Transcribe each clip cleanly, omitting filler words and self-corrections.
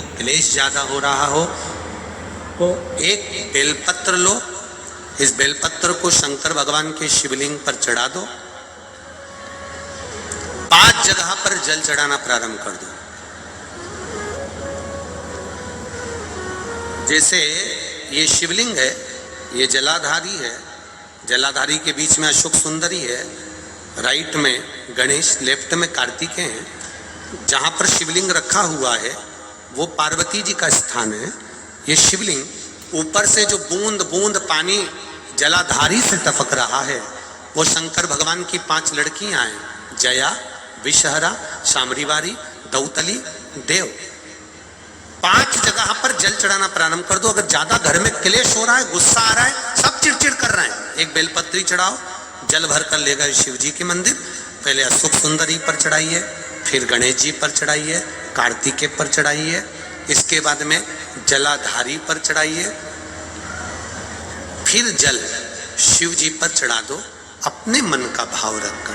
को क्लेश ज्यादा हो रहा हो तो एक बेलपत्र लो, इस बेलपत्र को शंकर भगवान के शिवलिंग पर चढ़ा दो, 5 जगह पर जल चढ़ाना प्रारंभ कर दो। जैसे ये शिवलिंग है, ये जलाधारी है, जलाधारी के बीच में अशोक सुंदरी है, राइट में गणेश, लेफ्ट में कार्तिकेय हैं। जहां पर शिवलिंग रखा हुआ है वो पार्वती जी का स्थान है। ये शिवलिंग ऊपर से जो बूंद बूंद पानी जलाधारी से टपक रहा है वो शंकर भगवान की 5 लड़कियां हैं, जया, विषहरा, शामरीवारी, दौतली, देव। 5 जगह पर जल चढ़ाना प्रारंभ कर दो। अगर ज्यादा घर में क्लेश हो रहा है, गुस्सा आ रहा है, सब चिड़चिड़ कर रहे हैं, एक बेलपत्री चढ़ाओ, जल भर कर ले गए शिव जी के मंदिर। पहले अशोक सुंदरी पर चढ़ाइए, फिर गणेश जी पर चढ़ाइए, कार्तिकेय पर चढ़ाइए, इसके बाद में जलाधारी पर चढ़ाइए, फिर जल शिव जी पर चढ़ा दो अपने मन का भाव रखकर।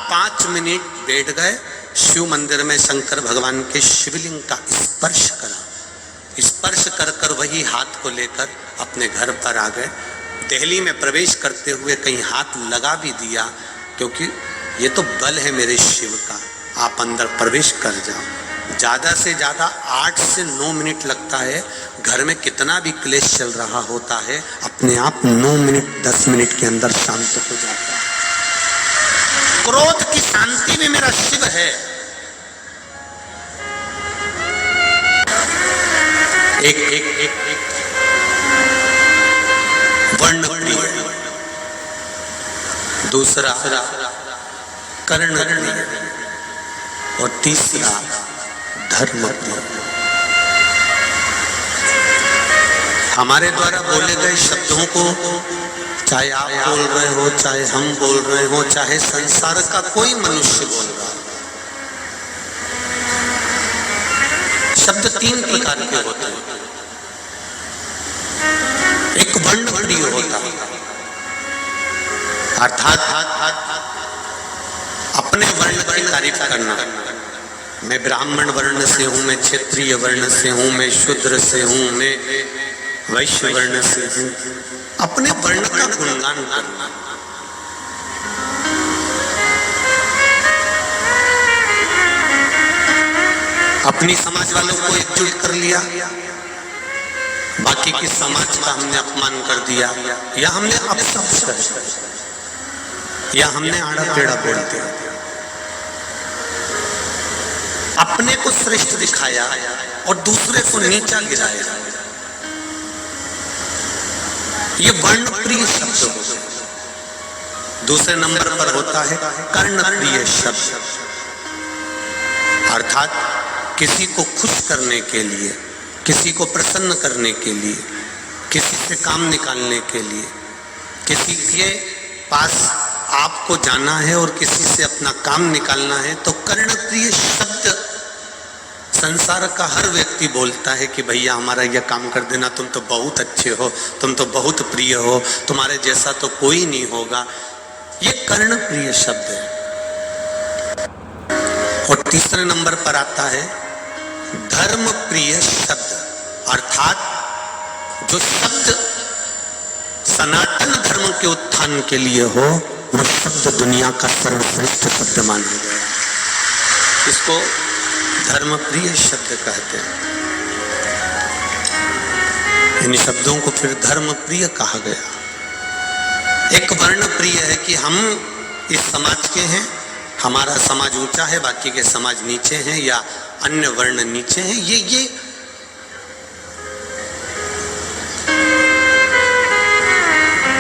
5 मिनट बैठ गए, शिव मंदिर में शंकर भगवान के शिवलिंग का स्पर्श करा, स्पर्श कर कर वही हाथ को लेकर अपने घर पर आ गए। दिल्ली में प्रवेश करते हुए कहीं हाथ लगा भी दिया, क्योंकि ये तो बल है मेरे शिव का, आप अंदर प्रवेश कर जाओ। ज्यादा से ज्यादा 8 से 9 मिनट लगता है। घर में कितना भी क्लेश चल रहा होता है, अपने आप 9 मिनट 10 मिनट के अंदर शांत हो जाता है। क्रोध की शांति भी मेरा शिव है। एक वर्ण प्रिय, दूसरा कर्ण प्रिय और तीसरा धर्म प्रिय। हमारे द्वारा बोले गए शब्दों को चाहे आप बोल रहे हो, चाहे हम बोल रहे हो, चाहे संसार का कोई मनुष्य बोल रहा हो, शब्द 3 प्रकार के होते हैं। एक वर्ण प्रिय होता है, अर्थात अपने वर्ण की तारीफ करना। मैं ब्राह्मण वर्ण से हूं, मैं क्षत्रिय वर्ण से हूं, मैं शूद्र से हूं, मैं वैश्य वर्ण से हूं, अपने वर्ण का गुणगान करना। अपनी समाज वालों को एकजुट कर लिया, बाकी की समाज का हमने अपमान कर दिया, या हमने अपशब्द, या हमने आड़ा टेढ़ा बोल दिया, अपने को श्रेष्ठ दिखाया और दूसरे को नीचा गिराया। ये वर्ण प्रिय शब्द होते हैं। दूसरे नंबर पर होता है कर्ण प्रिय शब्द, अर्थात किसी को खुश करने के लिए, किसी को प्रसन्न करने के लिए, किसी से काम निकालने के लिए, किसी के पास आपको जाना है और किसी से अपना काम निकालना है, तो कर्णप्रिय शब्द संसार का हर व्यक्ति बोलता है कि भैया हमारा यह काम कर देना, तुम तो बहुत अच्छे हो, तुम तो बहुत प्रिय हो, तुम्हारे जैसा तो कोई नहीं होगा। ये कर्णप्रिय शब्द है। और तीसरे नंबर पर आता है धर्म प्रिय शब्द, अर्थात जो शब्द सनातन धर्म के उत्थान के लिए हो, वो शब्द दुनिया का सर्वश्रेष्ठ शब्द माना गया। इसको धर्म प्रिय शब्द कहते हैं। इन शब्दों को फिर धर्म प्रिय कहा गया। एक वर्ण प्रिय है कि हम इस समाज के हैं, हमारा समाज ऊंचा है, बाकी के समाज नीचे हैं, या अन्य वर्ण नीचे हैं। ये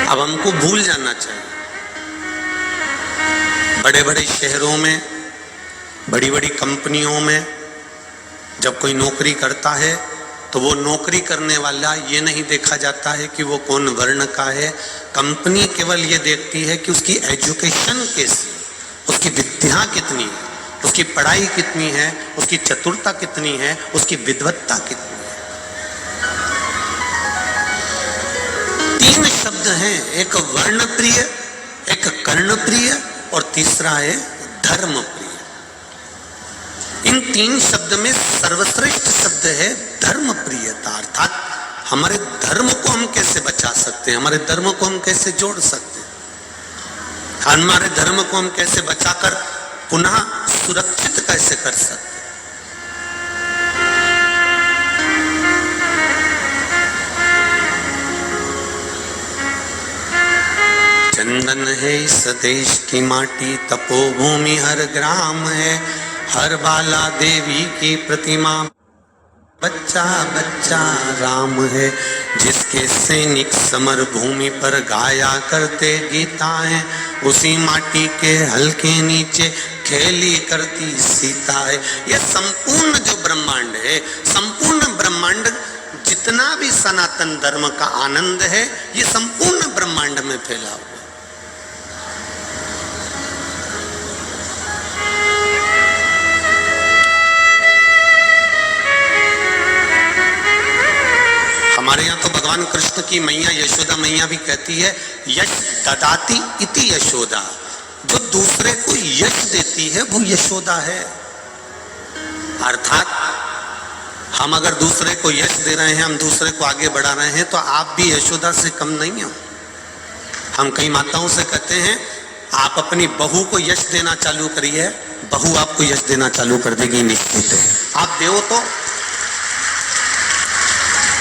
अब हमको भूल जाना चाहिए। बड़े बड़े शहरों में, बड़ी बड़ी कंपनियों में जब कोई नौकरी करता है तो वो नौकरी करने वाला ये नहीं देखा जाता है कि वो कौन वर्ण का है। कंपनी केवल ये देखती है कि उसकी एजुकेशन कैसी, उसकी विद्या कितनी है, उसकी पढ़ाई कितनी है, उसकी चतुरता कितनी है, उसकी विद्वत्ता कितनी है। 3 शब्द हैं, एक वर्ण प्रिय, एक कर्ण प्रिय और तीसरा है धर्म प्रिय। इन 3 शब्द में सर्वश्रेष्ठ शब्द है धर्म प्रियता, अर्थात हमारे धर्म को हम कैसे बचा सकते हैं, हमारे धर्म को हम कैसे जोड़ सकते हैं, हमारे धर्म को हम कैसे बचाकर पुनः सुरक्षित कैसे कर सकते हैं। चंदन है इस देश की माटी, तपोभूमि हर ग्राम है, हर बाला देवी की प्रतिमा, बच्चा बच्चा राम है। जिसके सैनिक समर भूमि पर गाया करते गीताएं, उसी माटी के हल्के नीचे खेली करती सीता है। यह संपूर्ण जो ब्रह्मांड है, संपूर्ण ब्रह्मांड जितना भी सनातन धर्म का आनंद है, ये संपूर्ण ब्रह्मांड में फैला हुआ। हमारे यहाँ तो भगवान कृष्ण की मैया यशोदा मैया भी कहती है, यश ददाति इति यशोदा, जो दूसरे को यश देती है वो यशोदा है। अर्थात हम अगर दूसरे को यश दे रहे हैं, हम दूसरे को आगे बढ़ा रहे हैं, तो आप भी यशोदा से कम नहीं हो। हम कई माताओं से कहते हैं आप अपनी बहू को यश देना चालू करिए, बहू आपको यश देना चालू कर देगी, निश्चित है। आप देव तो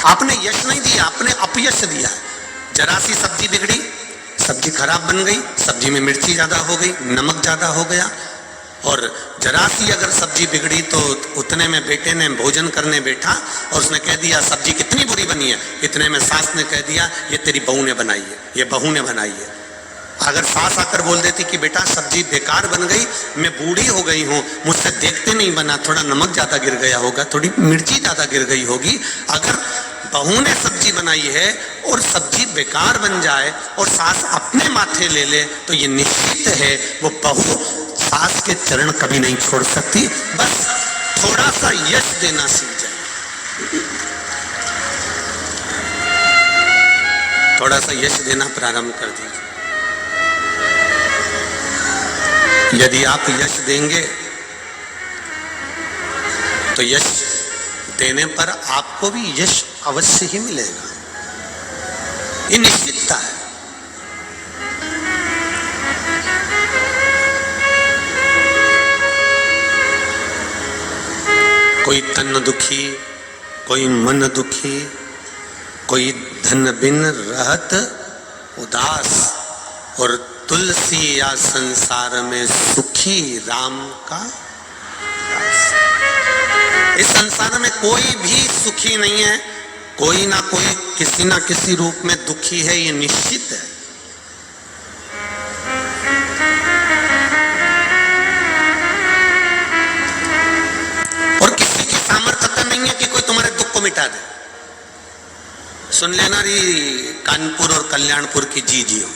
आपने यश नहीं दिया, आपने अपयश दिया। जरा सी सब्जी बिगड़ी, सब्जी खराब बन गई, सब्जी में मिर्ची ज्यादा हो गई, नमक ज्यादा हो गया, और जरा सी अगर सब्जी बिगड़ी तो उतने में बेटे ने भोजन करने बैठा और उसने कह दिया सब्जी कितनी बुरी बनी है, इतने में सास ने कह दिया ये तेरी बहू ने बनाई है, ये बहू ने बनाई है। अगर सास आकर बोल देती कि बेटा सब्जी बेकार बन गई, मैं बूढ़ी हो गई हूँ, मुझसे देखते नहीं बना, थोड़ा नमक ज्यादा गिर गया होगा, थोड़ी मिर्ची ज्यादा गिर गई होगी। अगर बहू ने सब्जी बनाई है और सब्जी बेकार बन जाए और सास अपने माथे ले ले, तो ये निश्चित है वो बहू सास के चरण कभी नहीं छोड़ सकती। बस थोड़ा सा यश देना सीख जाए, थोड़ा सा यश देना प्रारंभ कर दीजिए। यदि आप यश देंगे तो यश देने पर आपको भी यश अवश्य ही मिलेगा, ये निश्चितता है। कोई तन दुखी, कोई मन दुखी, कोई धन बिन रहत उदास, और तुलसी या संसार में सुखी राम का दास। इस संसार में कोई भी सुखी नहीं है, कोई ना कोई किसी ना किसी रूप में दुखी है, ये निश्चित है। और किसी की सामर्थ्यता नहीं है कि कोई तुम्हारे दुख को मिटा दे। सुन लेना री कानपुर और कल्याणपुर की जीजियों,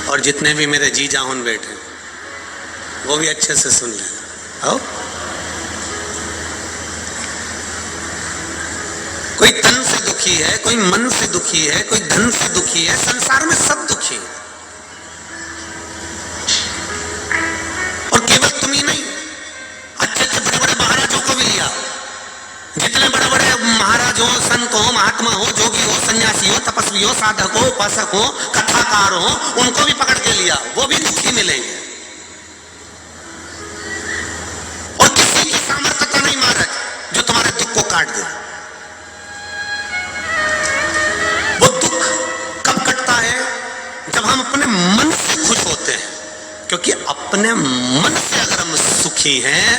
और जितने भी मेरे जीजा होन बैठे वो भी अच्छे से सुन लेना। आओ, कोई तन से दुखी है, कोई मन से दुखी है, कोई धन से दुखी है, संसार में सब दुखी है। और केवल तुम ही नहीं, अच्छे अच्छे बड़े बड़े महाराजों को भी लिया, जितने बड़े बड़े महाराज हो, संत हो, महात्मा हो, जोगी हो, सन्यासी हो, तपस्वी हो, साधक हो, उपासक हो, कथाकार हो, उनको भी पकड़ के लिया, वो भी दुखी मिलेंगे। और किसी की सामर्थ्यता नहीं महाराज जो तुम्हारे दुख को काट दे। वो दुख कब कटता है? जब हम अपने मन से खुश होते हैं, क्योंकि अपने मन से अगर हम सुखी हैं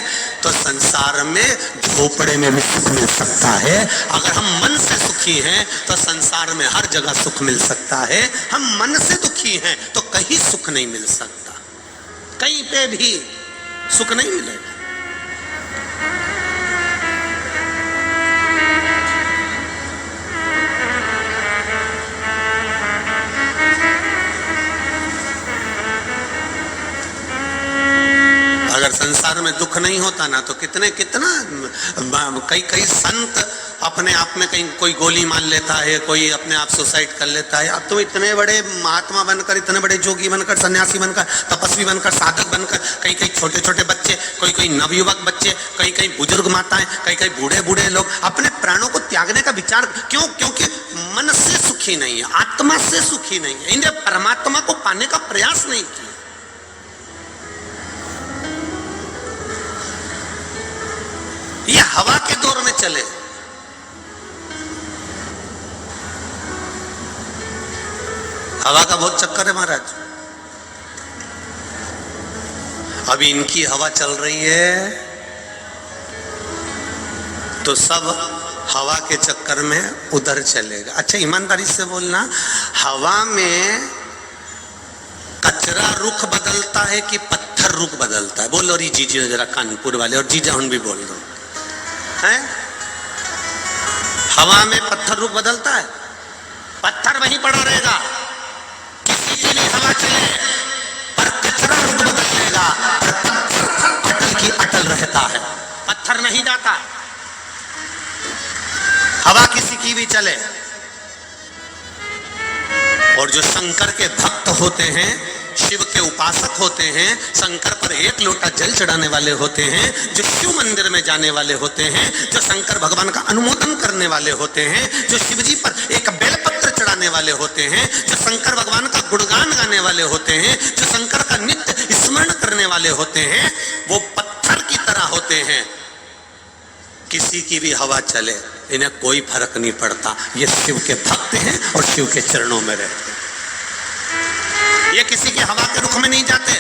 तो संसार में झोपड़े में भी सुख मिल सकता है। अगर हम मन से सुखी हैं तो संसार में हर जगह सुख मिल सकता है। हम मन से दुखी हैं तो कहीं सुख नहीं मिल सकता, कहीं पे भी सुख नहीं मिलेगा। अगर संसार में में दुख नहीं होता ना, तो कितना कई संत अपने आप में कहीं कोई गोली मार लेता है, कोई अपने आप सुसाइड कर लेता है। अब तो इतने बड़े महात्मा बनकर, इतने बड़े जोगी बनकर, सन्यासी बनकर, तपस्वी बनकर, साधक बनकर, कई छोटे छोटे बच्चे, कोई नवयुवक बच्चे, कई बुजुर्ग माताएं, कई बूढ़े बूढ़े लोग अपने प्राणों को त्यागने का विचार क्यों? क्योंकि मन से सुखी नहीं है, आत्मा से सुखी नहीं है, इन्हें परमात्मा को पाने का प्रयास नहीं किया। ये हवा के दौर में चले। हवा का बहुत चक्कर है महाराज। अभी इनकी हवा चल रही है तो सब हवा के चक्कर में उधर चलेगा। अच्छा ईमानदारी से बोलना, हवा में कचरा रुख बदलता है कि पत्थर रुख बदलता है? बोलो री जीजी जरा, कानपुर वाले, और जीजा हम भी बोल रहे हैं। हवा में पत्थर रुख बदलता है? पत्थर वहीं पड़ा रहेगा, किसी के लिए हवा चले पर कचरा रुख बदलेगा, पर पत्थर अटल की अटल रहता है, पत्थर नहीं जाता। हवा किसी की भी चले। और जो शंकर के भक्त होते हैं, शिव के उपासक होते हैं, शंकर पर एक लोटा जल चढ़ाने वाले होते हैं, जो शिव मंदिर में जाने वाले होते हैं, जो शंकर भगवान का अनुमोदन करने वाले होते हैं, जो शिव जी पर एक बेलपत्र चढ़ाने वाले होते हैं, जो शंकर भगवान का गुणगान गाने वाले होते हैं, जो शंकर का नित्य स्मरण करने वाले होते हैं, वो पत्थर की तरह होते हैं। किसी की भी हवा चले, इन्हें कोई फर्क नहीं पड़ता। ये शिव के भक्त हैं और शिव के चरणों में रहते हैं। ये किसी के हवा के रुख में नहीं जाते।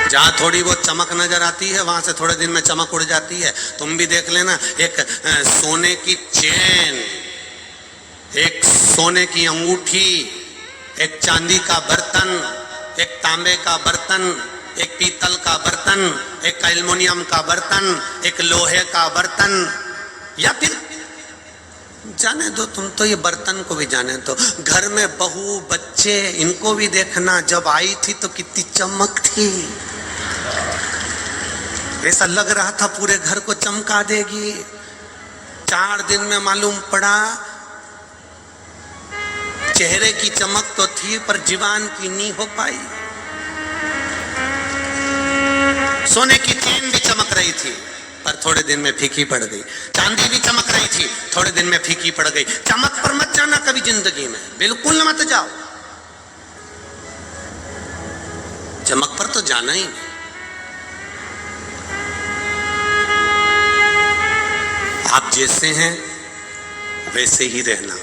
जहां थोड़ी बहुत चमक नजर आती है वहां से थोड़े दिन में चमक उड़ जाती है। तुम भी देख लेना, एक सोने की चेन, एक सोने की अंगूठी, एक चांदी का बर्तन, एक तांबे का बर्तन, एक पीतल का बर्तन, एक एल्युमिनियम का बर्तन, एक लोहे का बर्तन, या फिर जाने दो तुम तो, ये बर्तन को भी जाने दो, घर में बहू बच्चे, इनको भी देखना, जब आई थी तो कितनी चमक थी, ऐसा लग रहा था पूरे घर को चमका देगी। 4 दिन में मालूम पड़ा चेहरे की चमक तो थी पर जीवन की नहीं हो पाई। सोने की चेन भी चमक रही थी पर थोड़े दिन में फीकी पड़ गई, चांदी भी चमक रही थी, थोड़े दिन में फीकी पड़ गई। चमक पर मत जाना कभी जिंदगी में, बिल्कुल मत जाओ, चमक पर तो जाना ही नहीं। आप जैसे हैं वैसे ही रहना,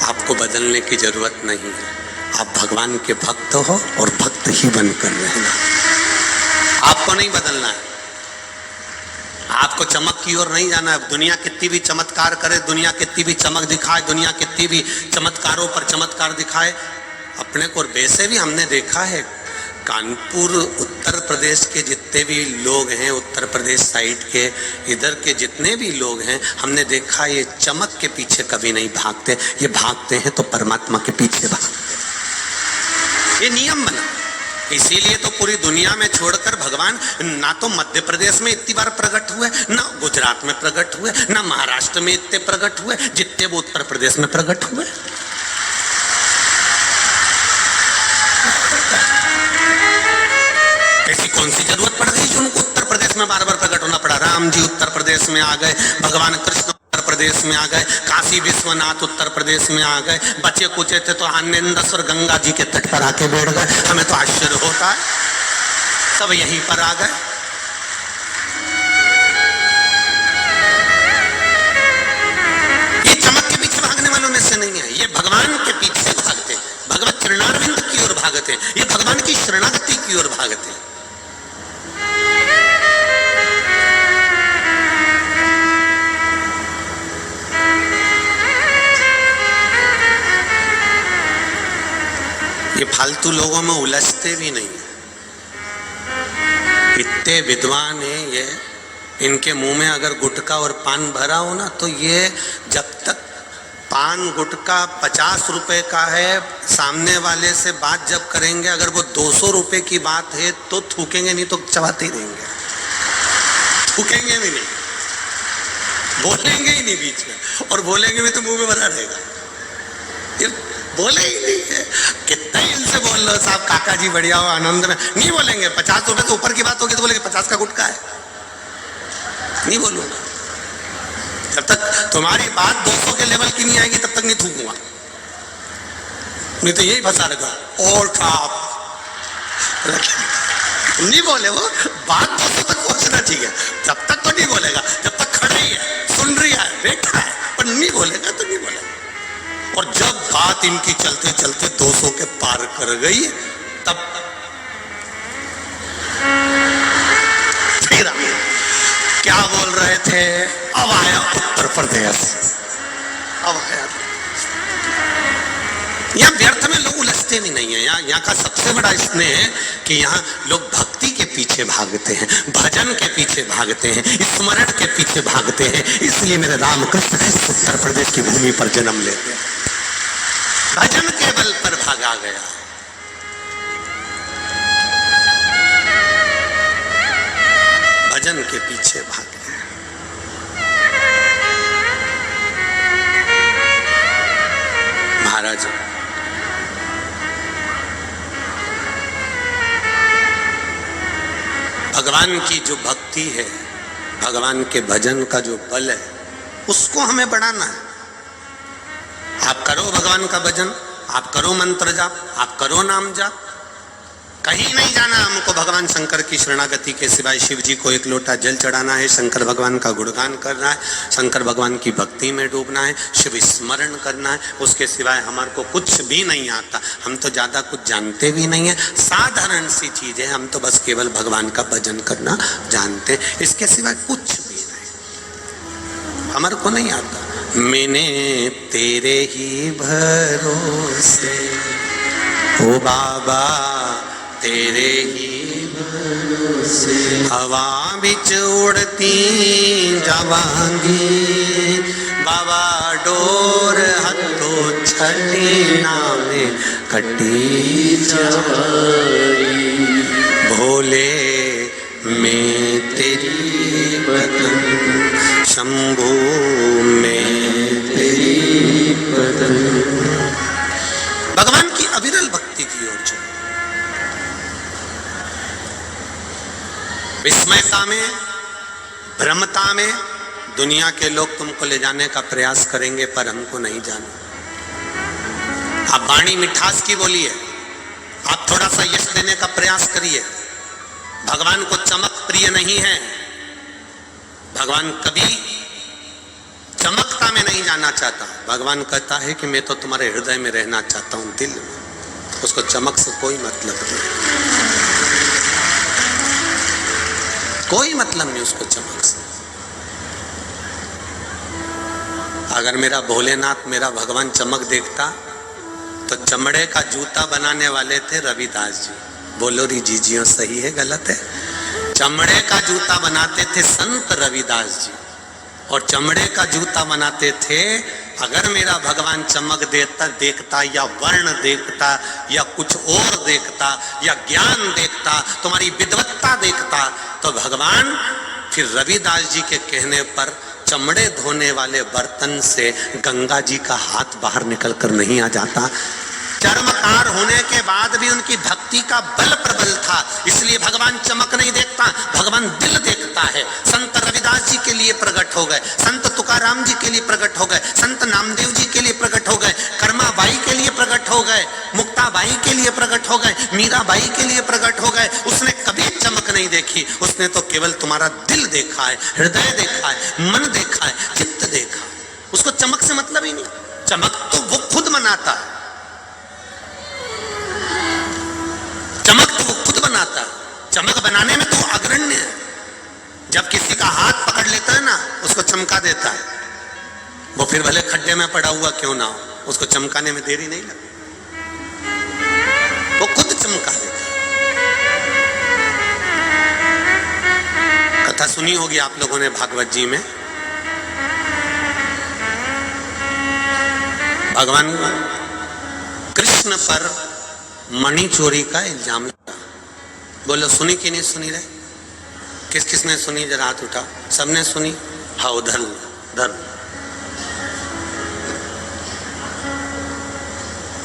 आपको बदलने की जरूरत नहीं है। आप भगवान के भक्त हो और भक्त ही बनकर रहना, आपको नहीं बदलना है, आपको चमक की ओर नहीं जाना है। दुनिया कितनी भी चमत्कार करे, दुनिया कितनी भी चमक दिखाए, दुनिया कितनी भी चमत्कारों पर चमत्कार दिखाए, अपने को वैसे भी हमने देखा है। कानपुर उत्तर प्रदेश के जितने भी लोग हैं, उत्तर प्रदेश साइड के इधर के जितने भी लोग हैं, हमने देखा ये चमक के पीछे कभी नहीं भागते। ये भागते हैं तो परमात्मा के पीछे भागते, ये नियम बना। इसीलिए तो पूरी दुनिया में छोड़कर भगवान ना तो मध्य प्रदेश में इतनी बार प्रकट हुए, ना गुजरात में प्रकट हुए, ना महाराष्ट्र में इतने प्रकट हुए जितने वो उत्तर प्रदेश में प्रकट हुए। ऐसी कौन सी जरूरत पड़ गई जो उनको उत्तर प्रदेश में बार बार प्रकट होना पड़ा? राम जी उत्तर प्रदेश में आ गए, भगवान कृष्ण उत्तर प्रदेश में आ गए, काशी विश्वनाथ उत्तर प्रदेश में आ गए, बचे कुचे थे तो आनंदेश्वर गंगा जी के तट पर आके बैठ गए। हमें तो आश्चर्य होता है, सब यहीं पर आ गए। ये चमक के पीछे भागने वालों में से नहीं है, ये भगवान के पीछे भागते, भगवत चरणारविंद की ओर भागते, ये भगवान की शरणागति की ओर भागते। ये फालतू लोगों में उलझते भी नहीं, इतने विद्वान हैं ये, इनके मुंह में अगर गुटखा और पान भरा हो ना तो ये जब तक पान गुटखा 50 रुपए का है, सामने वाले से बात जब करेंगे अगर वो 200 रुपए की बात है तो थूकेंगे, नहीं तो चबाते ही रहेंगे, थूकेंगे भी नहीं, बोलेंगे ही नहीं बीच में, और बोलेंगे भी तो मुंह में भरा रहेगा, बोले ही नहीं है। कितना ही इनसे बोल लो साहब काका जी बढ़िया हो आनंद में, नहीं बोलेंगे। 50 रुपए से ऊपर की बात होगी तो बोलेंगे 50 का गुटखा है, नहीं बोलूंगा। जब तक तुम्हारी बात 200 के लेवल की नहीं आएगी तब तक नहीं थूकूंगा, नहीं तो यही फंसा रखा और आप नहीं बोले, वो बात 200 तक पहुंचना चाहिए, जब तक तो नहीं बोलेगा, जब तक खड़ा ही है, सुन रही है, बैठा है, पर नहीं बोलेगा तो नहीं बोलेगा। और जब बात इनकी चलते चलते 200 के पार कर गई तब फिर क्या बोल रहे थे, अब आया उत्तर प्रदेश, अब आया। यहाँ व्यर्थ में लोग उलझते भी नहीं है। यहाँ का सबसे बड़ा स्नेह है कि यहाँ लोग भक्ति के पीछे भागते हैं, भजन के पीछे भागते हैं, स्मरण के पीछे भागते हैं। इसलिए मेरे रामकृष्ण उत्तर प्रदेश की भूमि पर जन्म लेते हैं, भजन के बल पर भागा गया। भजन के पीछे भागे महाराज। भगवान की जो भक्ति है, भगवान के भजन का जो बल है, उसको हमें बढ़ाना है। आप करो भगवान का भजन, आप करो मंत्र जाप, आप करो नाम जाप, कहीं नहीं जाना हमको भगवान शंकर की शरणागति के सिवाय। शिव जी को एक लोटा जल चढ़ाना है, शंकर भगवान का गुणगान करना है, शंकर भगवान की भक्ति में डूबना है, शिव स्मरण करना है। उसके सिवाय हमारे को कुछ भी नहीं आता। हम तो ज़्यादा कुछ जानते भी नहीं है, साधारण सी चीज़ है। हम तो बस केवल भगवान का भजन करना जानते हैं, इसके सिवाय कुछ भी नहीं हमारे को नहीं आता। मैंने तेरे ही भरोसे ओ बाबा, तेरे ही भरोसे हवा बिच उड़ती जावांगी, बाबा डोर हथों छठी नामे कटी जावांगी। भोले मैं तेरी बदन, शंभू मैं तेरी बदन। भगवान की अविरल भक्ति की ओर चलो। विस्मयता में, भ्रमता में दुनिया के लोग तुमको ले जाने का प्रयास करेंगे, पर हमको नहीं जाना। आप वाणी मिठास की बोलिए, आप थोड़ा सा यश देने का प्रयास करिए। भगवान को चमक प्रिय नहीं है। भगवान कभी चमकता में नहीं जाना चाहता। भगवान कहता है कि मैं तो तुम्हारे हृदय में रहना चाहता हूं, दिल में। उसको चमक से कोई मतलब नहीं, कोई मतलब नहीं उसको चमक से। अगर मेरा भोलेनाथ, मेरा भगवान चमक देखता तो चमड़े का जूता बनाने वाले थे रविदास जी। बोलो री जीजियों, सही है गलत है? चमड़े का जूता बनाते थे संत रविदास जी, और चमड़े का जूता बनाते थे। अगर मेरा भगवान चमक देखता या वर्ण देखता या कुछ और देखता या ज्ञान देखता, तुम्हारी विद्वत्ता देखता, तो भगवान फिर रविदास जी के कहने पर चमड़े धोने वाले बर्तन से गंगा जी का हाथ बाहर निकलकर नहीं आ जाता। चर्मकार होने के बाद भी उनकी भक्ति का बल प्रबल था, इसलिए भगवान चमक नहीं देखता, भगवान दिल देखता है। संत रविदास जी के लिए प्रकट हो गए, संत तुकाराम जी के लिए प्रकट हो गए, संत नामदेव जी के लिए प्रकट हो गए, कर्माबाई के लिए प्रकट हो गए, मुक्ताबाई के लिए प्रकट हो गए, मीराबाई के लिए प्रकट हो गए। उसने कभी चमक नहीं देखी, उसने तो केवल तुम्हारा दिल देखा है, हृदय देखा है, मन देखा है, चित्त देखा। उसको चमक से मतलब ही नहीं। चमक तो वो खुद मनाता है, चमक तो वो खुद बनाता है। चमक बनाने में तो अग्रण्य है। जब किसी का हाथ पकड़ लेता है ना, उसको चमका देता है, वो फिर भले खड्डे में पड़ा हुआ क्यों ना हो, उसको चमकाने में देरी नहीं लगती, वो खुद चमका देता है। कथा सुनी होगी आप लोगों ने भागवत जी में। भगवान कृष्ण पर मणि चोरी का इल्जाम लगा। बोलो सुनी कि नहीं सुनी रे? किस किसने सुनी? जरा हाथ उठा। सबने सुनी? हाँ उधर उधर।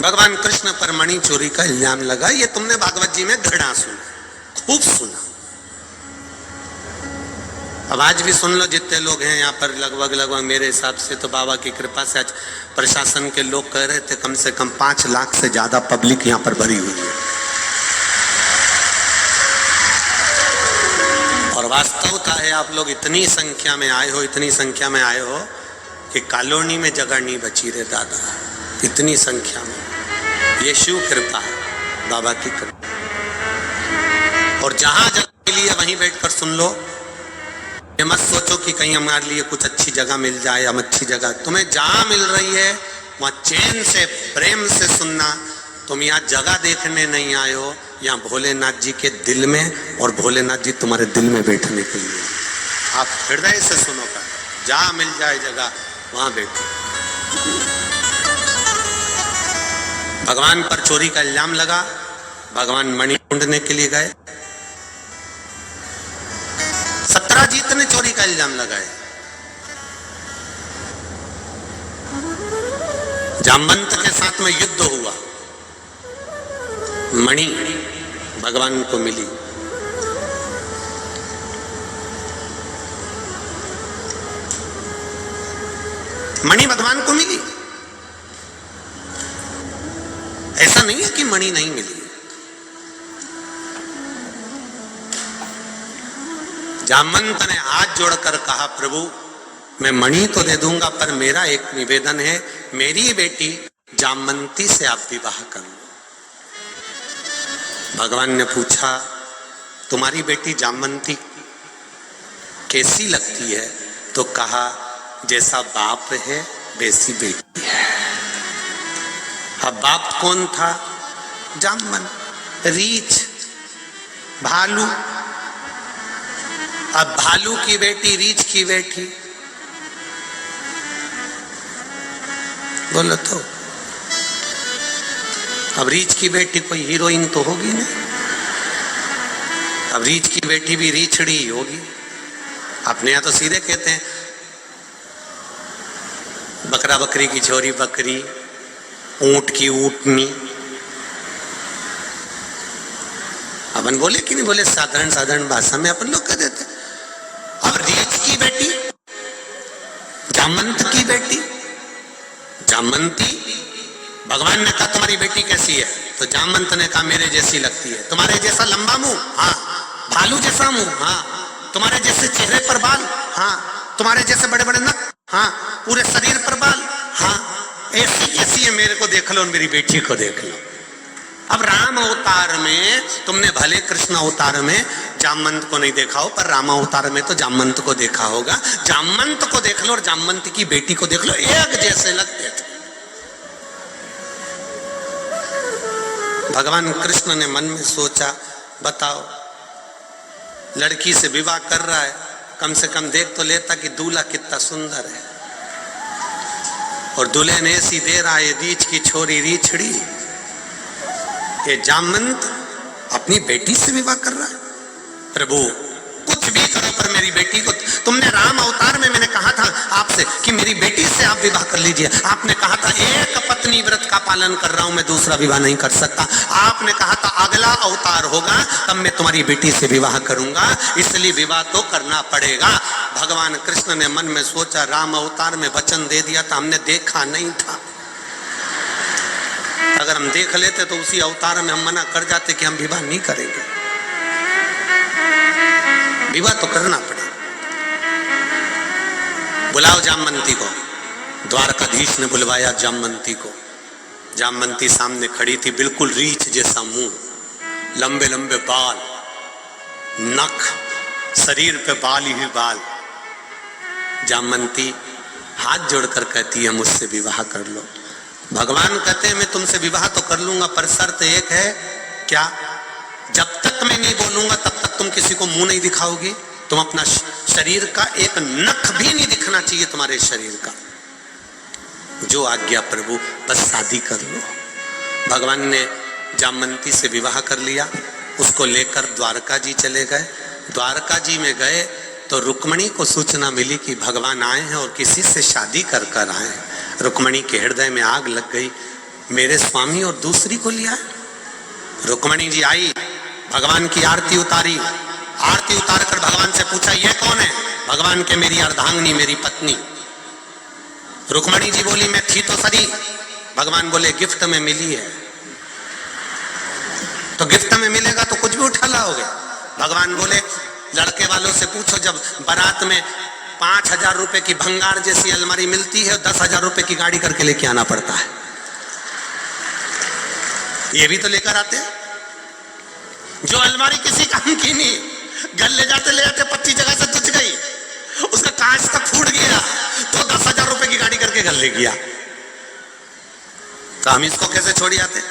भगवान कृष्ण पर मणि चोरी का इल्जाम लगा। ये तुमने भागवत जी में घड़ा सुना, खूब सुना। अब आज भी सुन लो जितने लोग हैं यहाँ पर, लगभग मेरे हिसाब से तो बाबा की कृपा से आज प्रशासन के लोग कह रहे थे कम से कम 5 लाख से ज्यादा पब्लिक यहाँ पर भरी हुई है। और वास्तवता है आप लोग इतनी संख्या में आए हो, इतनी संख्या में आए हो कि कॉलोनी में जगह नहीं बची रे दादा, इतनी संख्या में। ये शिव कृपा है, बाबा की कृपा। और जहां जगह मिली है वहीं बैठकर सुन लो। ये मत सोचो कि कहीं हमारे लिए कुछ अच्छी जगह मिल जाए, हम अच्छी जगह, तुम्हें जहां मिल रही है वहां चैन से प्रेम से सुनना। तुम यहाँ जगह देखने नहीं आए हो, यहाँ भोलेनाथ जी के दिल में, और भोलेनाथ जी तुम्हारे दिल में बैठने के लिए। आप हृदय से सुनो कर, जहां मिल जाए जगह वहां बैठो। भगवान पर चोरी का इल्जाम लगा। भगवान मणि ढूंढने के लिए गए। सत्यजीत ने चोरी का इल्जाम लगाया। जामवंत के साथ में युद्ध हुआ, मणि भगवान को मिली। मणि भगवान को मिली। ऐसा नहीं है कि मणि नहीं मिली। जामवंत ने हाथ जोड़कर कहा, प्रभु मैं मणि तो दे दूंगा, पर मेरा एक निवेदन है, मेरी बेटी जामवंती से आप विवाह करो। भगवान ने पूछा, तुम्हारी बेटी जामवंती कैसी लगती है? तो कहा, जैसा बाप है वैसी बेटी है। अब बाप कौन था? जामवंत, रीछ, भालू। अब भालू की बेटी, रीछ की बेटी, बोलो तो। अब रीछ की बेटी कोई हीरोइन तो होगी नहीं। अब रीछ की बेटी भी रीछड़ी होगी। अपने यहाँ तो सीधे कहते हैं बकरा बकरी की छोरी बकरी, ऊंट की ऊंटनी। अपन बोले कि नहीं बोले? साधारण साधारण भाषा में अपन लोग कह देते। अब रीछ की बेटी, जामवंत की बेटी, जामवंती। भगवान ने कहा तुम्हारी बेटी कैसी है? तो जामवंत ने कहा मेरे जैसी लगती है। तुम्हारे जैसा लंबा मुंह? हाँ। भालू जैसा मुंह? हाँ। तुम्हारे जैसे चेहरे पर बाल? हाँ। तुम्हारे जैसे बड़े बड़े नख? हाँ। पूरे शरीर पर बाल? हाँ। ऐसी कैसी है? मेरे को देख लो और मेरी बेटी को देख लो। अब राम अवतार में तुमने भले कृष्ण अवतार में जामवंत को नहीं देखा हो, पर राम अवतार में तो जामवंत को देखा होगा। जामवंत को देख लो और जामवंत की बेटी को देख लो, एक जैसे लगते थे। भगवान कृष्ण ने मन में सोचा, बताओ लड़की से विवाह कर रहा है, कम से कम देख तो लेता कि दूल्हा कितना सुंदर है। और दुल्हन ऐसी दे रहा है, रीछ की छोरी रीछड़ी। ये जामवंत अपनी बेटी से विवाह कर रहा है। प्रभु कुछ भी करो पर मेरी बेटी को। तुमने राम अवतार में मैंने कहा था आपसे कि मेरी बेटी से आप विवाह कर लीजिए। आपने कहा था एक पत्नी व्रत का पालन कर रहा हूं मैं, दूसरा विवाह नहीं कर सकता। आपने कहा था अगला अवतार होगा तब मैं तुम्हारी बेटी से विवाह करूंगा, इसलिए विवाह तो करना पड़ेगा। भगवान कृष्ण ने मन में सोचा, राम अवतार में वचन दे दिया था, हमने देखा नहीं था। अगर हम देख लेते तो उसी अवतार में हम मना कर जाते कि हम विवाह नहीं करेंगे। विवाह तो करना पड़ेगा। बुलाओ जामवंती को। द्वारकाधीश ने बुलवाया जामवंती को। जामवंती सामने खड़ी थी, बिल्कुल रीछ जैसा मुंह, लंबे लंबे बाल, नख, शरीर पे बाल ही बाल। जामवंती हाथ जोड़कर कहती है, मुझसे विवाह कर लो। भगवान कहते हैं मैं तुमसे विवाह तो कर लूंगा, पर शर्त एक है। क्या? जब तक मैं नहीं बोलूंगा तब तक तुम किसी को मुंह नहीं दिखाओगी। तुम अपना शरीर का एक नख भी नहीं दिखना चाहिए तुम्हारे शरीर का। जो आज्ञा प्रभु, बस शादी कर लो। भगवान ने जामवंती से विवाह कर लिया, उसको लेकर द्वारका जी चले गए। द्वारका जी में गए तो रुक्मणी को सूचना मिली कि भगवान आए हैं और किसी से शादी कर कर आए हैं। रुक्मणी के हृदय में आग लग गई, मेरे स्वामी और दूसरी को लिया। रुक्मणी जी आई, भगवान की आरती उतारी, आरती उतार कर भगवान से पूछा ये कौन है? भगवान के मेरी अर्धांगिनी, मेरी पत्नी। रुक्मणी जी बोली मैं थी तो सरी। भगवान बोले गिफ्ट में मिली है। तो गिफ्ट में मिलेगा तो कुछ भी उठा लाओगे। भगवान बोले लड़के वालों से पूछो, जब बारात में 5,000 रुपए की भंगार जैसी अलमारी मिलती है, 10,000 रुपए की गाड़ी करके लेके आना पड़ता है। ये भी तो लेकर आते हैं। जो अलमारी किसी काम की नहीं, घर ले जाते 25 जगह से तुझ गई, उसका कांच तक फूट गया तो 10,000 रुपए की गाड़ी करके घर ले गया। तो हम इसको कैसे छोड़ आते?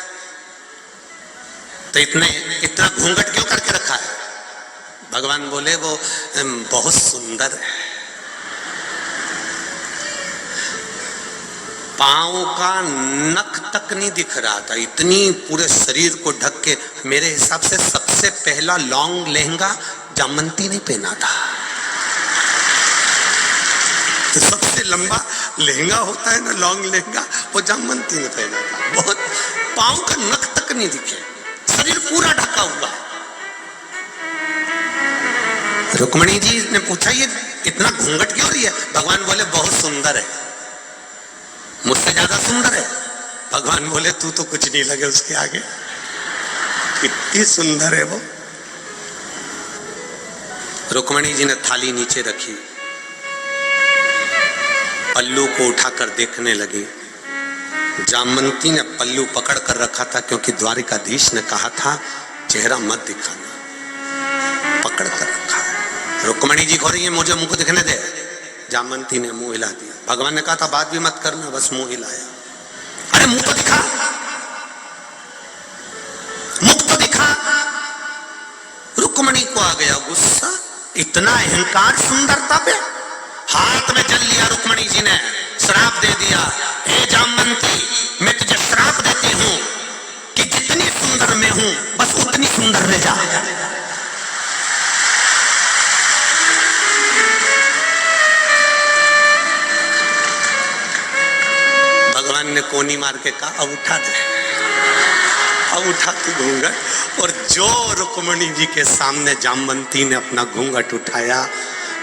तो इतना घूंघट क्यों करके रखा है? भगवान बोले वो बहुत सुंदर है, पांव का नख तक नहीं दिख रहा था, इतनी पूरे शरीर को ढक के। मेरे हिसाब से सबसे पहला लॉन्ग लहंगा जामवंती ने पहना था। तो सबसे लंबा लहंगा होता है ना, लॉन्ग लहंगा, वो जामवंती ने पहना था। बहुत, पांव का नख तक नहीं दिखे, शरीर पूरा ढका हुआ। रुक्मणी जी ने पूछा ये इतना घूंघट क्यों रही है? भगवान बोले बहुत सुंदर है, मुझसे ज्यादा सुंदर है। भगवान बोले तू तो कुछ नहीं लगे उसके आगे, कितनी सुंदर है वो। रुक्मणी जी ने थाली नीचे रखी, पल्लू को उठाकर देखने लगी। जामवंती ने पल्लू पकड़ कर रखा था, क्योंकि द्वारिकाधीश ने कहा था चेहरा मत दिखाना, पकड़ कर रखा है। रुक्मणी जी खो रही है, मुझे मुंह को दिखने दे। जामवंती ने मुंह हिला दिया। भगवान ने कहा था बात भी मत करना, बस मुंह हिलाया। अरे मुंह तो दिखा, मुख तो दिखा। रुक्मणी को आ गया गुस्सा, इतना अहंकार सुंदरता पे। हाथ में जल लिया रुक्मणी जी ने, श्राप दे दिया, हे जामवंती मैं तुझे श्राप देती हूं कि जितनी सुंदर मैं हूं बस उतनी सुंदर रह जा। भगवान ने कोनी मार के कहा अब उठा दे, अब उठा तू घूंघट। और जो रुक्मणी जी के सामने जामवंती ने अपना घूंघट उठाया,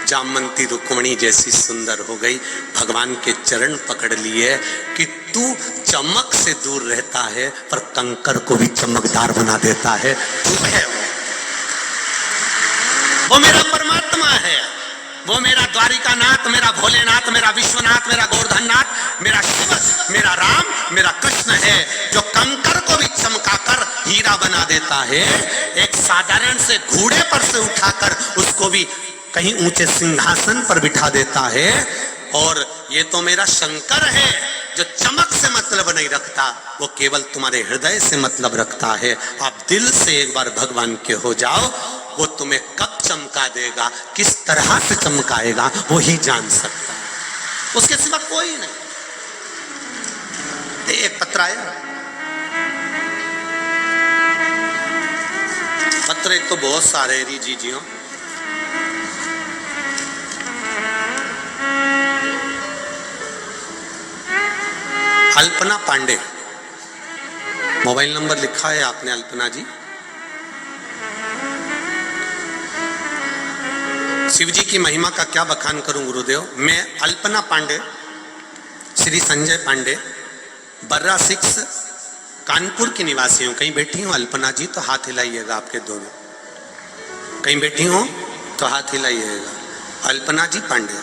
जामवंती रुक्मणी जैसी सुंदर हो गई। भगवान के चरण पकड़ लिए कि तू चमक से दूर रहता है पर कंकर को भी चमकदार बना देता है। तू है वो मेरा परमात्मा है, वो मेरा द्वारिकानाथ, मेरा भोलेनाथ, मेरा विश्वनाथ, मेरा गोवर्धननाथ, मेरा शिव, मेरा राम, मेरा कृष्ण है, जो कंकर को भी चमकाकर हीरा बना देता है। एक साधारण से घोड़े पर से उठाकर उसको भी कहीं ऊंचे सिंहासन पर बिठा देता है। और ये तो मेरा शंकर है, जो चमक से मतलब नहीं रखता, वो केवल तुम्हारे हृदय से मतलब रखता है। आप दिल से एक बार भगवान के हो जाओ, वो तुम्हें कब चमका देगा, किस तरह से चमकाएगा, वो ही जान सकता है, उसके सिवा कोई नहीं। एक पत्र आया, पत्र एक तो बहुत सारे री जीजियों। अल्पना पांडे, मोबाइल नंबर लिखा है आपने अल्पना जी। शिव जी की महिमा का क्या बखान करूं गुरुदेव। मैं अल्पना पांडे, श्री संजय पांडे, बर्रा 6 कानपुर की निवासी हूं। कहीं बैठी हूं अल्पना जी तो हाथ हिलाइएगा, आपके दोनों कहीं बैठी हूं तो हाथ हिलाइएगा। अल्पना जी पांडे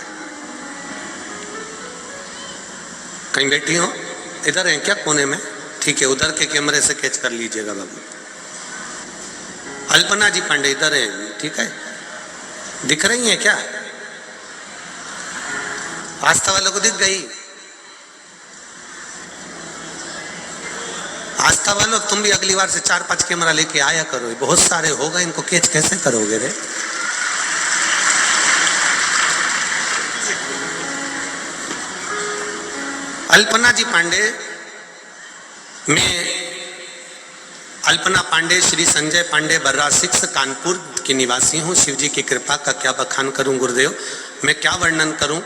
कहीं बैठी हो, इधर हैं क्या कोने में? ठीक है, उधर के कैमरे से कैच कर लीजिएगा बाबू। अल्पना जी पांडे इधर हैं, ठीक है, दिख रही हैं क्या? आस्था वालों को दिख गई? आस्था वालों तुम भी अगली बार से 4-5 कैमरा लेके आया करो, बहुत सारे हो गए, इनको कैच कैसे करोगे रे? अल्पना जी पांडे, मैं अल्पना पांडे, श्री संजय पांडे, बर्रा 6 कानपुर की निवासी हूँ। शिव जी की कृपा का क्या बखान करूं गुरुदेव, मैं क्या वर्णन करूं।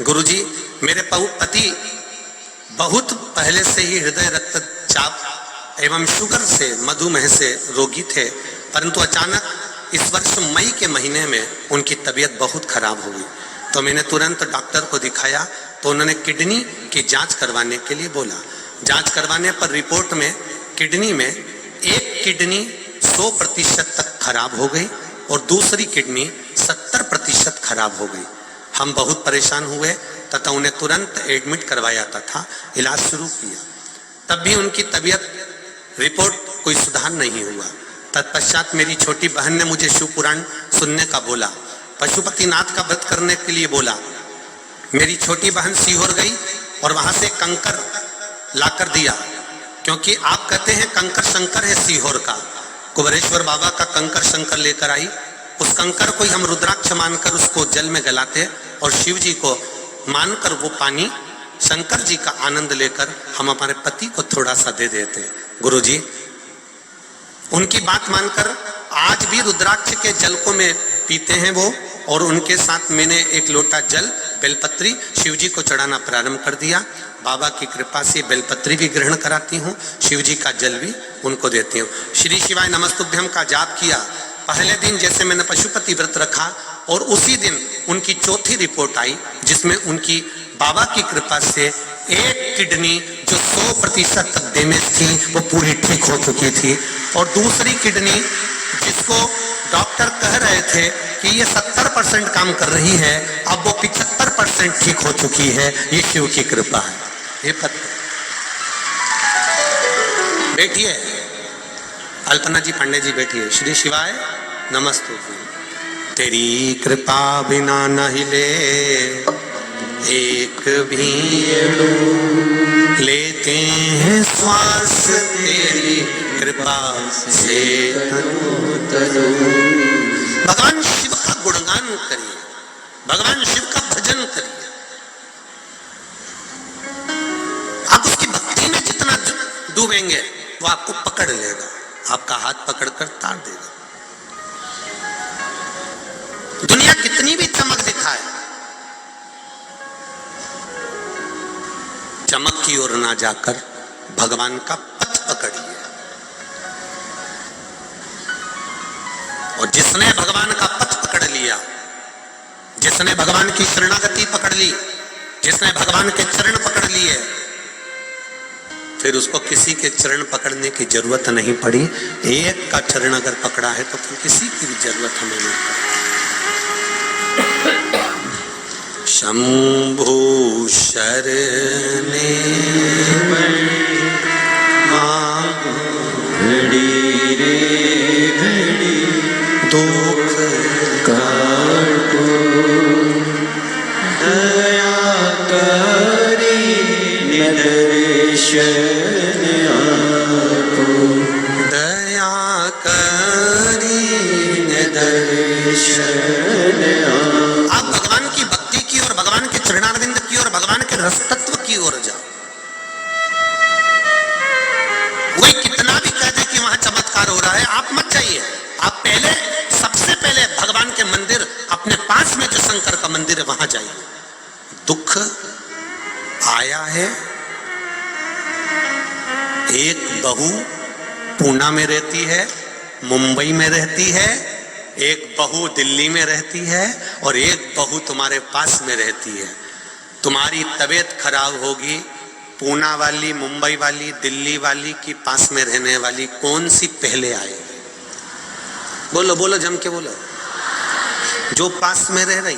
गुरुजी, मेरे पति बहुत पहले से ही हृदय रक्तचाप एवं शुगर से, मधुमेह से रोगी थे, परंतु अचानक इस वर्ष मई के महीने में उनकी तबीयत बहुत खराब हो गई। तो मैंने तुरंत डॉक्टर को दिखाया, तो उन्होंने किडनी की जांच करवाने के लिए बोला। जांच करवाने पर रिपोर्ट में किडनी में एक किडनी 100% तक खराब हो गई और दूसरी किडनी 70% खराब हो गई। हम बहुत परेशान हुए तथा उन्हें तुरंत एडमिट करवाया तथा इलाज शुरू किया। तब भी उनकी तबीयत रिपोर्ट कोई सुधार नहीं हुआ। तत्पश्चात मेरी छोटी बहन ने मुझे शिव पुराण सुनने का बोला, पशुपतिनाथ का व्रत करने के लिए बोला। मेरी छोटी बहन सीहोर गई और वहां से कंकर लाकर दिया, क्योंकि आप कहते हैं कंकर शंकर है सीहोर का। कुबेरेश्वर बाबा का कंकर शंकर लेकर आई। उस कंकर को ही हम रुद्राक्ष मानकर उसको जल में गलाते और शिव जी को मानकर वो पानी शंकर जी का आनंद लेकर हम हमारे पति को थोड़ा सा दे देते। गुरुजी, उनकी बात मानकर आज भी रुद्राक्ष के जल को में पीते हैं वो, और उनके साथ मैंने एक लोटा जल बेलपत्री शिव जी को चढ़ाना प्रारंभ कर दिया। बाबा की कृपा से बेलपत्री भी ग्रहण कराती हूँ, शिव जी का जल भी उनको देती हूँ। श्री शिवाय नमस्तुभ्यम का जाप किया। पहले दिन जैसे मैंने पशुपति व्रत रखा और उसी दिन उनकी चौथी रिपोर्ट आई, जिसमें उनकी बाबा की कृपा से एक किडनी जो 100% तक डैमेज थी वो पूरी ठीक हो चुकी थी, और दूसरी किडनी जिसको डॉक्टर कह रहे थे कि ये 70% काम कर रही है, अब वो 75% ठीक हो चुकी है। ये शिव की कृपा है। ये पत्र बैठिए, अल्पना जी पांडे जी बैठिए। श्री शिवाय नमस्तुभ्यम। तेरी कृपा बिना न हिले एक भी लेते हैं श्वास, तेरी कृपा से भगवान शिव का गुणगान करिए, भगवान शिव का भजन करिए। आप उसकी भक्ति में जितना डूबेंगे वो आपको पकड़ लेगा, आपका हाथ पकड़कर तार देगा। दुनिया कितनी भी चमक दिखाए, चमक की ओर ना जाकर भगवान का पथ पकड़िए। और जिसने भगवान का पथ पकड़ लिया, जिसने भगवान की शरणागति पकड़ ली, जिसने भगवान के चरण पकड़ लिए, फिर उसको किसी के चरण पकड़ने की जरूरत नहीं पड़ी। एक का चरण अगर पकड़ा है तो फिर किसी की भी जरूरत हमें नहीं पड़ी। शंभु शरणे घड़ी रे घड़ी दुख काटो, दया करी निदर्शन आपो, दया करी निदर्शन आपो। आप भगवान की भक्ति की और भगवान के चरणारविंद की और भगवान के रस तत्व की ओर जाओ। कोई कितना भी कह दे कि वहां चमत्कार हो रहा है, आप मत जाइए। आप पहले, सबसे पहले भगवान के मंदिर, अपने पास में जो शंकर का मंदिर है वहां जाइए। दुख आया है, एक बहू पूना में रहती है, मुंबई में रहती है, एक बहू दिल्ली में रहती है और एक बहू तुम्हारे पास में रहती है। तुम्हारी तबीयत खराब होगी, पूना वाली, मुंबई वाली, दिल्ली वाली की पास में रहने वाली कौन सी पहले आएगी? बोलो बोलो, जम के बोलो। जो पास में रह रही।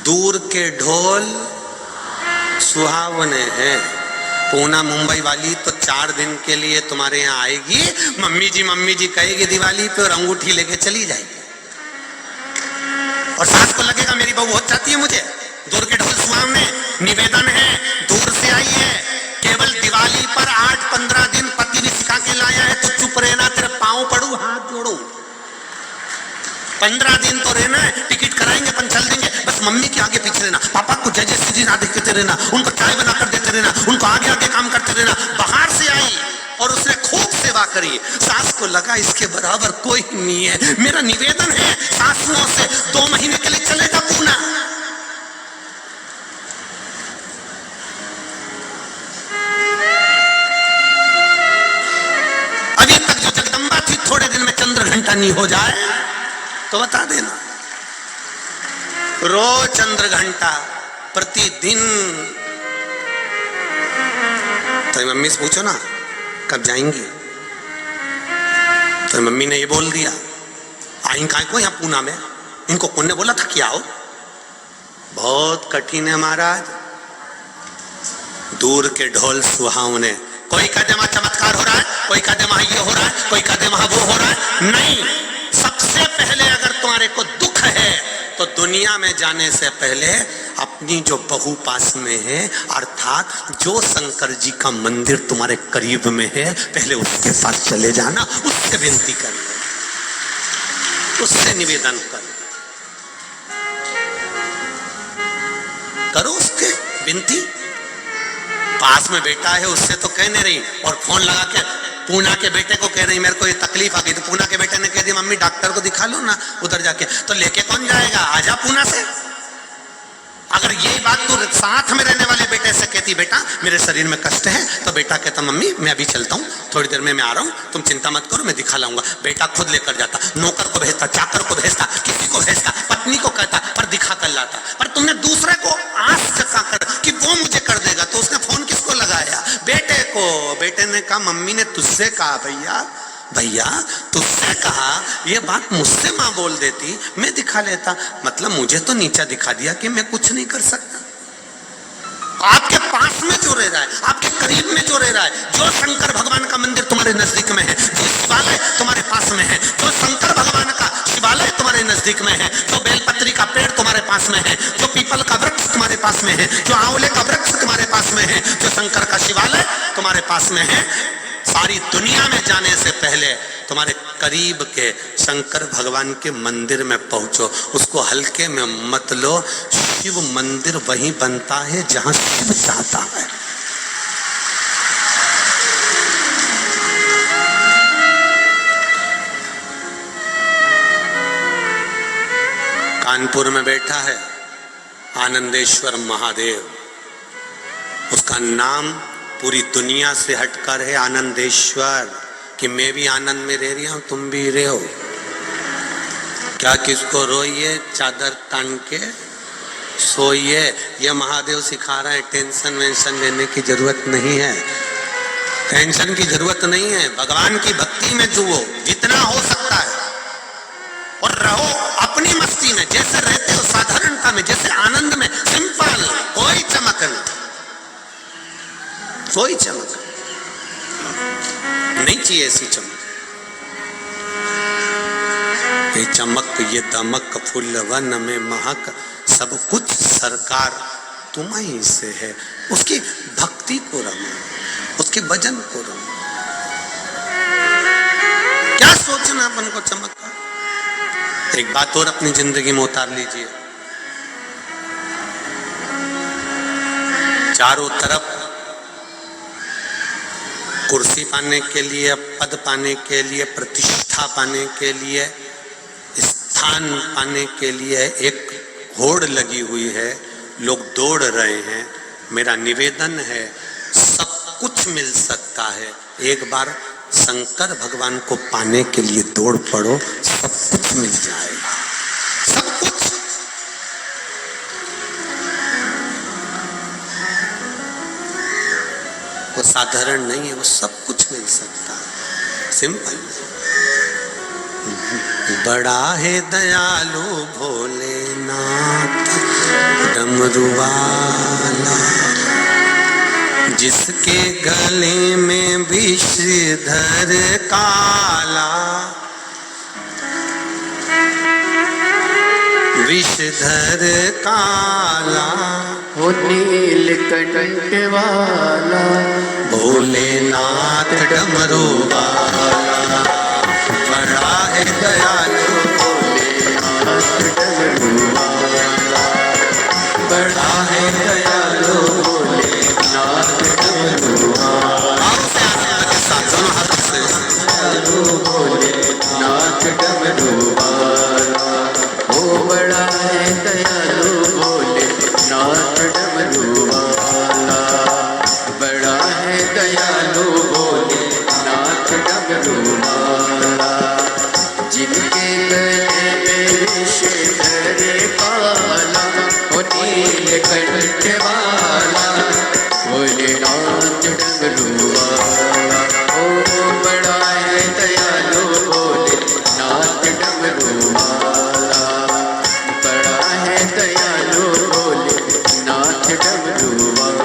दूर के ढोल सुहावने हैं। पूना मुंबई वाली तो 4 दिन के लिए तुम्हारे यहाँ आएगी, मम्मी जी कहेगी दिवाली पे, और अंगूठी लेके चली जाएगी। और सास को लगेगा मेरी बहू बहुत चाहती है मुझे। दूर के ढोल सुहावने, निवेदन है, दूर से आई है, केवल दिवाली पर 8-15 दिन पति ने सिखा के लाया है, तो चुप रहना, तेरे पांव पड़ू, हाथ जोड़ू। 15 दिन तो रहना है, टिकट कराएंगे, अपन चल देंगे, बस मम्मी के आगे पीछे रहना, पापा को जय जय श्री जी राधे कहते रहना, उनको चाय बनाकर देते रहना, उनको आगे आगे काम करते रहना। बाहर से आई और उसने खूब सेवा करी, सास को लगा इसके बराबर कोई नहीं है। मेरा निवेदन है सासुओं से 2 महीने के लिए चलेगा पूना। अभी तक जो जगदम्बा थी थोड़े दिन में चंद्र घंटा नहीं हो जाए तो बता देना। रोज चंद्र घंटा प्रतिदिन। तो मम्मी से पूछो ना कब जाएंगी, तो मम्मी ने ये बोल दिया आई काय को यहाँ पूना में, इनको कौन ने बोला था कि आओ। बहुत कठिन है महाराज, दूर के ढोल सुहावने। कोई कहते वहां चमत्कार हो रहा है, कोई कहते वहां ये हो रहा है, कोई कहते वहां वो हो रहा है। नहीं, सबसे पहले अगर तुम्हारे को दुख है तो दुनिया में जाने से पहले अपनी जो बहू पास में है, अर्थात जो शंकर जी का मंदिर तुम्हारे करीब में है, पहले उसके पास चले जाना, उससे विनती कर, उससे निवेदन करो, उसके विनती। पास में बेटा है उससे तो कहने रही, और फोन लगा के पूना के बेटे को कह रही मेरे को ये तकलीफ आ गई, तो पूना के बेटे ने कह दी मम्मी डॉक्टर को दिखा लो ना उधर जाके। तो लेके कौन जाएगा, आजा पूना से। अगर यही बात तू साथ में रहने वाले बेटे से कहती बेटा मेरे शरीर में कष्ट है, तो बेटा कहता मम्मी मैं अभी चलता हूँ, थोड़ी देर में मैं आ रहा हूँ, तुम चिंता मत करो मैं दिखा लाऊंगा। बेटा खुद लेकर जाता, नौकर को भेजता, चाकर को भेजता, किसी को भेजता, पत्नी को कहता, पर दिखा कर लाता। पर तुमने दूसरे को आस जता कर कि वो मुझे कर देगा, तो उसने फोन किसको लगाया, बेटे को। बेटे ने कहा मम्मी ने तुझसे कहा भैया तुझसे कहा, ये बात मुझसे माँ बोल देती मैं दिखा लेता। मतलब मुझे तो नीचा दिखा दिया कि मैं कुछ नहीं कर सकता। आपके पास में जो रह रहा है, आपके करीब में जो रह रहा है, जो शंकर भगवान का मंदिर तुम्हारे नजदीक में है, जो शिवालय तुम्हारे पास में है, जो शंकर भगवान का शिवालय तुम्हारे नजदीक में है, जो बेलपत्री का पेड़ तुम्हारे पास में है, जो पीपल का वृक्ष तुम्हारे पास में है, जो आंवले का वृक्ष तुम्हारे पास में है, जो शंकर का शिवालय तुम्हारे पास में है, सारी दुनिया में जाने से पहले तुम्हारे करीब के शंकर भगवान के मंदिर में पहुंचो। उसको हल्के में मत लो। शिव मंदिर वहीं बनता है जहां शिव चाहता है। कानपुर में बैठा है आनंदेश्वर महादेव, उसका नाम पूरी दुनिया से हटकर है आनंदेश्वर, कि मैं भी आनंद में रह रही हूं तुम भी रहो। क्या किसको रोइए, चादर तान के सोइए, ये महादेव सिखा रहा है। टेंशन वेंशन लेने की जरूरत नहीं है, टेंशन की जरूरत नहीं है। भगवान की भक्ति में जुओ जितना हो सकता है, और रहो अपनी मस्ती में, जैसे रहते हो साधारणता में, जैसे आनंद में, सिंपल, कोई चमक नहीं, कोई चमक नहीं चाहिए। ऐसी चमक, ये चमक, ये दमक, फूल वन में महक, सब कुछ सरकार तुम्हीं से है। उसकी भक्ति को रमो, उसके भजन को रमो। क्या सोचना अपन को चमक का। एक बात और अपनी जिंदगी में उतार लीजिए, चारों तरफ कुर्सी पाने के लिए, पद पाने के लिए, प्रतिष्ठा पाने के लिए, स्थान पाने के लिए एक होड़ लगी हुई है, लोग दौड़ रहे हैं। मेरा निवेदन है सब कुछ मिल सकता है, एक बार शंकर भगवान को पाने के लिए दौड़ पड़ो, सब कुछ मिल जाएगा, सब कुछ। वो साधारण नहीं है, वो सब कुछ मिल सकता है, सिंपल। बड़ा है दयालु भोलेनाथ डमरू वाला, जिसके गले में विषधर काला, विषधर काला, वो नीलकंठ वाला, भोलेनाथ डमरू वाला, बड़ा है दयालु भोलेनाथ डमरू वाला। नाथ डमरू वाला। ओ बड़ा है दयालु भोले नाथ डमरू वाला। बड़ा है दयालु भोले नाथ डमरू वाला। जिनके गले में विष धरे काला, ओ नीलकंठ वाला भोलेनाथ डमरू वाला। ओ बड़ा है दयालु भोले नाथ डमरू वाला। बड़ा है दयालु भोले नाथ डमरू वाला।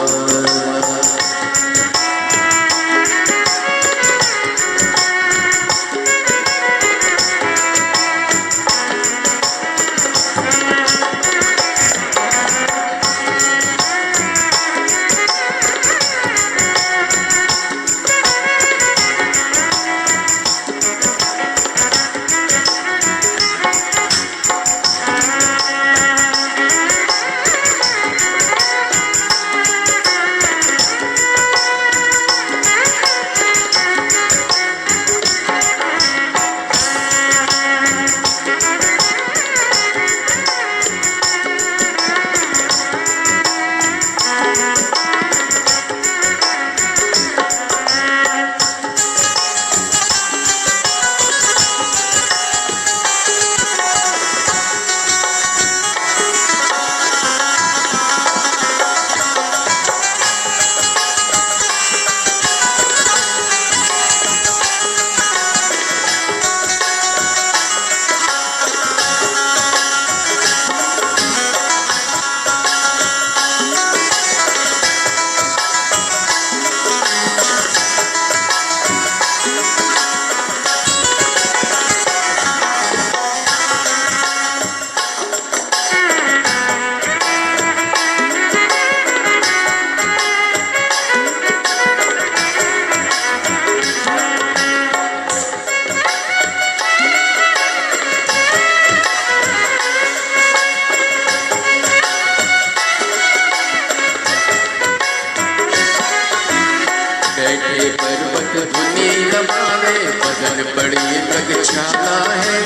बैठे पर्वत धुनी दबावे, बदन बड़ी मृगशाला है।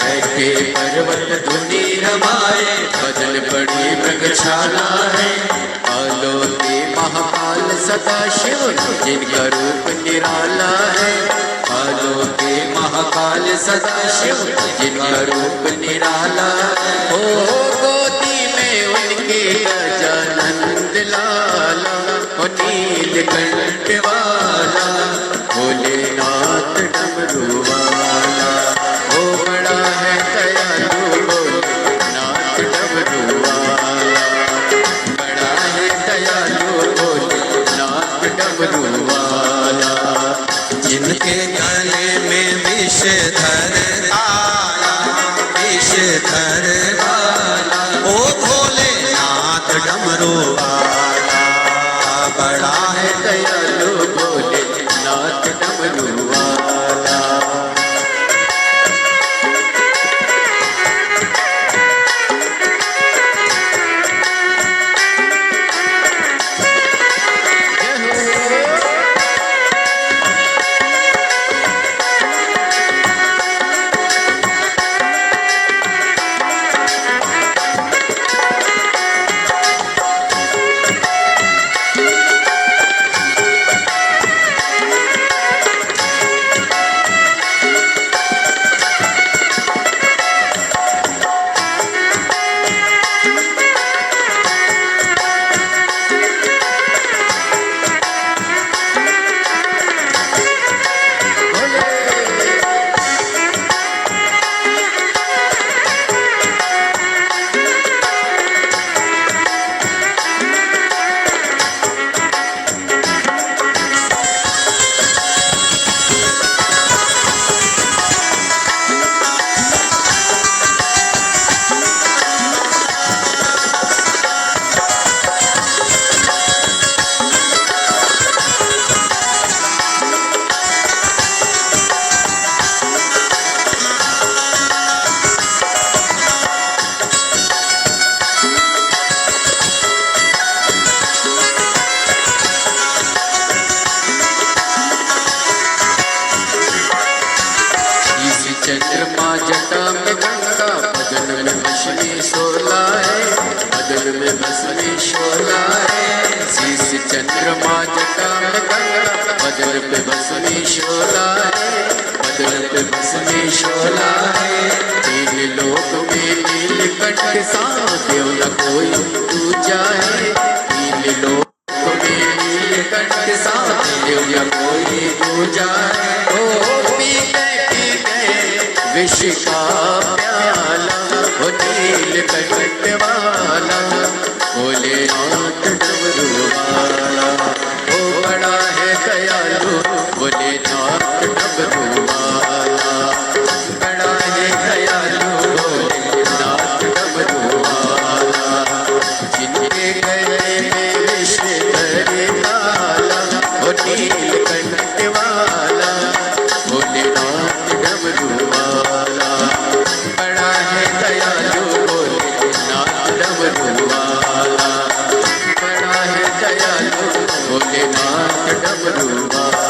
बैठे पर्वत धुनी रमाए, बदन बड़ी मृगशाला है। कालों के महाकाल सदा शिव, जिनका रूप निराला है। कालों के महाकाल सदा शिव, जिनका रूप निराला है। ओ गोदी में उनके गजानंद लाला, ओ नीलकंठ वाला भोलेनाथ डमरू वाला। ओ बड़ा है दयालु भोलेनाथ डमरू वाला। बड़ा है दयालु भोलेनाथ डमरू वाला। जिनके गले में विष धर आया, विष धर वाला, ओ भोलेनाथ डमरू वाला। बड़ा है दयालु भोलेनाथ डमरू वाला। चंद्रमा जटा में गंगा, बदन में भस्मी शोला है, बदन में भस्मी शोला है। शीश चंद्रमा जटा में गंगा, बदन पे भस्मी शोला है, बदन पे भस्मी शोला है। तीन लोक में नीलकंठ सा देव न कोई पूजा है, तीन लोक में नीलकंठ सा देव न कोई पूजा है। ओ पी गए विष का प्याला, ओ नीलकंठ वाला, भोलेनाथ डमरू वाला, ओ बड़ा है दयालु भोलेनाथ डमरू वाला, बड़ा है दयालु भोलेनाथ डमरू वाला। जिनके गले में विष धरे काला, ओ नीलकंठ वाला, भोलेनाथ डमरू वाला, बड़ा है दयालु भोलेनाथ डमरू वाला, बड़ा है दयालु भोलेनाथ डमरू वाला।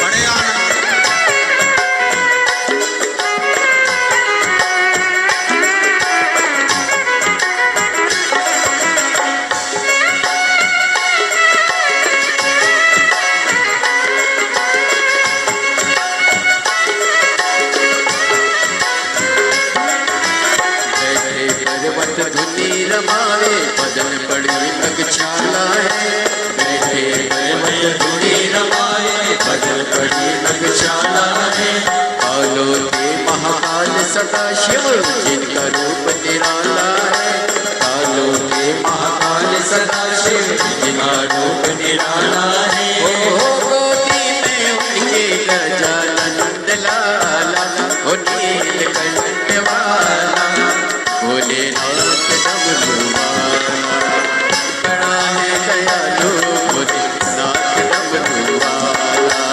बड़े आनंद पर्वत धुनी रमावे, बदन पड़ी नगछाला है, बैठे पर्वत धुनी रमावे, बदन पड़ी नगछाला है। कालों के महाकाल सदा शिव, जिनका रूप निराला है, कालों के महाकाल सदा शिव, जिनका रूप निराला है। ओ गोदी में उनके गजानंद लाला, ओ नीलकंठ वाला, भोलेनाथ डमरू वाला, बड़ा है दयालु भोलेनाथ डमरू वाला,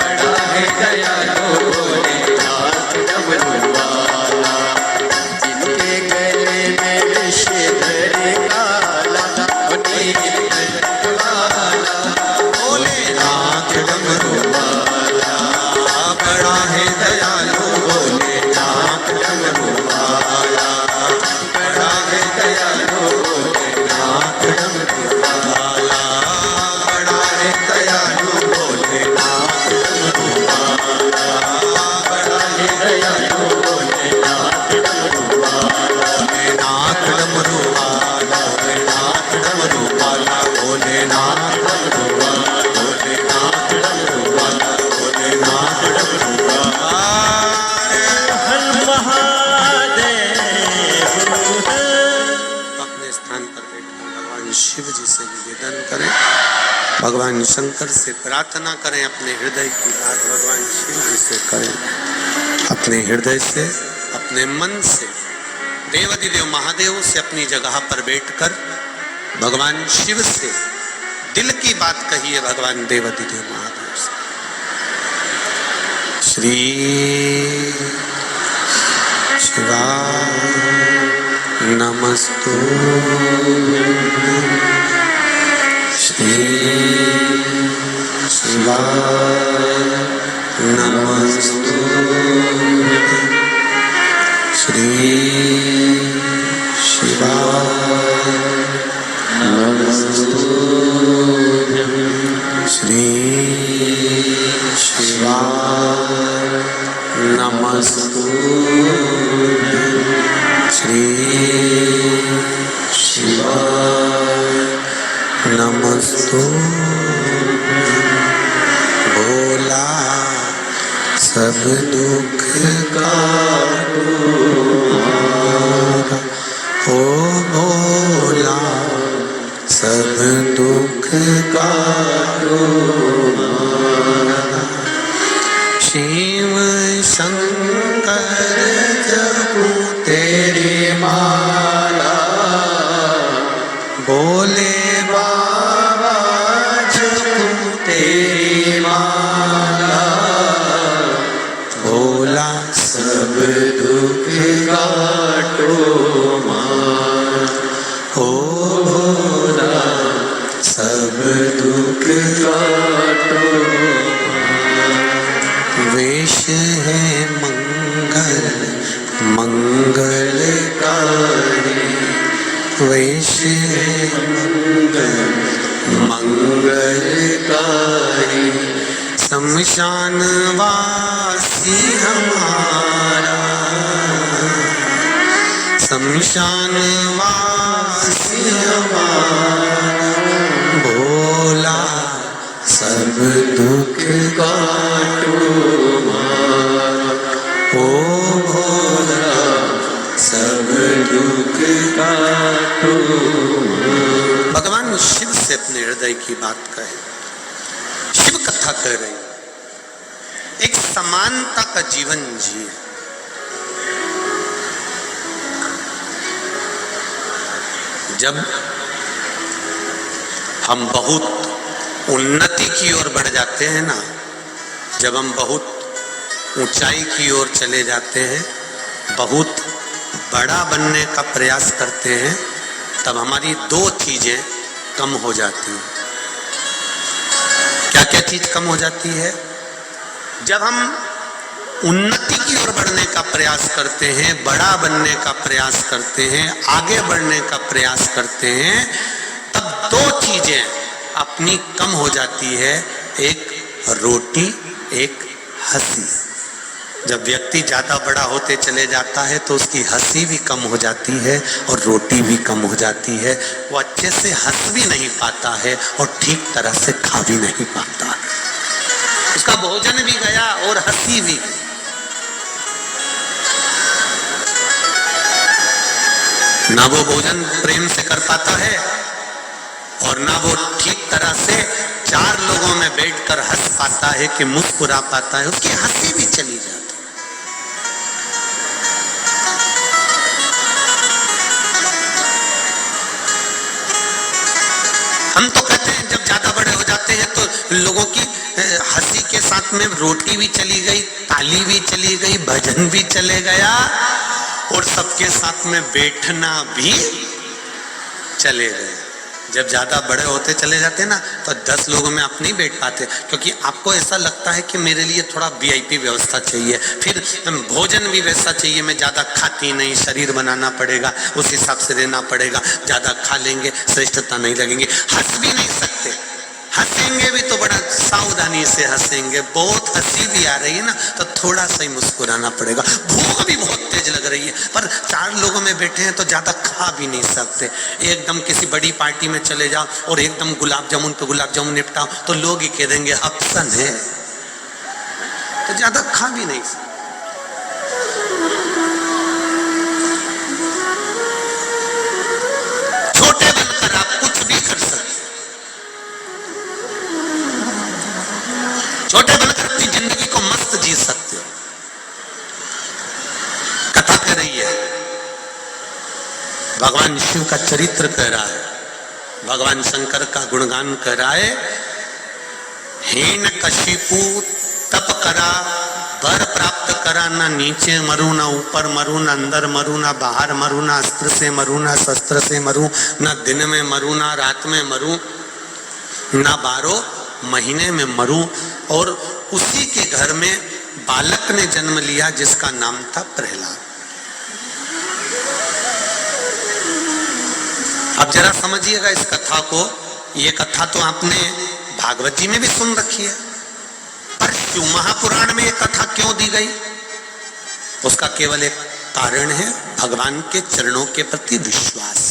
बड़ा है दयालु भोलेनाथ डमरू वाला। जिनके गले में विष धरे काला, ओ नीलकंठ वाला, भोलेनाथ डमरू वाला, बड़ा है दयालु भोलेनाथ डमरू वाला, बड़ा है दयालु भोलेनाथ डमरू वाला, बड़ा है दयालु भोलेनाथ डमरू वाला, बड़ा है दयालु भोलेनाथ डमरू वाला, भोलेनाथ डमरू वाला, भोलेनाथ डमरू वाला, भोलेनाथ डमरू वाला, भोलेनाथ डमरू वाला, भोलेनाथ डमरू वाला। अपने स्थान पर बैठकर भगवान शिव जी से निवेदन करें, भगवान शंकर से प्रार्थना करें, अपने हृदय की बात भगवान शिव जी से करें, अपने हृदय से, अपने मन से। देवाधिदेव महादेव से अपनी जगह पर बैठकर भगवान शिव से दिल की बात कहिए, भगवान देवाधिदेव महादेव से। श्री शिवाय नमस्तु, श्री शिवाय नमस्तु, श्री शिवाय नमस्तु, श्री शिवाय नमस्तु। काटो हमारा, ओ भोला सब दुख काटो हमारा। शिव शंकर जपू तेरी माला, बोले बाबा जपू तेरी माला, भोला सब दुख काटो हमारा, ओ भोला सब दुख काटो। वेश है मंगल मंगलकारी, वेश है मंगल मंगलकारी, शमशान वासी हमारा, शमशान वासी हमारा, भोला सब दुख काटो हमारा, ओ भोला सब दुख काटो। भगवान शिव से अपने हृदय की बात कहे, शिव कथा कह रही, एक समानता का जीवन जिए। जब हम बहुत उन्नति की ओर बढ़ जाते हैं ना, जब हम बहुत ऊंचाई की ओर चले जाते हैं, बहुत बड़ा बनने का प्रयास करते हैं, तब हमारी दो चीजें कम हो जाती हैं। क्या क्या चीज कम हो जाती है? जब हम उन्नति की ओर बढ़ने का प्रयास करते हैं, बड़ा बनने का प्रयास करते हैं, आगे बढ़ने का प्रयास करते हैं, तब दो चीजें अपनी कम हो जाती है, एक रोटी, एक हंसी। जब व्यक्ति ज्यादा बड़ा होते चले जाता है तो उसकी हंसी भी कम हो जाती है और रोटी भी कम हो जाती है। वो अच्छे से हंस भी नहीं पाता है और ठीक तरह से खा भी नहीं पाता। उसका भोजन भी गया और हंसी भी। ना वो भोजन प्रेम से कर पाता है और ना वो ठीक तरह से चार लोगों में बैठकर हंस पाता है कि मुस्कुरा पाता है, उसकी हंसी भी चली जाती है। हम तो कहते हैं जब ज्यादा बड़े हो जाते हैं तो लोगों की हंसी के साथ में रोटी भी चली गई, ताली भी चली गई, भजन भी चले गया और सबके साथ में बैठना भी चले गए। जब ज्यादा बड़े होते चले जाते ना तो 10 लोगों में आप नहीं बैठ पाते, क्योंकि आपको ऐसा लगता है कि मेरे लिए थोड़ा वीआईपी व्यवस्था चाहिए, फिर भोजन भी वैसा चाहिए, मैं ज्यादा खाती नहीं, शरीर बनाना पड़ेगा, उस हिसाब से रहना पड़ेगा। ज्यादा खा लेंगे श्रेष्ठता नहीं लगेंगे, हंस भी नहीं सकते, हंसेंगे भी तो बड़ा सावधानी से हंसेंगे। बहुत हंसी भी आ रही है ना तो थोड़ा सा ही मुस्कुराना पड़ेगा। भूख भी बहुत तेज लग रही है पर 4 लोगों में बैठे हैं तो ज्यादा खा भी नहीं सकते। एकदम किसी बड़ी पार्टी में चले जाओ और एकदम गुलाब जामुन पे गुलाब जामुन निपटाओ तो लोग ही कह देंगे अप्सन है, तो ज्यादा खा भी नहीं सकते। छोटे बनकर आप कुछ भी कर सकते, छोटे बनकर अपनी जिंदगी को मस्त जी सकते हो। कथा कह रही है, भगवान शिव का चरित्र कह रहा है, भगवान शंकर का गुणगान कह रहा है। हेन कशिपु तप करा, वर प्राप्त करा, ना नीचे मरू, ना ऊपर मरू, ना अंदर मरू, ना बाहर मरू, ना अस्त्र से मरू, ना शस्त्र से मरू, ना दिन में मरू, ना रात में मरू, ना 12 महीने में मरू। और उसी के घर में बालक ने जन्म लिया जिसका नाम था प्रहलाद। अब जरा समझिएगा इस कथा को। ये कथा तो आपने भागवत जी में भी सुन रखी है, पर शिव महापुराण में ये कथा क्यों दी गई? उसका केवल एक कारण है, भगवान के चरणों के प्रति विश्वास।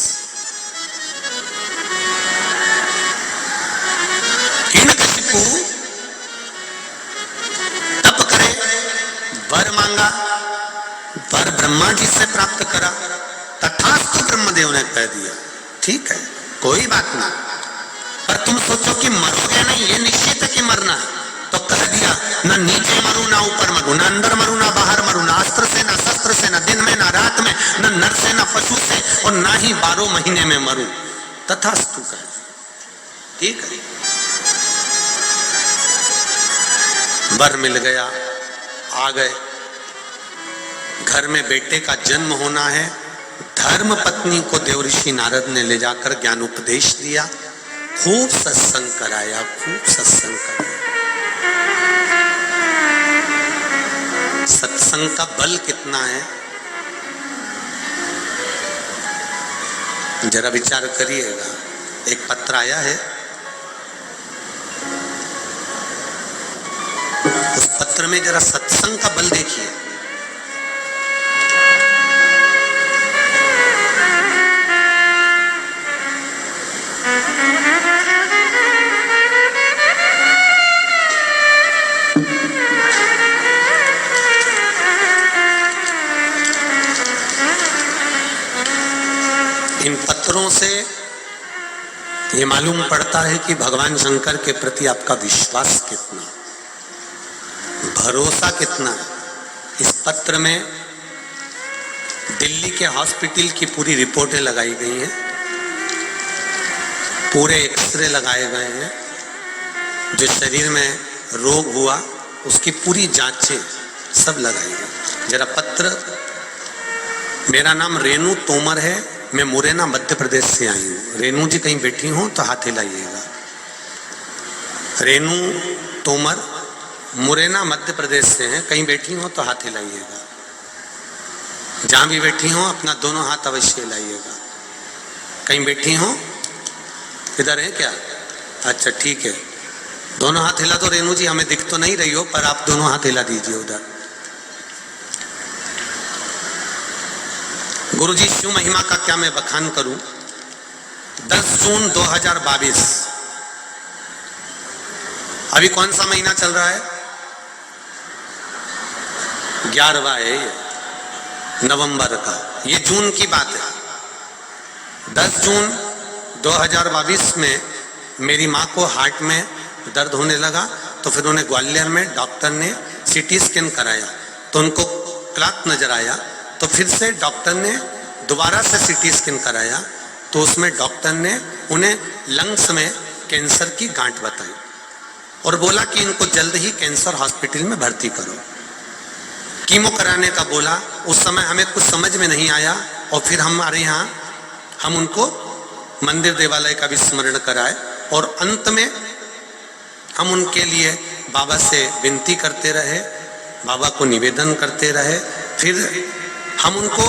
तप करे, वर मांगा मांगा, पर ब्रह्मा जी से प्राप्त करा। तथास्तु ब्रह्मदेव ने कह दिया, ठीक है कोई बात नहीं, पर तुम सोचो कि मरोगे नहीं, ये निश्चित है कि मरना है। तो कह दिया, ना नीचे मरू ना ऊपर मरू, ना अंदर मरू ना बाहर मरू, ना अस्त्र से ना शस्त्र से, ना दिन में ना रात में, ना नर से ना पशु से, और ना ही 12 महीने में मरू। तथास्तु कह दिया, ठीक है। वर मिल गया, आ गए। घर में बेटे का जन्म होना है। धर्म पत्नी को देवऋषि नारद ने ले जाकर ज्ञान उपदेश दिया, खूब सत्संग कराया, खूब सत्संग कराया। सत्संग का बल कितना है, जरा विचार करिएगा। एक पत्र आया है, उस पत्र में जरा सत्संग का बल देखिए। इन पत्रों से ये मालूम पड़ता है कि भगवान शंकर के प्रति आपका विश्वास कितना, भरोसा कितना है। इस पत्र में दिल्ली के हॉस्पिटल की पूरी रिपोर्टें लगाई गई हैं, पूरे एक्सरे लगाए गए हैं, जो शरीर में रोग हुआ उसकी पूरी जांचें सब लगाई गई। जरा पत्र, मेरा नाम रेणु तोमर है, मैं मुरैना मध्य प्रदेश से आई हूँ। रेणु जी कहीं बैठी हो तो हाथ हिलाइएगा। रेणु तोमर मुरैना मध्य प्रदेश से हैं, कहीं बैठी हो तो हाथ हिलाइएगा। जहां भी बैठी हो अपना दोनों हाथ अवश्य हिलाइएगा। कहीं बैठी हो, इधर है क्या? अच्छा ठीक है, दोनों हाथ हिला दो। रेणु जी हमें दिख तो नहीं रही हो, पर आप दोनों हाथ हिला दीजिए उधर। गुरु जी शिव महिमा का क्या मैं बखान करूं। 10 जून 2022, अभी कौन सा महीना चल रहा है? 11वां है नवंबर का, ये जून की बात है। 10 जून 2022 में मेरी माँ को हार्ट में दर्द होने लगा, तो फिर उन्हें ग्वालियर में डॉक्टर ने सीटी स्कैन कराया, तो उनको क्लॉट नजर आया। तो फिर से डॉक्टर ने दोबारा से सीटी स्कैन कराया, तो उसमें डॉक्टर ने उन्हें लंग्स में कैंसर की गांठ बताई और बोला कि इनको जल्द ही कैंसर हॉस्पिटल में भर्ती करो। कीमो कराने का बोला। उस समय हमें कुछ समझ में नहीं आया, और फिर हमारे यहाँ हम उनको मंदिर देवालय का भी स्मरण कराए, और अंत में हम उनके लिए बाबा से विनती करते रहे, बाबा को निवेदन करते रहे। फिर हम उनको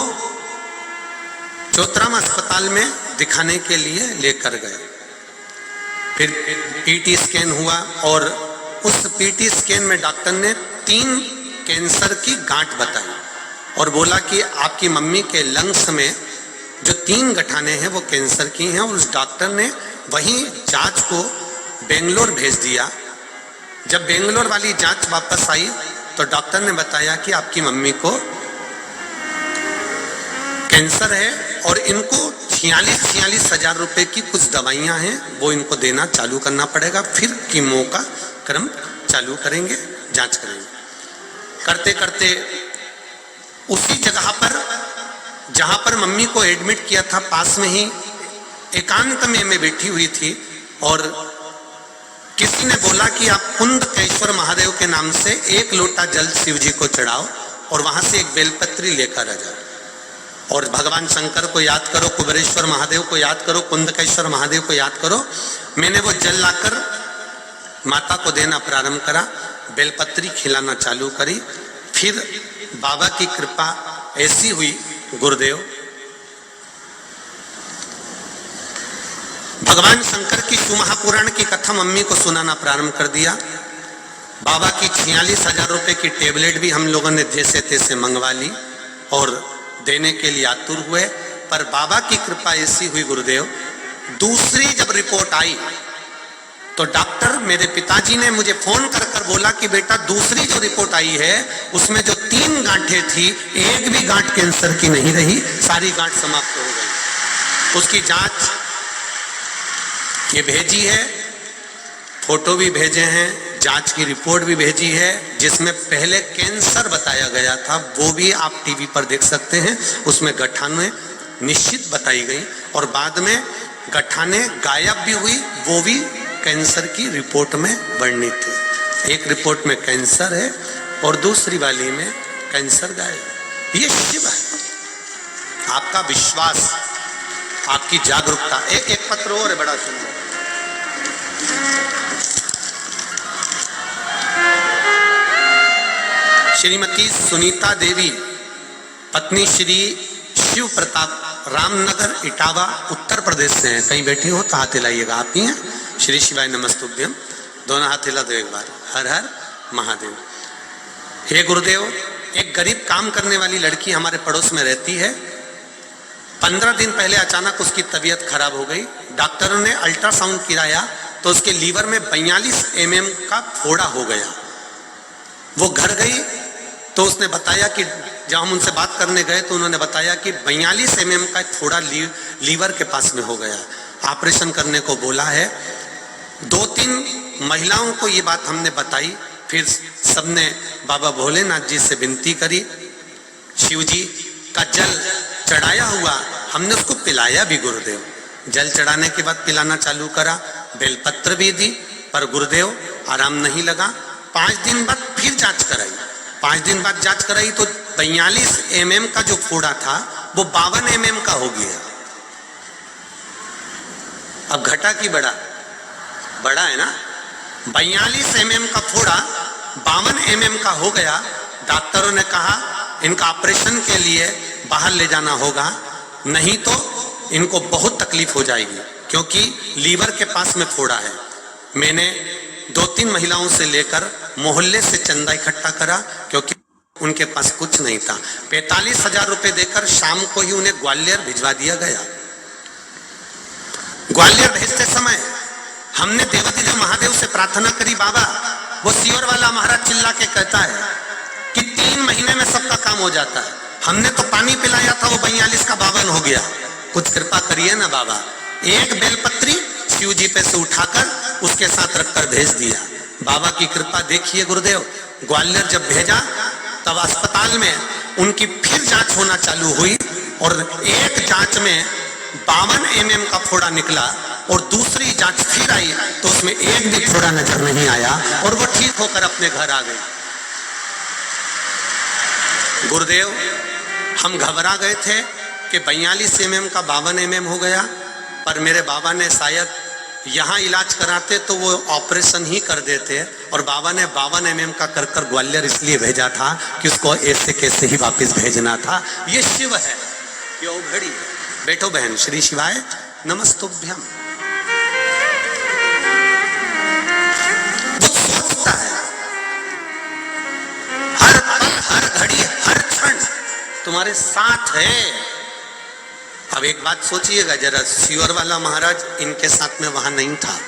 चौतराम अस्पताल में दिखाने के लिए लेकर गए। फिर पीटी स्कैन हुआ, और उस पीटी स्कैन में डॉक्टर ने 3 कैंसर की गांठ बताई और बोला कि आपकी मम्मी के लंग्स में जो 3 गठाने हैं वो कैंसर की हैं। और उस डॉक्टर ने वही जांच को बेंगलोर भेज दिया। जब बेंगलोर वाली जांच वापस आई तो डॉक्टर ने बताया कि आपकी मम्मी को कैंसर है, और इनको 46 हजार रुपए की कुछ दवाइयां हैं, वो इनको देना चालू करना पड़ेगा। फिर कीमो का क्रम चालू करेंगे, जांच करेंगे। करते करते उसी जगह पर जहां पर मम्मी को एडमिट किया था, पास में ही एकांत में मैं बैठी हुई थी, और किसी ने बोला कि आप कुंदकेश्वर महादेव के नाम से 1 लोटा जल शिव जी को चढ़ाओ, और वहां से एक बेलपत्री लेकर आ जाओ, और भगवान शंकर को याद करो, कुबेरेश्वर महादेव को याद करो, कुंदकेश्वर महादेव को याद करो। मैंने वो जल लाकर माता को देना प्रारंभ करा, बेलपत्री खिलाना चालू करी। फिर बाबा की कृपा ऐसी हुई, गुरुदेव भगवान शंकर की शिव महापुराण की कथा मम्मी को सुनाना प्रारंभ कर दिया। बाबा की 46 हजार रुपए की टेबलेट भी हम लोगों ने जैसे तैसे मंगवा ली और देने के लिए आतुर हुए। पर बाबा की कृपा ऐसी हुई गुरुदेव, दूसरी जब रिपोर्ट आई तो डॉक्टर मेरे पिताजी ने मुझे फोन कर कर बोला कि बेटा दूसरी जो रिपोर्ट आई है उसमें जो 3 गांठें थी, एक भी गांठ कैंसर की नहीं रही, सारी गांठ समाप्त हो गई। उसकी जांच ये भेजी है, फोटो भी भेजे हैं, जांच की रिपोर्ट भी भेजी है, जिसमें पहले कैंसर बताया गया था, वो भी आप टीवी पर देख सकते हैं। उसमें गठाने निश्चित बताई गई और बाद में गठाने गायब भी हुई, वो भी कैंसर की रिपोर्ट में वर्णित है। एक रिपोर्ट में कैंसर है और दूसरी वाली में कैंसर गायब। ये शिव है, आपका विश्वास, आपकी जागरूकता। एक पत्र और है बड़ा सुंदर। श्रीमती सुनीता देवी, पत्नी श्री शिव प्रताप, रामनगर इटावा उत्तर प्रदेश से हैं। कहीं बैठी हो तो हाथ हिलाइएगा। आप ही हैं? श्री शिवाय नमस्तुभ्यम। दोनों हाथ हिला दो एक बार। हर हर महादेव। हे गुरुदेव, एक गरीब काम करने वाली लड़की हमारे पड़ोस में रहती है। 15 दिन पहले अचानक उसकी तबीयत खराब हो गई। डॉक्टरों ने अल्ट्रासाउंड कराया तो उसके लीवर में 42 mm का फोड़ा हो गया। वो घर गई तो उसने बताया कि जब हम उनसे बात करने गए तो उन्होंने बताया कि 42 mm का फोड़ा लीवर के पास में हो गया, ऑपरेशन करने को बोला है। 2-3 महिलाओं को ये बात हमने बताई, फिर सबने बाबा भोलेनाथ जी से विनती करी। शिव जी का जल चढ़ाया हुआ, हमने उसको पिलाया भी गुरुदेव। जल चढ़ाने के बाद पिलाना चालू करा, बेलपत्र भी दी, पर गुरुदेव आराम नहीं लगा। 5 दिन बाद फिर जांच कराई। 5 दिन बाद जांच कराई तो 42 mm का जो फोड़ा था वो 52 mm का हो गया। अब घटा की बड़ा है ना। 42 mm का फोड़ा 52 mm का हो गया। डॉक्टरों ने कहा इनका ऑपरेशन के लिए बाहर ले जाना होगा, नहीं तो इनको बहुत तकलीफ हो जाएगी, क्योंकि लीवर के पास में फोड़ा है। मैंने 2-3 महिलाओं से लेकर मोहल्ले से चंदा इकट्ठा करा, क्योंकि उनके पास कुछ नहीं था। 45,000 रुपए देकर शाम को ही उन्हें ग्वालियर भिजवा दिया गया। ग्वालियर भेजते समय हमने देवादिदेव महादेव से प्रार्थना करी, बाबा वो सियोर वाला महाराज चिल्ला के कहता है कि 3 महीने में सबका काम हो जाता है। हमने तो पानी पिलाया था, वो 42 का 52 हो गया। कुछ कृपा करिए ना बाबा। एक बेलपत्री शिव जी पे से उठाकर उसके साथ रखकर भेज दिया। बाबा की कृपा देखिए गुरुदेव। ग्वालियर जब भेजा तब अस्पताल में उनकी फिर जांच होना चालू हुई और एक जांच में 52 mm का फोड़ा निकला और दूसरी जांच फिर आई तो उसमें एक भी फोड़ा नजर नहीं आया और वो ठीक होकर अपने घर आ गई। गुरुदेव, हम घबरा गए थे कि 42 mm का 52 mm हो गया, पर मेरे बाबा ने शायद यहाँ इलाज कराते तो वो ऑपरेशन ही कर देते, और बाबा ने 52 mm का कर कर ग्वालियर इसलिए भेजा था कि उसको ऐसे कैसे ही वापस भेजना था। ये शिव है, ये घड़ी। बैठो बहन। श्री शिवाय नमस्तुभ्यम। वो सोचता है हर पल, हर घड़ी, हर क्षण तुम्हारे साथ है। अब एक बात सोचिएगा जरा, सियोर वाला महाराज इनके साथ में वहां नहीं था,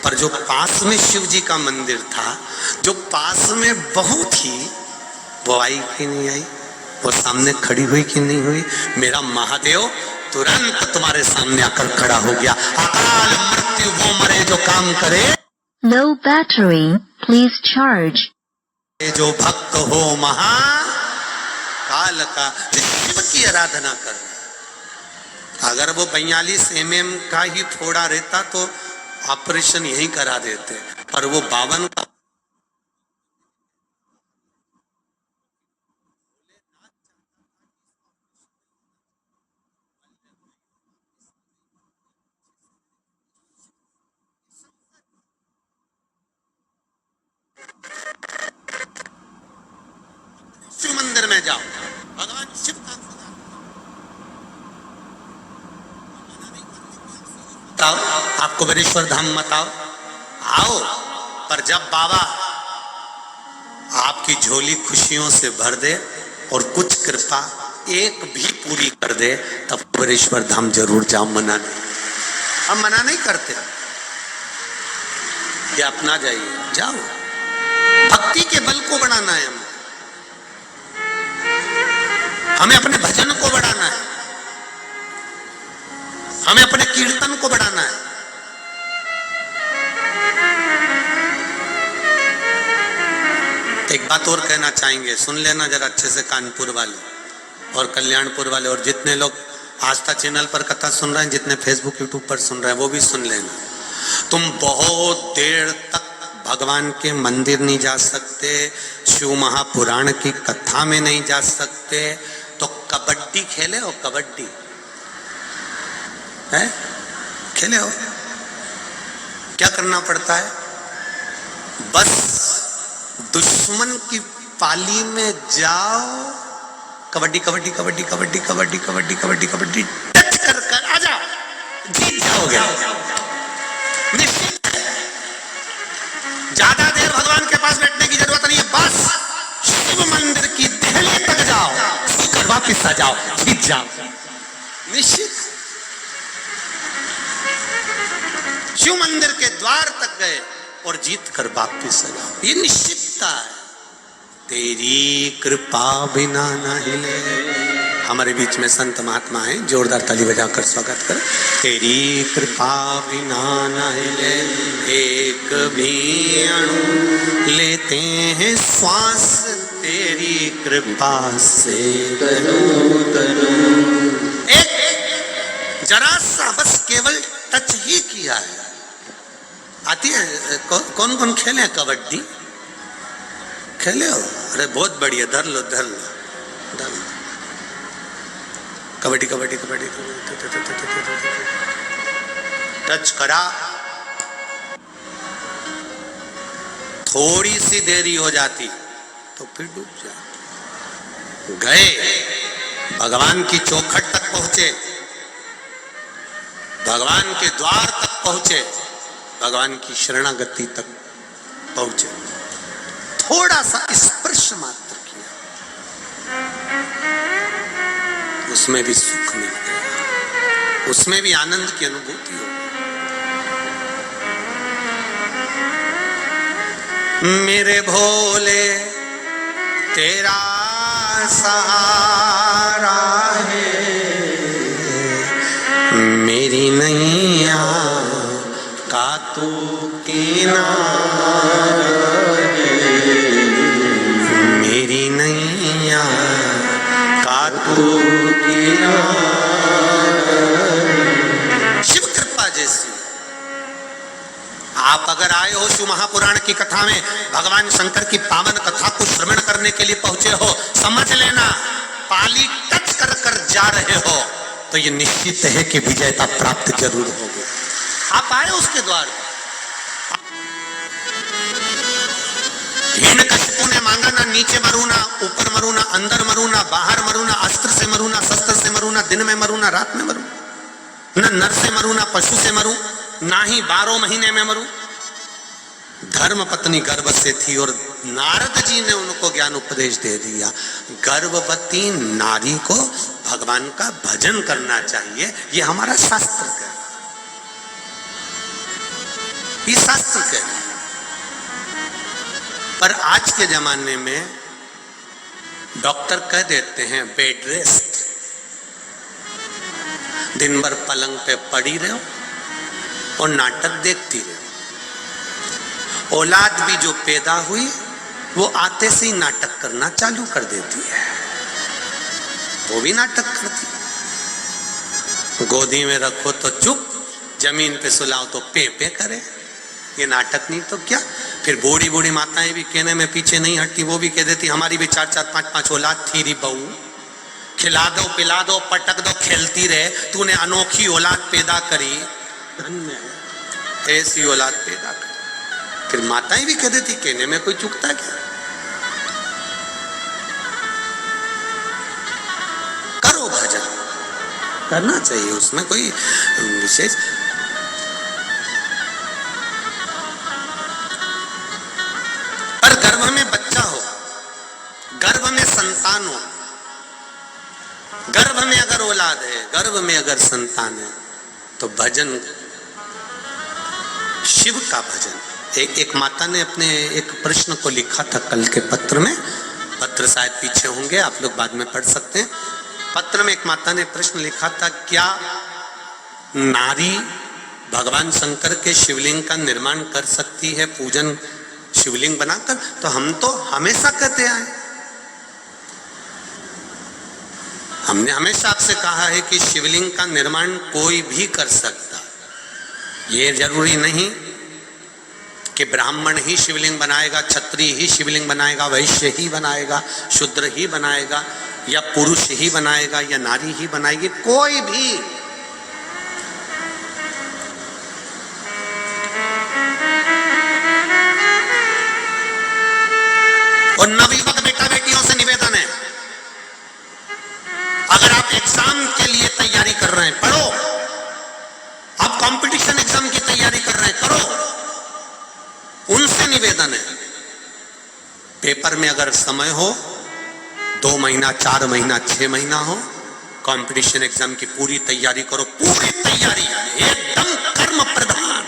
पर जो पास में शिव जी का मंदिर था, जो पास में बहू थी, वो आई कि नहीं आई, वो सामने खड़ी हुई कि नहीं हुई। मेरा महादेव तुरंत तुम्हारे सामने आकर खड़ा हो गया। अकाल मृत्यु वो मरे जो काम करे, Low battery, please charge. जो भक्त हो महाकाल का, शिव की आराधना कर। अगर वो 42 mm का ही फोड़ा रहता तो ऑपरेशन यही करा देते, पर वो 52 का। शिव मंदिर में जाओ, भगवान शिव का आपको बरेश्वर धाम मत आओ, पर जब बाबा आपकी झोली खुशियों से भर दे और कुछ कृपा एक भी पूरी कर दे, तब बरेश्वर धाम जरूर जाओ। मना नहीं, हम मना नहीं करते। ये अपना जाइए, जाओ। भक्ति के बल को बढ़ाना है हमें अपने भजन को बढ़ाना है, हमें अपने कीर्तन को बढ़ाना है। एक बात और कहना चाहेंगे, सुन लेना जरा अच्छे से, कानपुर वाले और कल्याणपुर वाले और जितने लोग आस्था चैनल पर कथा सुन रहे हैं, जितने फेसबुक यूट्यूब पर सुन रहे हैं, वो भी सुन लेना। तुम बहुत देर तक भगवान के मंदिर नहीं जा सकते, शिव महापुराण की कथा में नहीं जा सकते, तो कबड्डी खेले हो? कबड्डी है? खेले हो? क्या करना पड़ता है? बस दुश्मन की पाली में जाओ, कबड्डी कबड्डी कबड्डी कबड्डी कबड्डी कबड्डी कबड्डी कबड्डी टच कर आ जाओ, जीत जाओगे। निश्चित है, ज्यादा देर भगवान के पास बैठने की जरूरत नहीं है, बस शिव मंदिर की दहली तक जाओ, कर वापिस आ जाओ, जीत जाओ, निश्चित। शिव मंदिर के द्वार तक गए और जीत कर वापिस आ जाओ, ये निश्चितता है। तेरी कृपा बिना न हिले। हमारे बीच में संत महात्मा हैं, जोरदार ताली बजाकर स्वागत कर। तेरी कृपा बिना न हिले, एक भी अणु लेते हैं श्वास, तेरी कृपा से तनु तनु। एक जरा सा बस केवल टच ही किया है। आती है? कौन कौन खेले हैं कबड्डी? खेले हो? अरे बहुत बढ़िया, धर लो धर लो धर लो। कबड्डी कबड्डी कबड्डी टच करा, थोड़ी सी देरी हो जाती तो फिर डूब जाती। गए भगवान की चौखट तक पहुंचे, भगवान के द्वार तक पहुंचे, भगवान की शरणागति तक पहुंचे, थोड़ा सा स्पर्श मात्र किया, उसमें भी सुख मिल गया, उसमें भी आनंद की अनुभूति हो। मेरे भोले तेरा सहारा है, मेरी नैया का तू किनारा है, मेरी नैया का तू किनारा। शिव कृपा जैसी आप अगर आए हो शिव महापुराण की कथा में, भगवान शंकर की पावन कथा को श्रवण करने के लिए पहुंचे हो, समझ लेना पाली टच कर कर जा रहे हो तो ये निश्चित है कि विजयता प्राप्त जरूर होगी। आप आए उसके द्वार, हिरण्यकशिपु ने मांगा ना नीचे मरू ना ऊपर मरू ना अंदर मरू ना बाहर मरू ना अस्त्र से मरू ना शस्त्र से मरू ना दिन में मरू ना रात में मरू, न नर से मरू ना पशु से मरू, ना ही 12 महीने में मरू। धर्म पत्नी गर्भ से थी और नारद जी ने उनको ज्ञान उपदेश दे दिया, गर्भवती नारी को भगवान का भजन करना चाहिए, ये हमारा शास्त्र है, ये शास्त्र है। पर आज के जमाने में डॉक्टर कह देते हैं बेड रेस्ट, दिन भर पलंग पे पड़ी रहो और नाटक देखती रहो। औलाद भी जो पैदा हुई वो आते से ही नाटक करना चालू कर देती है, वो भी नाटक करती। गोदी में रखो तो चुप, जमीन पे सुलाओ तो पे पे करे, ये नाटक नहीं तो क्या। फिर बूढ़ी बूढ़ी माताएं भी कहने में पीछे नहीं हटती, वो भी कह देती हमारी भी 4-4 5-5 औलाद थी री बहू, खिला दो पिला दो पटक दो खेलती रहे, तूने अनोखी औलाद पैदा करी, धन्य है ऐसी औलाद पैदा करी। फिर माताएं भी कह देती, कहने में कोई चुकता क्या। करो भजन, करना चाहिए, उसमें कोई विशेष। पर गर्भ में बच्चा हो, गर्भ में संतान हो, गर्भ में अगर औलाद है, गर्भ में अगर संतान है, तो भजन, शिव का भजन, एक माता ने अपने एक प्रश्न को लिखा था कल के पत्र में, पत्र शायद पीछे होंगे, आप लोग बाद में पढ़ सकते हैं। पत्र में एक माता ने प्रश्न लिखा था, क्या नारी भगवान शंकर के शिवलिंग का निर्माण कर सकती है पूजन शिवलिंग बनाकर? तो हम तो हमेशा कहते आए, हमने हमेशा आपसे कहा है कि शिवलिंग का निर्माण कोई भी कर सकता। ये जरूरी नहीं कि ब्राह्मण ही शिवलिंग बनाएगा, क्षत्रिय ही शिवलिंग बनाएगा, वैश्य ही बनाएगा, शूद्र ही बनाएगा, या पुरुष ही बनाएगा, या नारी ही बनाएगी, कोई भी। और नवयुवक बेटा बेटियों से निवेदन है, अगर आप एग्जाम के लिए तैयारी कर रहे हैं, पढ़ो। आप कंपटीशन एग्जाम की तैयारी कर रहे हैं, करो। उनसे निवेदन है, पेपर में अगर समय हो 2 महीना, 4 महीना, 6 महीना हो, कंपटीशन एग्जाम की पूरी तैयारी करो, पूरी तैयारी एकदम कर्म प्रधान।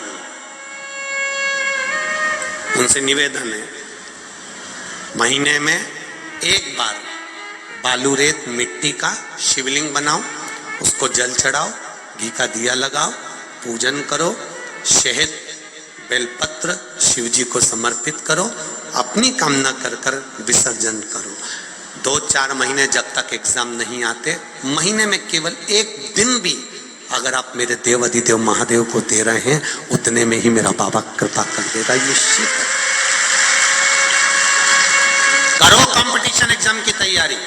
उनसे निवेदन है, महीने में एक बार बालू रेत मिट्टी का शिवलिंग बनाओ, उसको जल चढ़ाओ, घी का दिया लगाओ, पूजन करो, शहद बेलपत्र शिव जी को समर्पित करो, अपनी कामना कर कर विसर्जन करो। 2-4 महीने जब तक एग्जाम नहीं आते, महीने में केवल एक दिन भी अगर आप मेरे देव अधिदेव महादेव को दे रहे हैं, उतने में ही मेरा बाबा कृपा कर देगा। ये शिव करो कंपटीशन एग्जाम की तैयारी।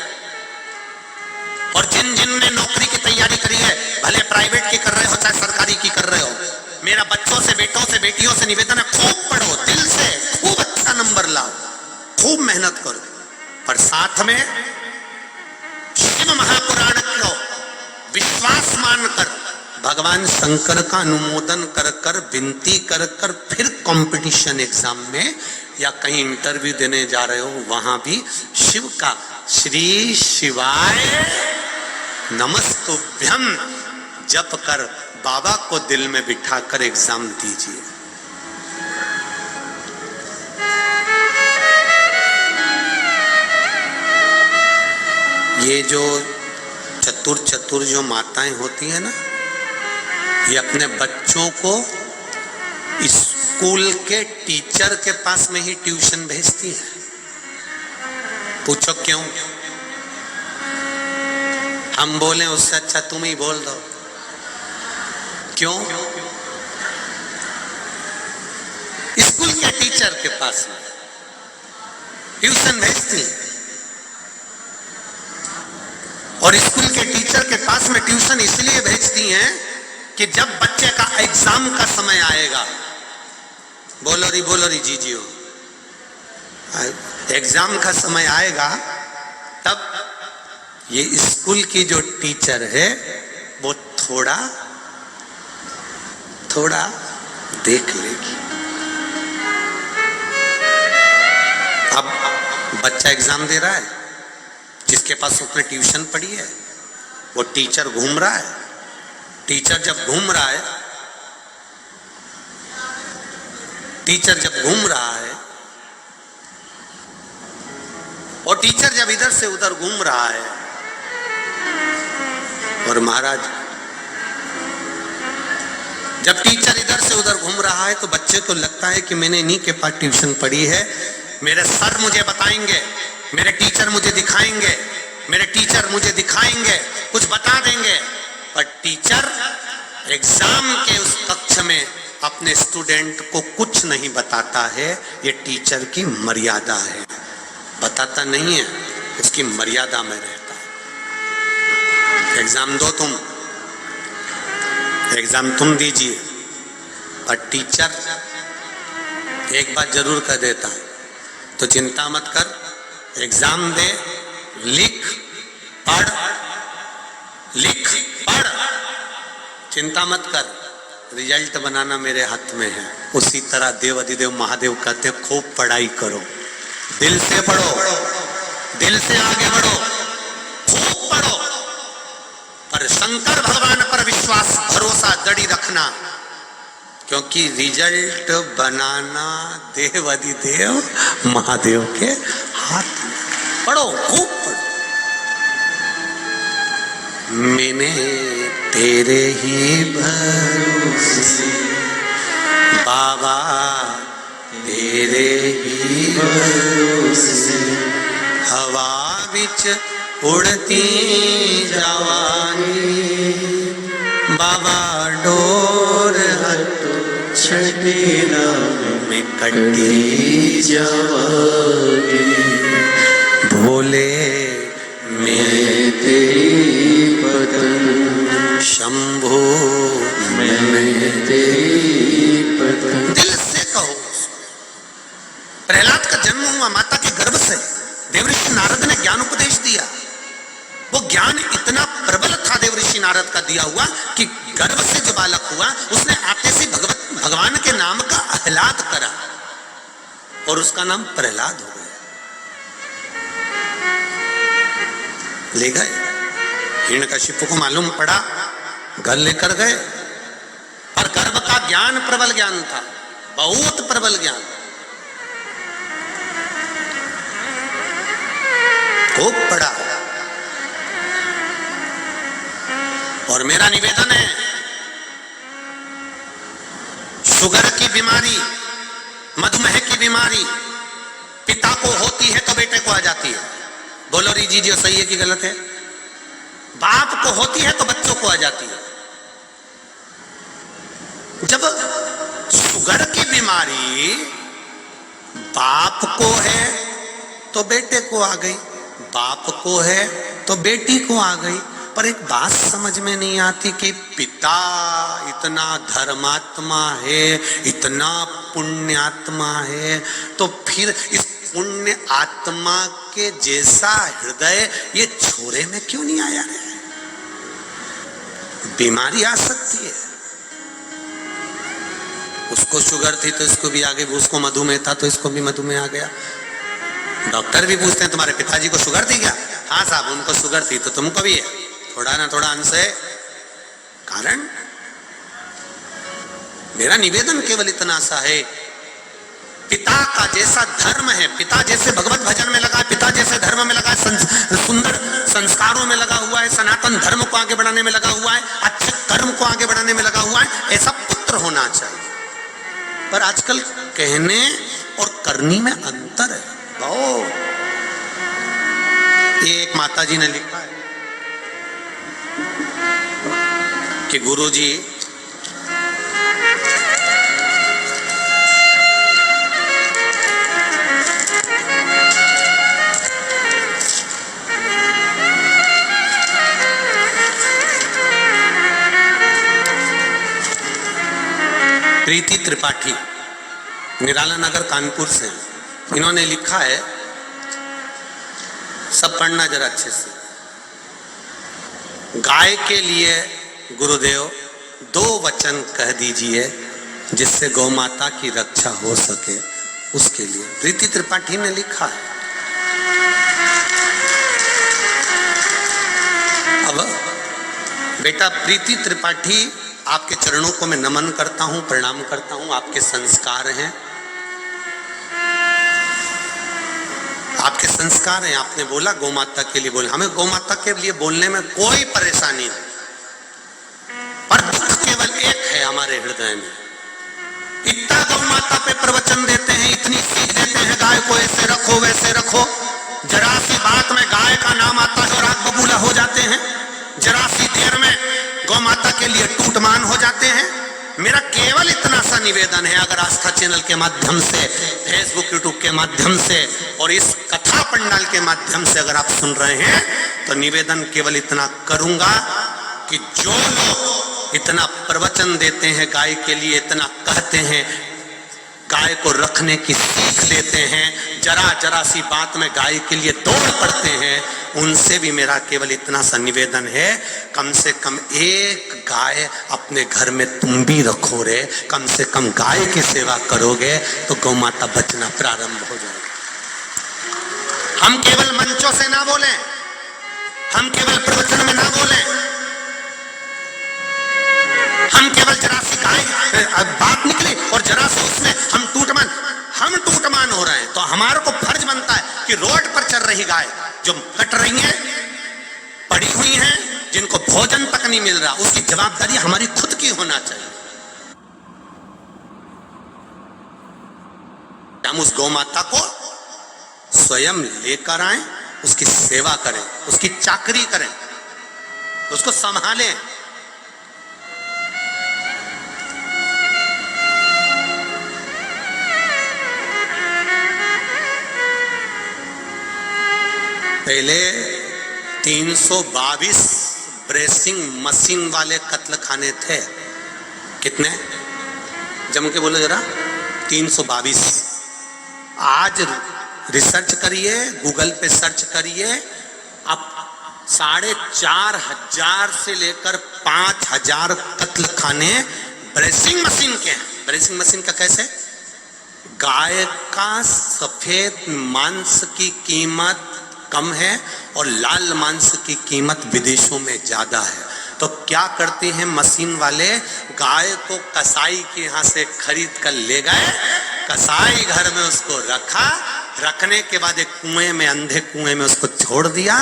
और जिन जिन ने नौकरी की तैयारी करी है, भले प्राइवेट की कर रहे हो चाहे सरकारी की कर रहे हो, मेरा बच्चों से, बेटों से, बेटियों से निवेदन है, खूब पढ़ो, दिल से खूब अच्छा नंबर लाओ, खूब मेहनत करो, पर साथ में शिव महापुराण को विश्वास मानकर भगवान शंकर का अनुमोदन कर कर, विनती कर कर, फिर कंपटीशन एग्जाम में या कहीं इंटरव्यू देने जा रहे हो, वहां भी शिव का श्री शिवाय नमस्तुभ्यम जप कर बाबा को दिल में बिठाकर एग्जाम दीजिए। ये जो चतुर जो माताएं होती है ना, ये अपने बच्चों को स्कूल के टीचर के पास में ही ट्यूशन भेजती है। पूछो क्यों? हम बोले उससे अच्छा तुम ही बोल दो। क्यों? स्कूल के टीचर के पास में ट्यूशन भेजती है, और स्कूल के टीचर के पास में ट्यूशन इसलिए भेजती हैं कि जब बच्चे का एग्जाम का समय आएगा, बोलो री जीजियो, एग्जाम का समय आएगा, तब ये स्कूल की जो टीचर है वो थोड़ा देख लेगी। अब बच्चा एग्जाम दे रहा है, जिसके पास उसने ट्यूशन पढ़ी है, वो टीचर घूम रहा है। टीचर जब घूम रहा है और टीचर जब इधर से उधर घूम रहा है, और महाराज जब टीचर इधर से उधर घूम रहा है तो बच्चे को लगता है कि मैंने इन्हीं के पास ट्यूशन पढ़ी है, मेरे सर मुझे बताएंगे, मेरे टीचर मुझे दिखाएंगे, कुछ बता देंगे। पर टीचर एग्जाम के उस कक्ष में अपने स्टूडेंट को कुछ नहीं बताता है। ये टीचर की मर्यादा है, बताता नहीं है, उसकी मर्यादा में रहता है। एग्जाम दो, एग्जाम तुम दीजिए, पर टीचर एक बात जरूर कह देता है, तो चिंता मत कर, एग्जाम दे, लिख पढ़, चिंता मत कर, रिजल्ट बनाना मेरे हाथ में है। उसी तरह देव अधिदेव महादेव कहते हैं, खूब पढ़ाई करो, दिल से पढ़ो, दिल से आगे बढ़ो, खूब पढ़ो, पर शंकर भगवान पर विश्वास भरोसा जड़ी रखना क्योंकि रिजल्ट बनाना देवाधिदेव महादेव के हाथ में। पढ़ो, खूब पढ़ो। मैंने तेरे ही भरोसे बाबा, तेरे ही भरोसे हवा विच उड़ती जवानी बाबा, डोर हट छड़ेना में कटी जवानी भोले मैं तेरी पतन शंभो मैं तेरी पतन। दिल से कहो। प्रहलाद का जन्म हुआ माता के गर्भ से। देवऋषि नारद ने ज्ञान उपदेश दिया। वो ज्ञान इतना प्रबल था देवऋषि नारद का दिया हुआ कि गर्भ से जो बालक हुआ उसने आते से भगवान के नाम का आह्लाद करा और उसका नाम प्रहलाद हो गया। ले गए हिरण्यकशिपु को मालूम पड़ा, घर लेकर गए, पर गर्भ का ज्ञान प्रबल ज्ञान था, बहुत प्रबल ज्ञान, खूब पड़ा। और मेरा निवेदन है, शुगर की बीमारी, मधुमेह की बीमारी पिता को होती है तो बेटे को आ जाती है। बोलो री जी जो सही है कि गलत है? बाप को होती है तो बच्चों को आ जाती है। जब शुगर की बीमारी बाप को है तो बेटे को आ गई, बाप को है तो बेटी को आ गई। पर एक बात समझ में नहीं आती कि पिता इतना धर्मात्मा है, इतना पुण्यात्मा है, तो फिर इस पुण्य आत्मा के जैसा हृदय ये छोरे में क्यों नहीं आया है? बीमारी आ सकती है। उसको शुगर थी तो इसको भी आ गई, उसको मधुमेह था तो इसको भी मधुमेह आ गया। डॉक्टर भी पूछते हैं तुम्हारे पिताजी को शुगर थी क्या? हाँ साहब उनको शुगर थी, तो तुमको भी है, थोड़ा ना थोड़ा अंश है। कारण मेरा निवेदन केवल इतना सा है, पिता का जैसा धर्म है, पिता जैसे भगवत भजन में लगा है, पिता जैसे धर्म में लगा है, सुंदर संस्कारों में लगा हुआ है, सनातन धर्म को आगे बढ़ाने में लगा हुआ है, अच्छे कर्म को आगे बढ़ाने में लगा हुआ है, ऐसा पुत्र होना चाहिए। पर आजकल कहने और करनी में अंतर है बहुत। ये एक माता जी ने लिखा है कि गुरुजी प्रीति त्रिपाठी निराला नगर कानपुर से, इन्होंने लिखा है, सब पढ़ना जरा अच्छे से। गाय के लिए गुरुदेव 2 वचन कह दीजिए जिससे गौ माता की रक्षा हो सके, उसके लिए। प्रीति त्रिपाठी ने लिखा है। अब बेटा प्रीति त्रिपाठी, आपके चरणों को मैं नमन करता हूं, प्रणाम करता हूं। आपके संस्कार हैं, आपके संस्कार हैं। आपने बोला गौ माता के लिए बोले, हमें गौ माता के लिए बोलने में कोई परेशानी नहीं, पर दुख केवल एक है हमारे हृदय में। इतना गौ माता पे प्रवचन देते हैं, इतनी सीख देते हैं, गाय को ऐसे रखो वैसे रखो, जरा सी बात में गाय का नाम आता है और आग बबूला हो जाते हैं, जरा सी देर में गौ माता के लिए टूटमान हो जाते हैं। मेरा केवल इतना सा निवेदन है, अगर आस्था चैनल के माध्यम से, फेसबुक यूट्यूब के माध्यम से और इस कथा पंडाल के माध्यम से अगर आप सुन रहे हैं, तो निवेदन केवल इतना करूंगा कि जो लोग इतना प्रवचन देते हैं गाय के लिए, इतना कहते हैं, गाय को रखने की सीख लेते हैं, जरा जरा सी बात में गाय के लिए दौड़ पड़ते हैं, उनसे भी मेरा केवल इतना सा निवेदन है, कम से कम एक गाय अपने घर में तुम भी रखो रे। कम से कम गाय की सेवा करोगे तो गौ माता बचना प्रारंभ हो जाएगी। हम केवल मंचों से ना बोलें, हम केवल प्रवचन में ना बोलें, हम केवल जरा सी गाय बात और जरा से उसमें हम टूटमान हो रहे हैं। तो हमारे को फर्ज बनता है कि रोड पर चल रही गाय जो कट रही है, पड़ी हुई हैं, जिनको भोजन तक नहीं मिल रहा, उसकी जवाबदारी हमारी खुद की होना चाहिए। हम उस गौ माता को स्वयं लेकर आए, उसकी सेवा करें, उसकी चाकरी करें, उसको संभालें। पहले 322 ब्रेसिंग मशीन वाले कत्ल खाने थे। कितने? जम के बोलो जरा। 322। आज रिसर्च करिए, गूगल पे सर्च करिए, अब 4,500 से लेकर 5,000 कत्ल खाने ब्रेसिंग मशीन के हैं। ब्रेसिंग मशीन का कैसे? गाय का सफेद मांस की कीमत कम है और लाल मांस की कीमत विदेशों में ज्यादा है। तो क्या करते हैं मशीन वाले, गाय को कसाई के यहाँ से खरीद कर ले गए, कसाई घर में उसको रखा, रखने के बाद एक कुएं में, अंधे कुएं में उसको छोड़ दिया।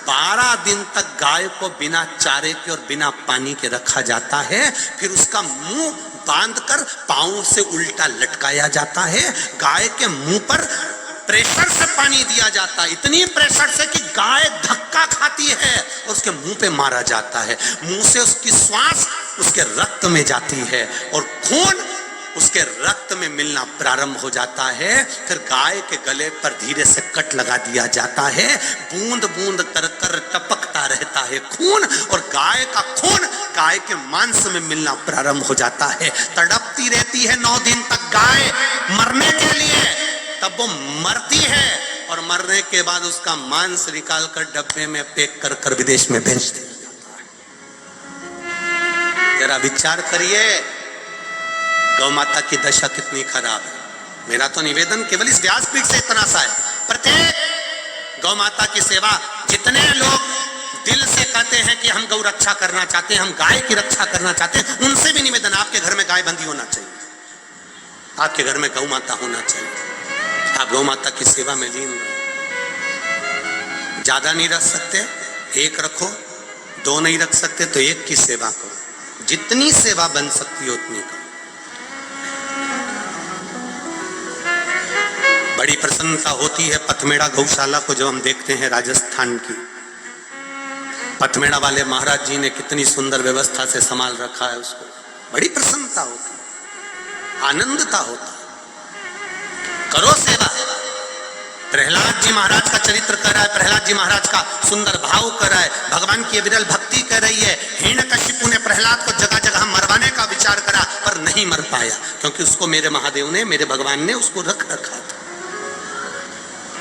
12 दिन तक गाय को बिना चारे के और बिना पानी के रखा जाता है। फिर उसका मुंह बांधकर पांव से उल्टा लटकाया जाता है। गाय के मुंह पर प्रेशर से पानी दिया जाता है, इतनी प्रेशर से कि गाय धक्का खाती है और उसके मुंह पे मारा जाता है। मुंह से उसकी श्वास उसके रक्त में जाती है और खून उसके रक्त में मिलना प्रारंभ हो जाता है। फिर गाय के गले पर धीरे से कट लगा दिया जाता है। बूंद बूंद कर कर टपकता रहता है खून, और गाय का खून गाय के मांस में मिलना प्रारंभ हो जाता है। तड़पती रहती है 9 दिन तक गाय मरने के लिए, तब वो मरती है और मरने के बाद उसका मांस निकाल कर डब्बे में पैक कर कर विदेश में भेज दिया जाता है। जरा विचार करिए, गौ माता की दशा कितनी खराब है। मेरा तो निवेदन केवल इस व्यासपीठ से इतना सा है, प्रत्येक गौ माता की सेवा, जितने लोग दिल से कहते हैं कि हम गौ रक्षा करना चाहते हैं, हम गाय की रक्षा करना चाहते हैं, उनसे भी निवेदन, आपके घर में गाय बंधी होना चाहिए, आपके घर में गौ माता होना चाहिए। आप गौ माता की सेवा में लीन रहो। ज्यादा नहीं रख सकते, एक रखो, 2 नहीं रख सकते तो 1 की सेवा करो। जितनी सेवा बन सकती है उतनी करो। बड़ी प्रसन्नता होती है पथमेड़ा गौशाला को जब हम देखते हैं, राजस्थान की। पथमेड़ा वाले महाराज जी ने कितनी सुंदर व्यवस्था से संभाल रखा है उसको। बड़ी प्रसन्नता होती है, आनंदता होता है। करो सेवा। प्रहलाद जी महाराज का चरित्र कर रहा है, प्रहलाद जी महाराज का सुंदर भाव कर रहा है, भगवान की विरल भक्ति कर रही है। हिरण्यकशिपु ने प्रहलाद को जगह जगह मरवाने का विचार करा पर नहीं मर पाया, क्योंकि उसको मेरे महादेव ने, मेरे भगवान ने उसको रख रखा था।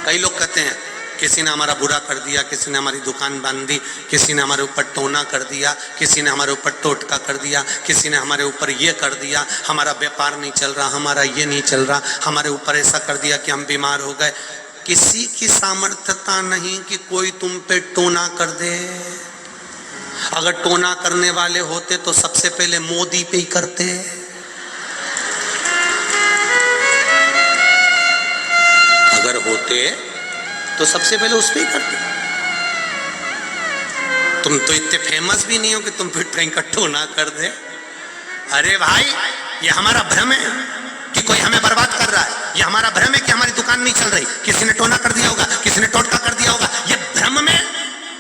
कई लोग कहते हैं किसी ने हमारा बुरा कर दिया, किसी ने हमारी दुकान बांध दी, किसी ने हमारे ऊपर टोना कर दिया, किसी ने हमारे ऊपर टोटका कर दिया, किसी ने हमारे ऊपर ये कर दिया, हमारा व्यापार नहीं चल रहा, हमारा ये नहीं चल रहा, हमारे ऊपर ऐसा कर दिया कि हम बीमार हो गए। किसी की सामर्थ्यता नहीं कि कोई तुम पे टोना कर दे। अगर टोना करने वाले होते तो सबसे पहले मोदी पे ही करते। अगर होते तो सबसे पहले उस पे ही करते। तुम तो इतने फेमस भी नहीं हो कि तुम फिर कहीं का टोना कर दे। अरे भाई, ये हमारा भ्रम है कि कोई हमें बर्बाद कर रहा है, ये हमारा भ्रम है कि हमारी दुकान नहीं चल रही, किसी ने टोना कर दिया होगा, किसी ने टोटका कर दिया होगा। ये भ्रम में,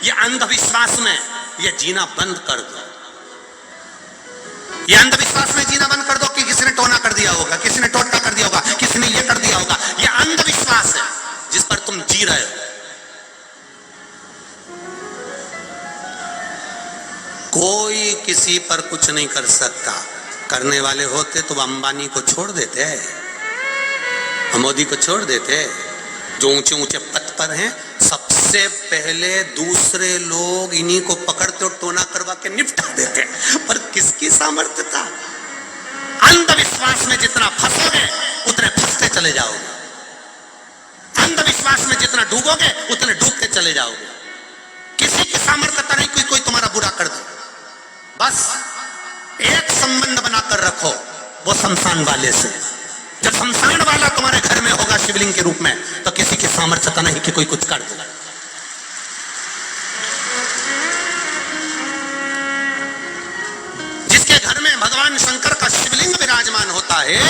ये अंधविश्वास में ये जीना बंद कर दो। ये अंधविश्वास में जीना बंद कर दो कि किसी ने टोना कर दिया होगा, किसी ने टोटका कर दिया होगा, किसी ने ये कर दिया होगा। ये अंधविश्वास है जिस पर तुम जी रहे हो। कोई किसी पर कुछ नहीं कर सकता। करने वाले होते तो अंबानी को छोड़ देते, मोदी को छोड़ देते, जो ऊंचे ऊंचे पद पर हैं। सबसे पहले दूसरे लोग इन्हीं को पकड़ते और टोना करवा के निपटा देते। पर किसकी सामर्थ्यता? अंधविश्वास में जितना फंसोगे उतने फंसते चले जाओगे, अंधविश्वास में जितना डूबोगे उतने डूबते चले जाओगे। किसी की सामर्थ्यता नहीं कोई तुम्हारा बुरा कर दे। बस एक संबंध बनाकर रखो, वो शमशान वाले से। जब शमशान वाला तुम्हारे घर में होगा शिवलिंग के रूप में, तो किसी की सामर्थ्यता नहीं कि कोई कुछ कर दे। जिसके घर में भगवान शंकर का शिवलिंग विराजमान होता है,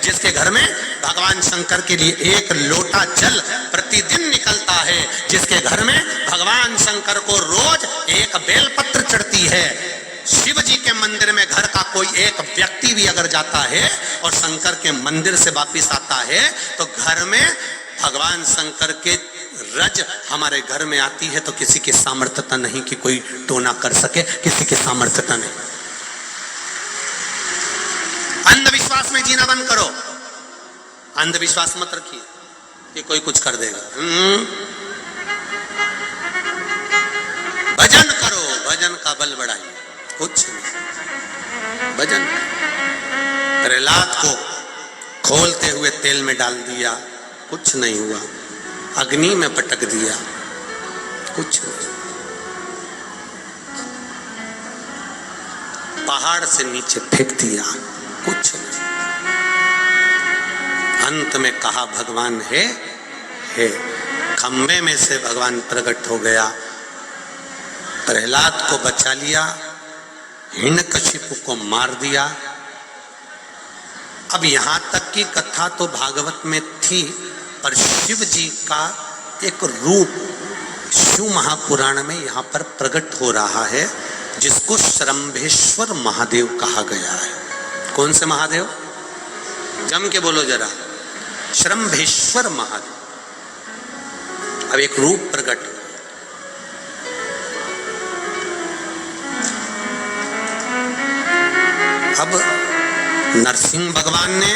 जिसके घर में भगवान शंकर के लिए एक लोटा जल प्रतिदिन निकलता है, जिसके घर में भगवान शंकर को रोज एक बेलपत्र चढ़ती है, शिव जी के मंदिर में घर का कोई एक व्यक्ति भी अगर जाता है और शंकर के मंदिर से वापस आता है, तो घर में भगवान शंकर के रज हमारे घर में आती है, तो किसी की सामर्थ्यता नहीं कि कोई टोना कर सके, किसी की सामर्थ्यता नहीं। अंधविश्वास में जीना बंद करो, अंधविश्वास मत रखिए कि कोई कुछ कर देगा। भजन करो, भजन का बल बढ़ाइए, कुछ नहीं। भजन प्रहलाद को खोलते हुए तेल में डाल दिया, कुछ नहीं हुआ। अग्नि में पटक दिया, कुछ नहीं। पहाड़ से नीचे फेंक दिया, कुछ नहीं। अंत में कहा भगवान है। खंबे में से भगवान प्रकट हो गया, प्रहलाद को बचा लिया, हिरण्यकशिपु को मार दिया। अब यहां तक की कथा तो भागवत में थी, पर शिव जी का एक रूप शिव महापुराण में यहां पर प्रकट हो रहा है, जिसको श्रम्भेश्वर महादेव कहा गया है। कौन से महादेव? जम के बोलो जरा। श्रम्भेश्वर महादेव। अब एक रूप प्रकट। अब नरसिंह भगवान ने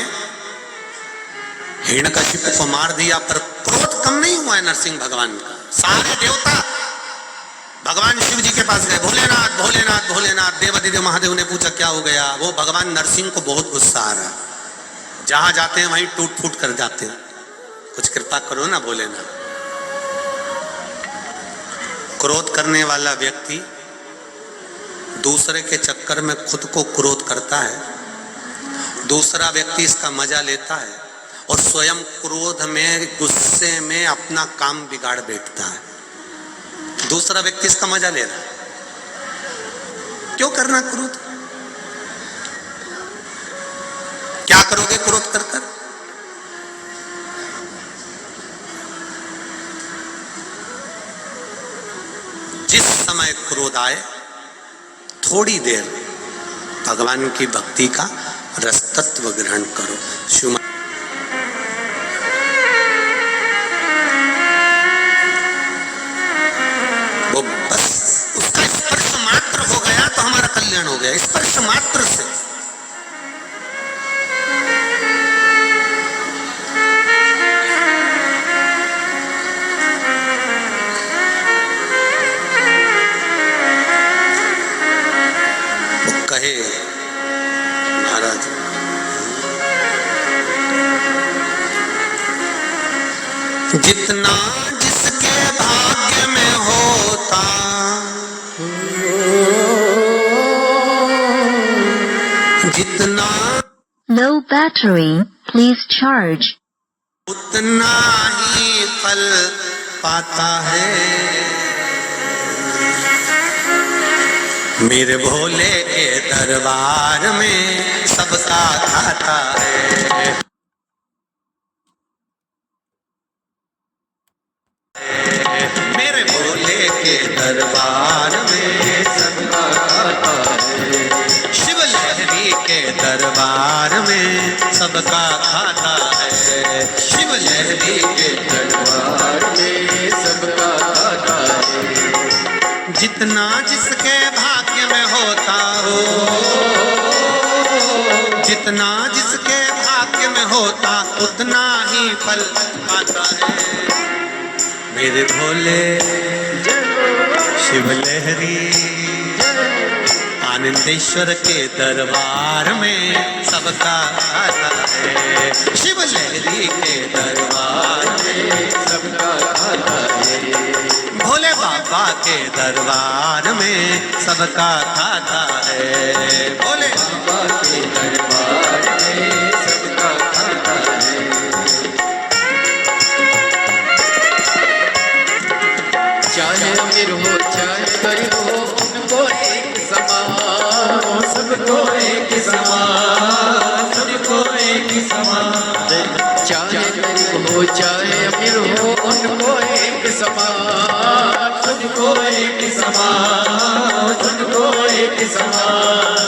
हिरण्यकशिपु को मार दिया, पर क्रोध कम नहीं हुआ है नरसिंह भगवान का। सारे देवता भगवान शिव जी के पास गए, भोलेनाथ भोलेनाथ भोलेनाथ। देवाधिदेव महादेव ने पूछा क्या हो गया? वो भगवान नरसिंह को बहुत गुस्सा आ रहा, जहां जाते हैं वहीं टूट फूट कर जाते हैं। कुछ कृपा करो ना भोलेनाथ। क्रोध करने वाला व्यक्ति दूसरे के चक्कर में खुद को क्रोध करता है, दूसरा व्यक्ति इसका मजा लेता है और स्वयं क्रोध में गुस्से में अपना काम बिगाड़ बैठता है। दूसरा व्यक्ति इसका मजा ले रहा है। क्यों करना क्रोध? क्या करोगे क्रोध कर कर? जिस समय क्रोध आए, थोड़ी देर भगवान की भक्ति का रसतत्व ग्रहण करो। शिव वो बस उसका स्पर्श मात्र हो गया तो हमारा कल्याण हो गया। स्पर्श मात्र से वो कहे महाराज, जितना जिसके भाग्य में होता, जितना Low battery, please charge. उतना ही फल पाता है। मेरे भोले के दरबार में सबका खाता है। मेरे भोले के दरबार में सबका खाता है। शिव लहरी के दरबार में सबका खाता है। शिव लहरी के दरबार में सबका खाता है। जितना जिसके भाग्य में होता हो, जितना जिसके भाग्य में होता उतना ही फल पाता है। मेरे भोले शिव लहरी आनंदेश्वर के दरबार में सबका खाता है। शिव लहरी के दरबार में सबका खाता है। भोले बाबा के दरबार में सबका खाता है। भोले बाबा के दरबार में सबको एक समान, सबको एक समान। चाहे गरीब हो चाहे अमीर हो उनको एक समान, सबको एक समान, सबको एक समान।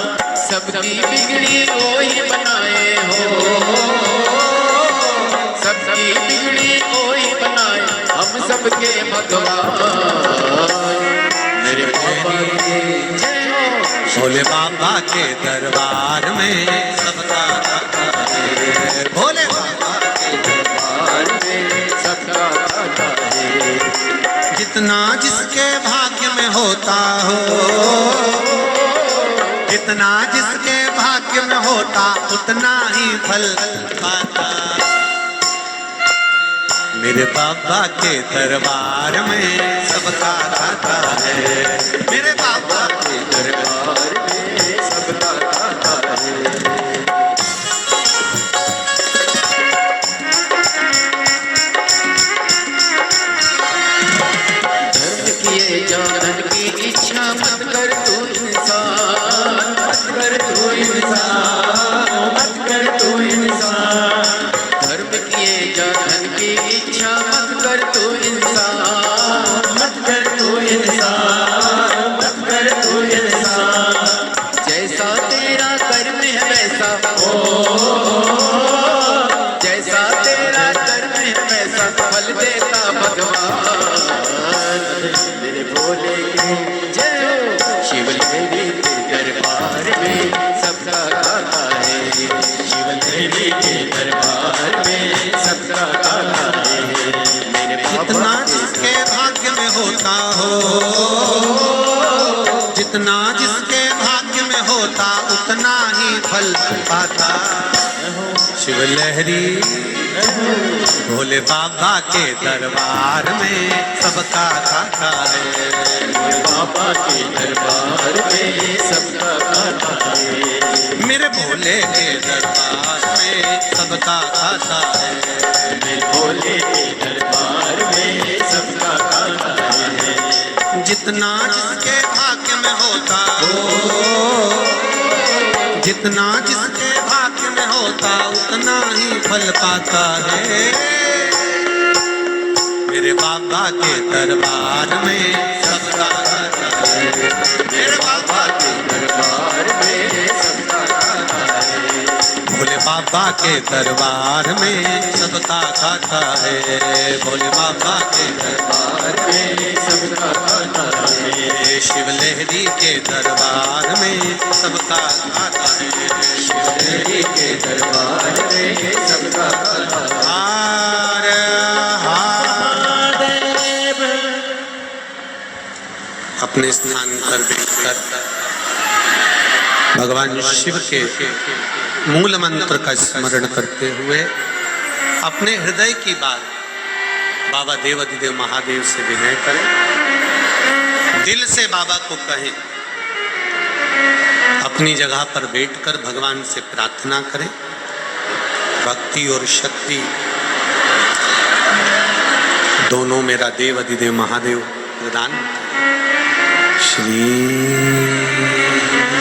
सबकी बिगड़ी वही बनाए हो, सबकी बिगड़ी वही बनाए हम सबके भगवान। मेरे बाबा के जय हो। भोले बाबा के दरबार में सबका खाता है, भोले बाबा के दरबार में सबका खाता है। जितना जिसके भाग्य में होता हो, जितना जिसके भाग्य में होता उतना ही फल पाता। मेरे बाबा के दरबार में सबका खाता है, मेरे बाबा के दरबार में सबका खाता है। धर्म किए जान की इच्छा मत कर तू इंसान, मत कर तू इंसान, मत कर तू इंसान। धर्म किए जान की इच्छा मत कर तू इंसान, मत कर तू इंसान, मत कर तू इंसान। जैसा तेरा कर्म है वैसा जैसा तेरा कर्म है वैसा फल देता भगवान। मेरे भोले के जय हो। शिव देवी के दरबार में सबका खाता है, शिव देवी के दरबार में सबका खाता है। मेरे जितना जिसके भाग्य में होता हो, जितना जिसके भाग्य में होता उतना ही फल पाता। शिव लहरी भोले बाबा के दरबार में सबका खाता है, भोले बाबा के दरबार में सबका खाता है। मेरे भोले के दरबार में सबका खाता है, मेरे भोले के दरबार में सबका खाता है। जितना जिसके भाग्य में होता हो, जितना जिसके भाग्य में होता उतना ही फल पाता है। मेरे बाबा के दरबार में सबका खाता है, मेरे बाबा के दरबार में सबका खाता है। भोले बाबा के दरबार में सबका खाता है, भोले बाबा के दरबार में सबका खाता है। शिव लहरी के दरबार में सबका खाता है, शिव लहरी के दरबार में सबका खाता है। हर महादेव। अपने स्थान पर बैठकर भगवान शिव के मूल मंत्र का स्मरण करते हुए अपने हृदय की बात बाबा देवाधिदेव महादेव से विनय करें, दिल से बाबा को कहें, अपनी जगह पर बैठकर भगवान से प्रार्थना करें। भक्ति और शक्ति दोनों मेरा देवाधिदेव महादेव प्रदान। श्री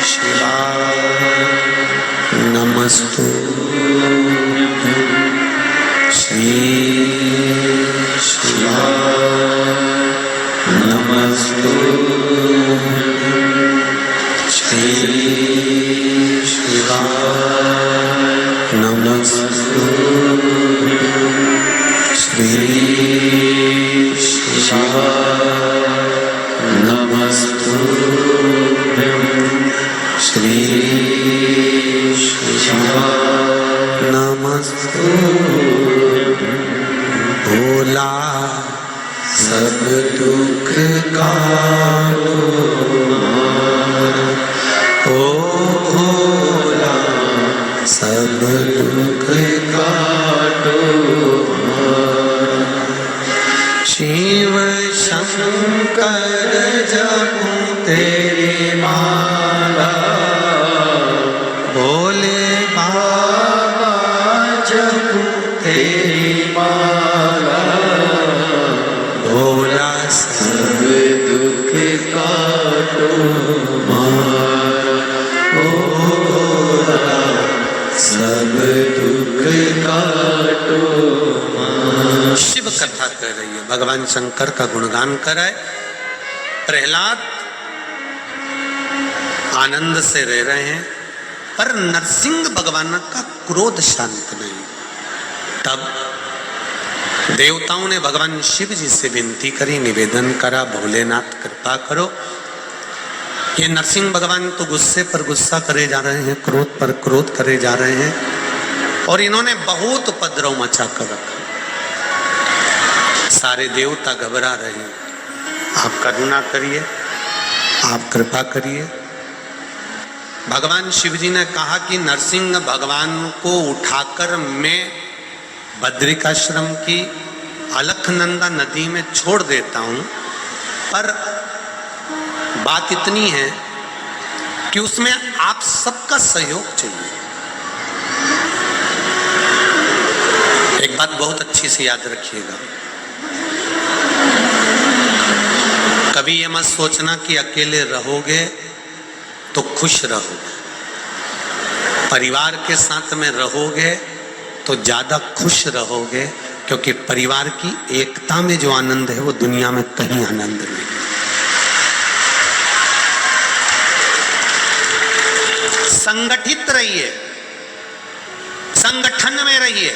शिवाय नमस्तु, श्री शिवाय नमस्तु, श्री शिवाय नमस्तु, श्री शिवाय नमस्तु, श्री शिवाय नमस्तु। भोला सब दुख काटो, ओ भोला सब दुख काटो। शिव शंकर जपूं तेरी माला, भोले बाबा जपूं तेरी माला। भोला सब दुख काटो माला। कर रही है, भगवान शंकर का गुणगान कराए। प्रहलाद आनंद से रह रहे हैं, पर नरसिंह भगवान का क्रोध शांत नहीं। तब देवताओं ने भगवान शिव जी से विनती करी, निवेदन करा, भोलेनाथ कृपा करो। ये नरसिंह भगवान तो गुस्से पर गुस्सा करे जा रहे हैं, क्रोध पर क्रोध करे जा रहे हैं, और इन्होंने बहुत उपद्रव मचा कर रखा। सारे देवता घबरा रहे हैं। आप करुणा करिए, आप कृपा करिए। भगवान शिव जी ने कहा कि नरसिंह भगवान को उठाकर मैं बद्रिकाश्रम की अलखनंदा नदी में छोड़ देता हूं, पर बात इतनी है कि उसमें आप सबका सहयोग चाहिए। एक बात बहुत अच्छी से याद रखिएगा, कभी ये मत सोचना कि अकेले रहोगे तो खुश रहोगे, परिवार के साथ में रहोगे तो ज्यादा खुश रहोगे, क्योंकि परिवार की एकता में जो आनंद है वो दुनिया में कहीं आनंद नहीं। संगठित रहिए, संगठन में रहिए।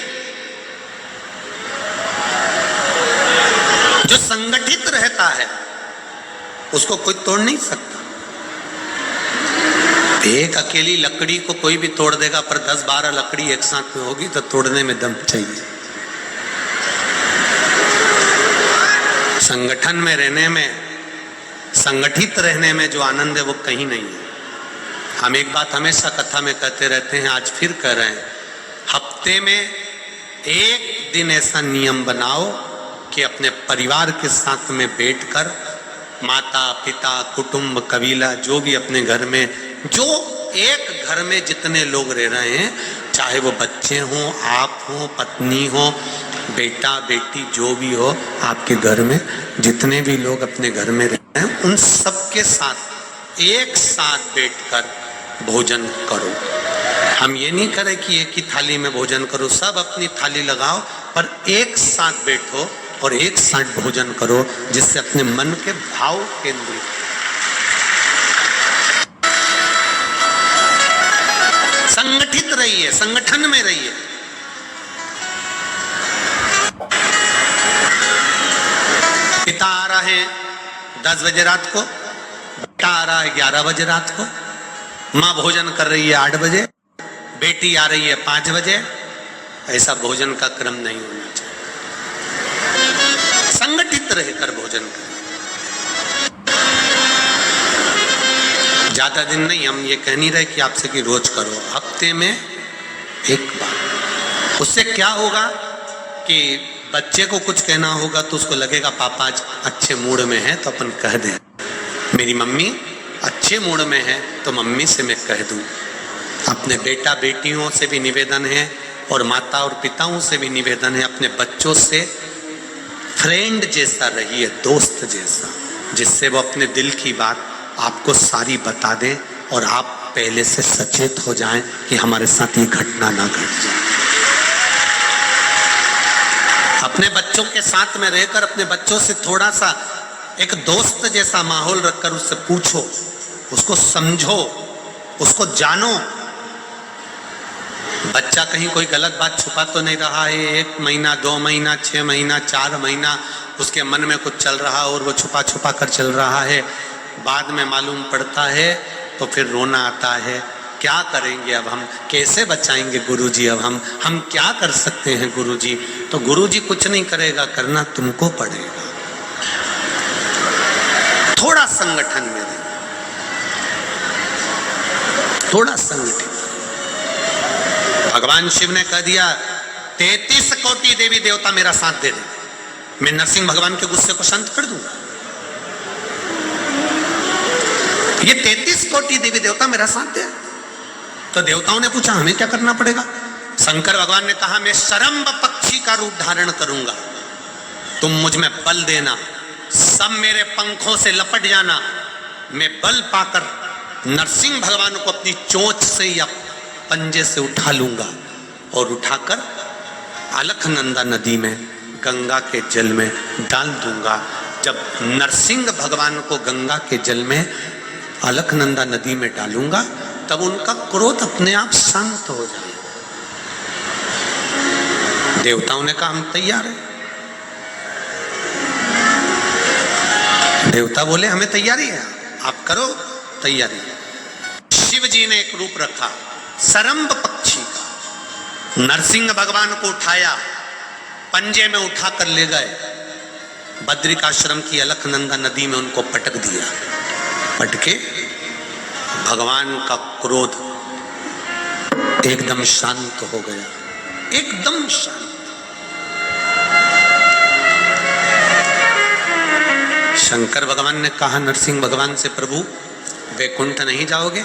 जो संगठित रहता है उसको कोई तोड़ नहीं सकता। एक अकेली लकड़ी को कोई भी तोड़ देगा, पर 10-12 लकड़ी एक साथ में होगी तो तोड़ने में दम चाहिए। संगठन में रहने में, संगठित रहने में जो आनंद है वो कहीं नहीं है। हम एक बात हमेशा कथा में कहते रहते हैं, आज फिर कह रहे हैं, हफ्ते में एक दिन ऐसा नियम बनाओ कि अपने परिवार के साथ में बैठकर माता पिता कुटुंब कबीला जो भी अपने घर में, जो एक घर में जितने लोग रह रहे हैं, चाहे वो बच्चे हों, आप हों, पत्नी हो, बेटा बेटी जो भी हो, आपके घर में जितने भी लोग अपने घर में रह रहे हैं उन सबके साथ एक साथ बैठकर भोजन करो। हम ये नहीं करें कि एक ही थाली में भोजन करो, सब अपनी थाली लगाओ, पर एक साथ बैठो और एक साथ भोजन करो, जिससे अपने मन के भाव केंद्रित। संगठित रहिए, संगठन में रहिए। पिता आ रहा है 10 बजे रात को, बेटा आ रहा है 11 बजे रात को, माँ भोजन कर रही है 8 बजे, बेटी आ रही है 5 बजे। ऐसा भोजन का क्रम नहीं होना चाहिए। संगठित रहकर भोजन करें। ज्यादा दिन नहीं, हम ये कह नहीं रहे कि आपसे कि रोज करो, हफ्ते में एक बार। उससे क्या होगा कि बच्चे को कुछ कहना होगा तो उसको लगेगा पापा आज अच्छे मूड में है, तो अपन कह दें। मेरी मम्मी अच्छे मूड में है तो मम्मी से मैं कह दूं। अपने बेटा बेटियों से भी निवेदन है और माता और पिताओं से भी निवेदन है, अपने बच्चों से फ्रेंड जैसा रहिए, दोस्त जैसा, जिससे वो अपने दिल की बात आपको सारी बता दें और आप पहले से सचेत हो जाएं कि हमारे साथ ये घटना ना घट जाए। अपने बच्चों के साथ में रहकर अपने बच्चों से थोड़ा सा एक दोस्त जैसा माहौल रखकर उससे पूछो, उसको समझो, उसको जानो। बच्चा कहीं कोई गलत बात छुपा तो नहीं रहा है, 1 महीना 2 महीना 6 महीना 4 महीना उसके मन में कुछ चल रहा और वो छुपा छुपा कर चल रहा है, बाद में मालूम पड़ता है तो फिर रोना आता है। क्या करेंगे अब हम, कैसे बचाएंगे गुरुजी, अब हम क्या कर सकते हैं गुरुजी? तो गुरुजी कुछ नहीं करेगा, करना तुमको पड़ेगा। थोड़ा संगठन में रहिए, थोड़ा संगठित। भगवान शिव ने कह दिया 33 कोटि देवी देवता मेरा साथ दे दे, मैं नरसिंह भगवान के गुस्से को शांत कर दूंगा। ये 33 कोटि देवी देवता मेरा साथ दे। तो देवताओं ने पूछा हमें क्या करना पड़ेगा? शंकर भगवान ने कहा मैं शरम्भ पक्षी का रूप धारण करूंगा, तुम मुझ में बल देना, सब मेरे पंखों से लपट जाना, मैं बल पाकर नरसिंह भगवान को अपनी चोंच से या पंजे से उठा लूंगा और उठाकर अलखनंदा नदी में गंगा के जल में डाल दूंगा। जब नरसिंह भगवान को गंगा के जल में अलकनंदा नदी में डालूंगा तब उनका क्रोध अपने आप शांत हो जाएगा। देवताओं ने कहा हम तैयार हैं। देवता बोले हमें तैयारी है, आप करो तैयारी। शिव जी ने एक रूप रखा सरम्ब पक्षी का, नरसिंह भगवान को उठाया, पंजे में उठा कर ले गए, बद्रिकाश्रम की अलकनंदा नदी में उनको पटक दिया। पटके भगवान का क्रोध एकदम शांत हो गया, एकदम शांत। शंकर भगवान ने कहा नरसिंह भगवान से, प्रभु वैकुंठ नहीं जाओगे?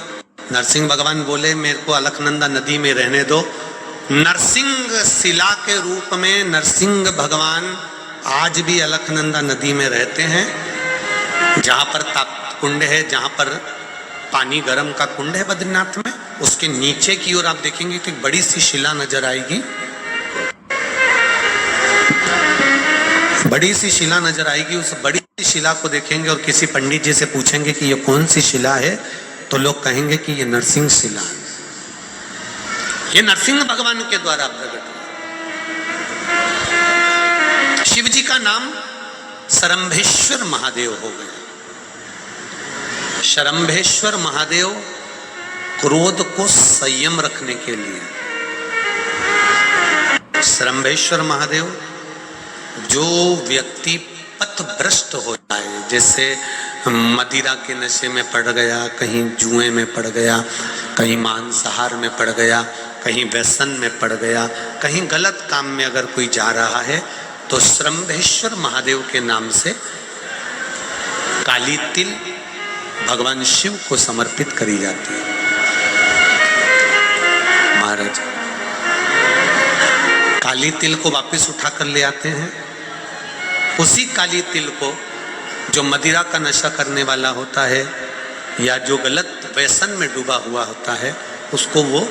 नरसिंह भगवान बोले मेरे को अलकनंदा नदी में रहने दो। नरसिंह शिला के रूप में नरसिंह भगवान आज भी अलकनंदा नदी में रहते हैं। जहां पर ताप कुंड है, जहां पर पानी गर्म का कुंड है बद्रीनाथ में, उसके नीचे की ओर आप देखेंगे कि बड़ी सी शिला नजर आएगी, बड़ी सी शिला नजर आएगी। उस बड़ी सी शिला को देखेंगे और किसी पंडित जी से पूछेंगे कि ये कौन सी शिला है, तो लोग कहेंगे कि ये नरसिंह शिला है, ये नरसिंह भगवान के द्वारा प्रकट हुआ। शिव जी का नाम शरम्भेश्वर महादेव हो गया। शरम्भेश्वर महादेव क्रोध को संयम रखने के लिए, शरम्भेश्वर महादेव जो व्यक्ति पथभ्रष्ट हो जाए, जैसे मदिरा के नशे में पड़ गया, कहीं जुए में पड़ गया, कहीं मांसाहार में पड़ गया, कहीं व्यसन में पड़ गया, कहीं गलत काम में अगर कोई जा रहा है, तो शरम्भेश्वर महादेव के नाम से काली तिल भगवान शिव को समर्पित करी जाती है। महाराज काली तिल को वापस उठाकर ले आते हैं। उसी काली तिल को जो मदिरा का नशा करने वाला होता है या जो गलत व्यसन में डूबा हुआ होता है, उसको वो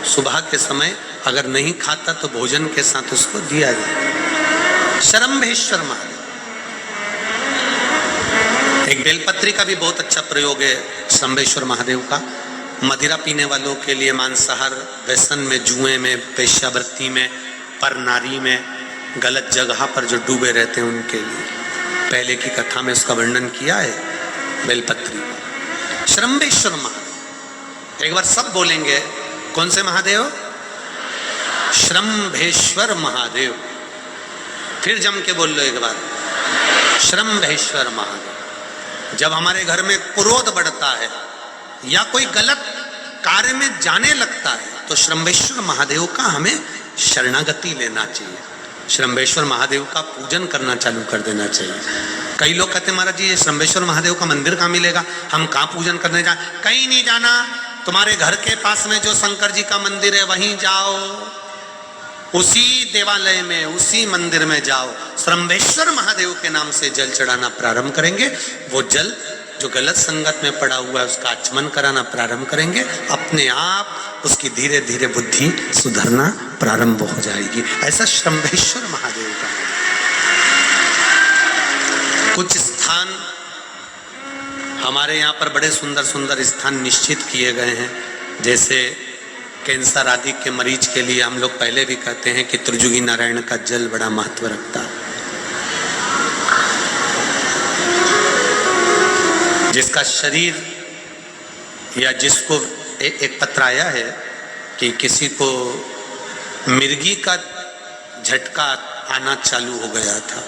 सुबह के समय अगर नहीं खाता तो भोजन के साथ उसको दिया जाए। शरम्भेश्वर महादेव। एक बेलपत्री का भी बहुत अच्छा प्रयोग है शरम्भेश्वर महादेव का, मदिरा पीने वालों के लिए, मांसाहार व्यसन में, जुए में, वेश्यावृत्ति में, पर नारी में, गलत जगह पर जो डूबे रहते हैं उनके लिए। पहले की कथा में उसका वर्णन किया है बेलपत्री। शरम्भेश्वर महादेव, एक बार सब बोलेंगे कौन से महादेव? शरम्भेश्वर महादेव। फिर जम के बोल लो एक बार, शरम्भेश्वर महादेव। जब हमारे घर में क्रोध बढ़ता है या कोई गलत कार्य में जाने लगता है तो शरम्भेश्वर महादेव का हमें शरणागति लेना चाहिए, शरम्भेश्वर महादेव का पूजन करना चालू कर देना चाहिए। कई लोग कहते हैं महाराज जी ये शरम्भेश्वर महादेव का मंदिर कहाँ मिलेगा, हम कहाँ पूजन करने जाए? कहीं नहीं जाना, तुम्हारे घर के पास में जो शंकर जी का मंदिर है वहीं जाओ, उसी देवालय में, उसी मंदिर में जाओ, शरम्भेश्वर महादेव के नाम से जल चढ़ाना प्रारंभ करेंगे। वो जल जो गलत संगत में पड़ा हुआ है उसका आचमन कराना प्रारंभ करेंगे, अपने आप उसकी धीरे धीरे बुद्धि सुधरना प्रारंभ हो जाएगी। ऐसा शरम्भेश्वर महादेव का। कुछ स्थान हमारे यहाँ पर बड़े सुंदर सुंदर स्थान निश्चित किए गए हैं, जैसे कैंसर आदि के मरीज के लिए हम लोग पहले भी कहते हैं कि त्रिजुगी नारायण का जल बड़ा महत्व रखता है। जिसका शरीर या जिसको एक पत्र आया है कि किसी को मिर्गी का झटका आना चालू हो गया था।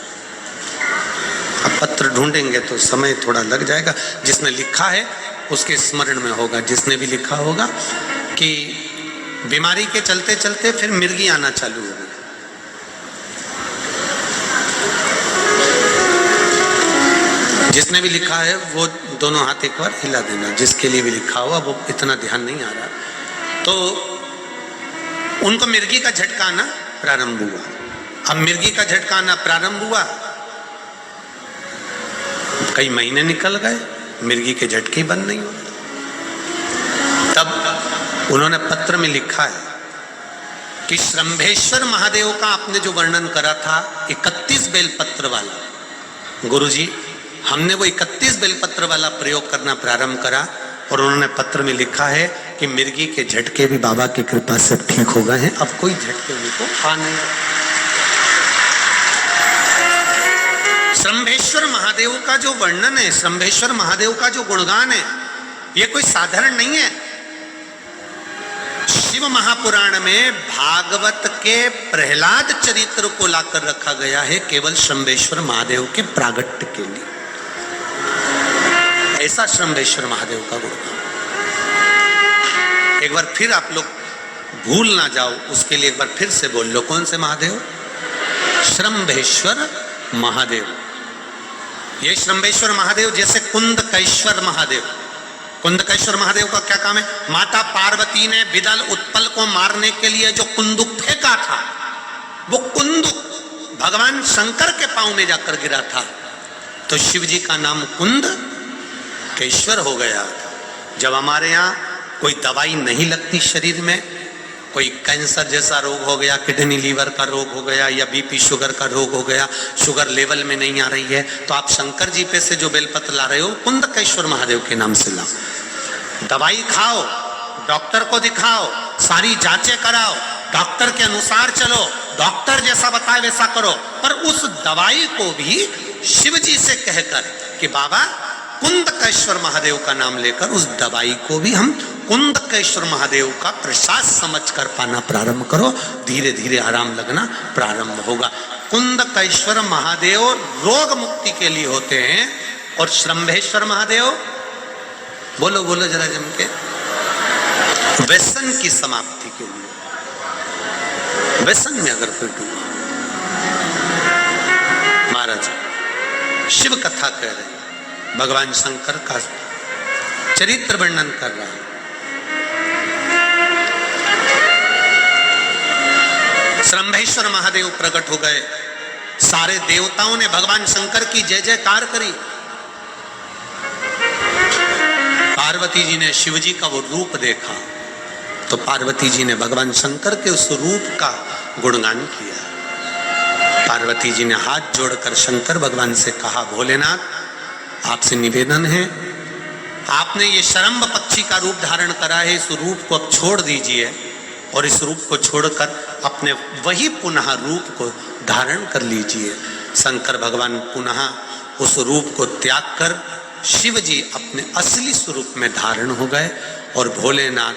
अब पत्र ढूंढेंगे तो समय थोड़ा लग जाएगा, जिसने लिखा है उसके स्मरण में होगा। जिसने भी लिखा होगा कि बीमारी के चलते चलते फिर मिर्गी आना चालू हो गई, जिसने भी लिखा है वो दोनों हाथ एक बार हिला देना। जिसके लिए भी लिखा हुआ वो इतना ध्यान नहीं आ रहा, तो उनको मिर्गी का झटका आना प्रारंभ हुआ। अब मिर्गी का झटका आना प्रारंभ हुआ, कई महीने निकल गए, मिर्गी के झटके बंद नहीं हुए। तब उन्होंने पत्र में लिखा है कि श्रम्भेश्वर महादेव का आपने जो वर्णन करा था 31 बेलपत्र वाला, गुरुजी हमने वो 31 बेलपत्र वाला प्रयोग करना प्रारंभ करा और उन्होंने पत्र में लिखा है कि मिर्गी के झटके भी बाबा की कृपा से ठीक हो गए हैं, अब कोई झटके उनको आ नहीं। श्रम्भेश्वर महादेव का जो वर्णन है, श्रम्भेश्वर महादेव का जो गुणगान है, ये कोई साधारण नहीं है। शिव महापुराण में भागवत के प्रहलाद चरित्र को लाकर रखा गया है केवल श्रम्भेश्वर महादेव के प्रागट्य के लिए। ऐसा श्रम्भेश्वर महादेव का गुणगान एक बार फिर आप लोग भूल ना जाओ, उसके लिए एक बार फिर से बोल लो, कौन से महादेव? श्रम्भेश्वर महादेव। ये श्रम्भेश्वर महादेव जैसे कुंदकेश्वर महादेव, कुंदकेश्वर महादेव का क्या काम है? माता पार्वती ने विदल उत्पल को मारने के लिए जो कुंदुक फेंका था, वो कुंदुक भगवान शंकर के पांव में जाकर गिरा था, तो शिव जी का नाम कुंदकेश्वर हो गया। जब हमारे यहाँ कोई दवाई नहीं लगती शरीर में, कोई कैंसर जैसा रोग हो गया, किडनी लीवर का रोग हो गया, या बीपी शुगर का रोग हो गया, शुगर लेवल में नहीं आ रही है, तो आप शंकर जी पे से जो बेलपत्र ला रहे हो कुंदकेश्वर महादेव के नाम से लाओ। दवाई खाओ, डॉक्टर को दिखाओ, सारी जांचें कराओ, डॉक्टर के अनुसार चलो, डॉक्टर जैसा बताए वैसा करो, पर उस दवाई को भी शिव जी से कहकर कि बाबा कुंदकेश्वर महादेव का नाम लेकर उस दवाई को भी हम कुंदकेश्वर महादेव का प्रसाद समझ कर पाना प्रारंभ करो, धीरे धीरे आराम लगना प्रारंभ होगा। कुंदकेश्वर महादेव रोग मुक्ति के लिए होते हैं और श्रम्भेश्वर महादेव, बोलो बोलो जरा जम के, व्यसन की समाप्ति के लिए। व्यसन में अगर कोई डूबा, महाराज शिव कथा कह रहे हैं, भगवान शंकर का चरित्र वर्णन कर रहा है। श्रम्भेश्वर महादेव प्रकट हो गए, सारे देवताओं ने भगवान शंकर की जय जयकार करी। पार्वती जी ने शिव जी का वो रूप देखा, तो पार्वती जी ने भगवान शंकर के उस रूप का गुणगान किया। पार्वती जी ने हाथ जोड़कर शंकर भगवान से कहा, भोलेनाथ आपसे निवेदन है, आपने ये शरम्भ पक्षी का रूप धारण करा है, इस रूप को अब छोड़ दीजिए और इस रूप को छोड़कर अपने वही पुनः रूप को धारण कर लीजिए। शंकर भगवान पुनः उस रूप को त्याग कर शिव जी अपने असली स्वरूप में धारण हो गए और भोलेनाथ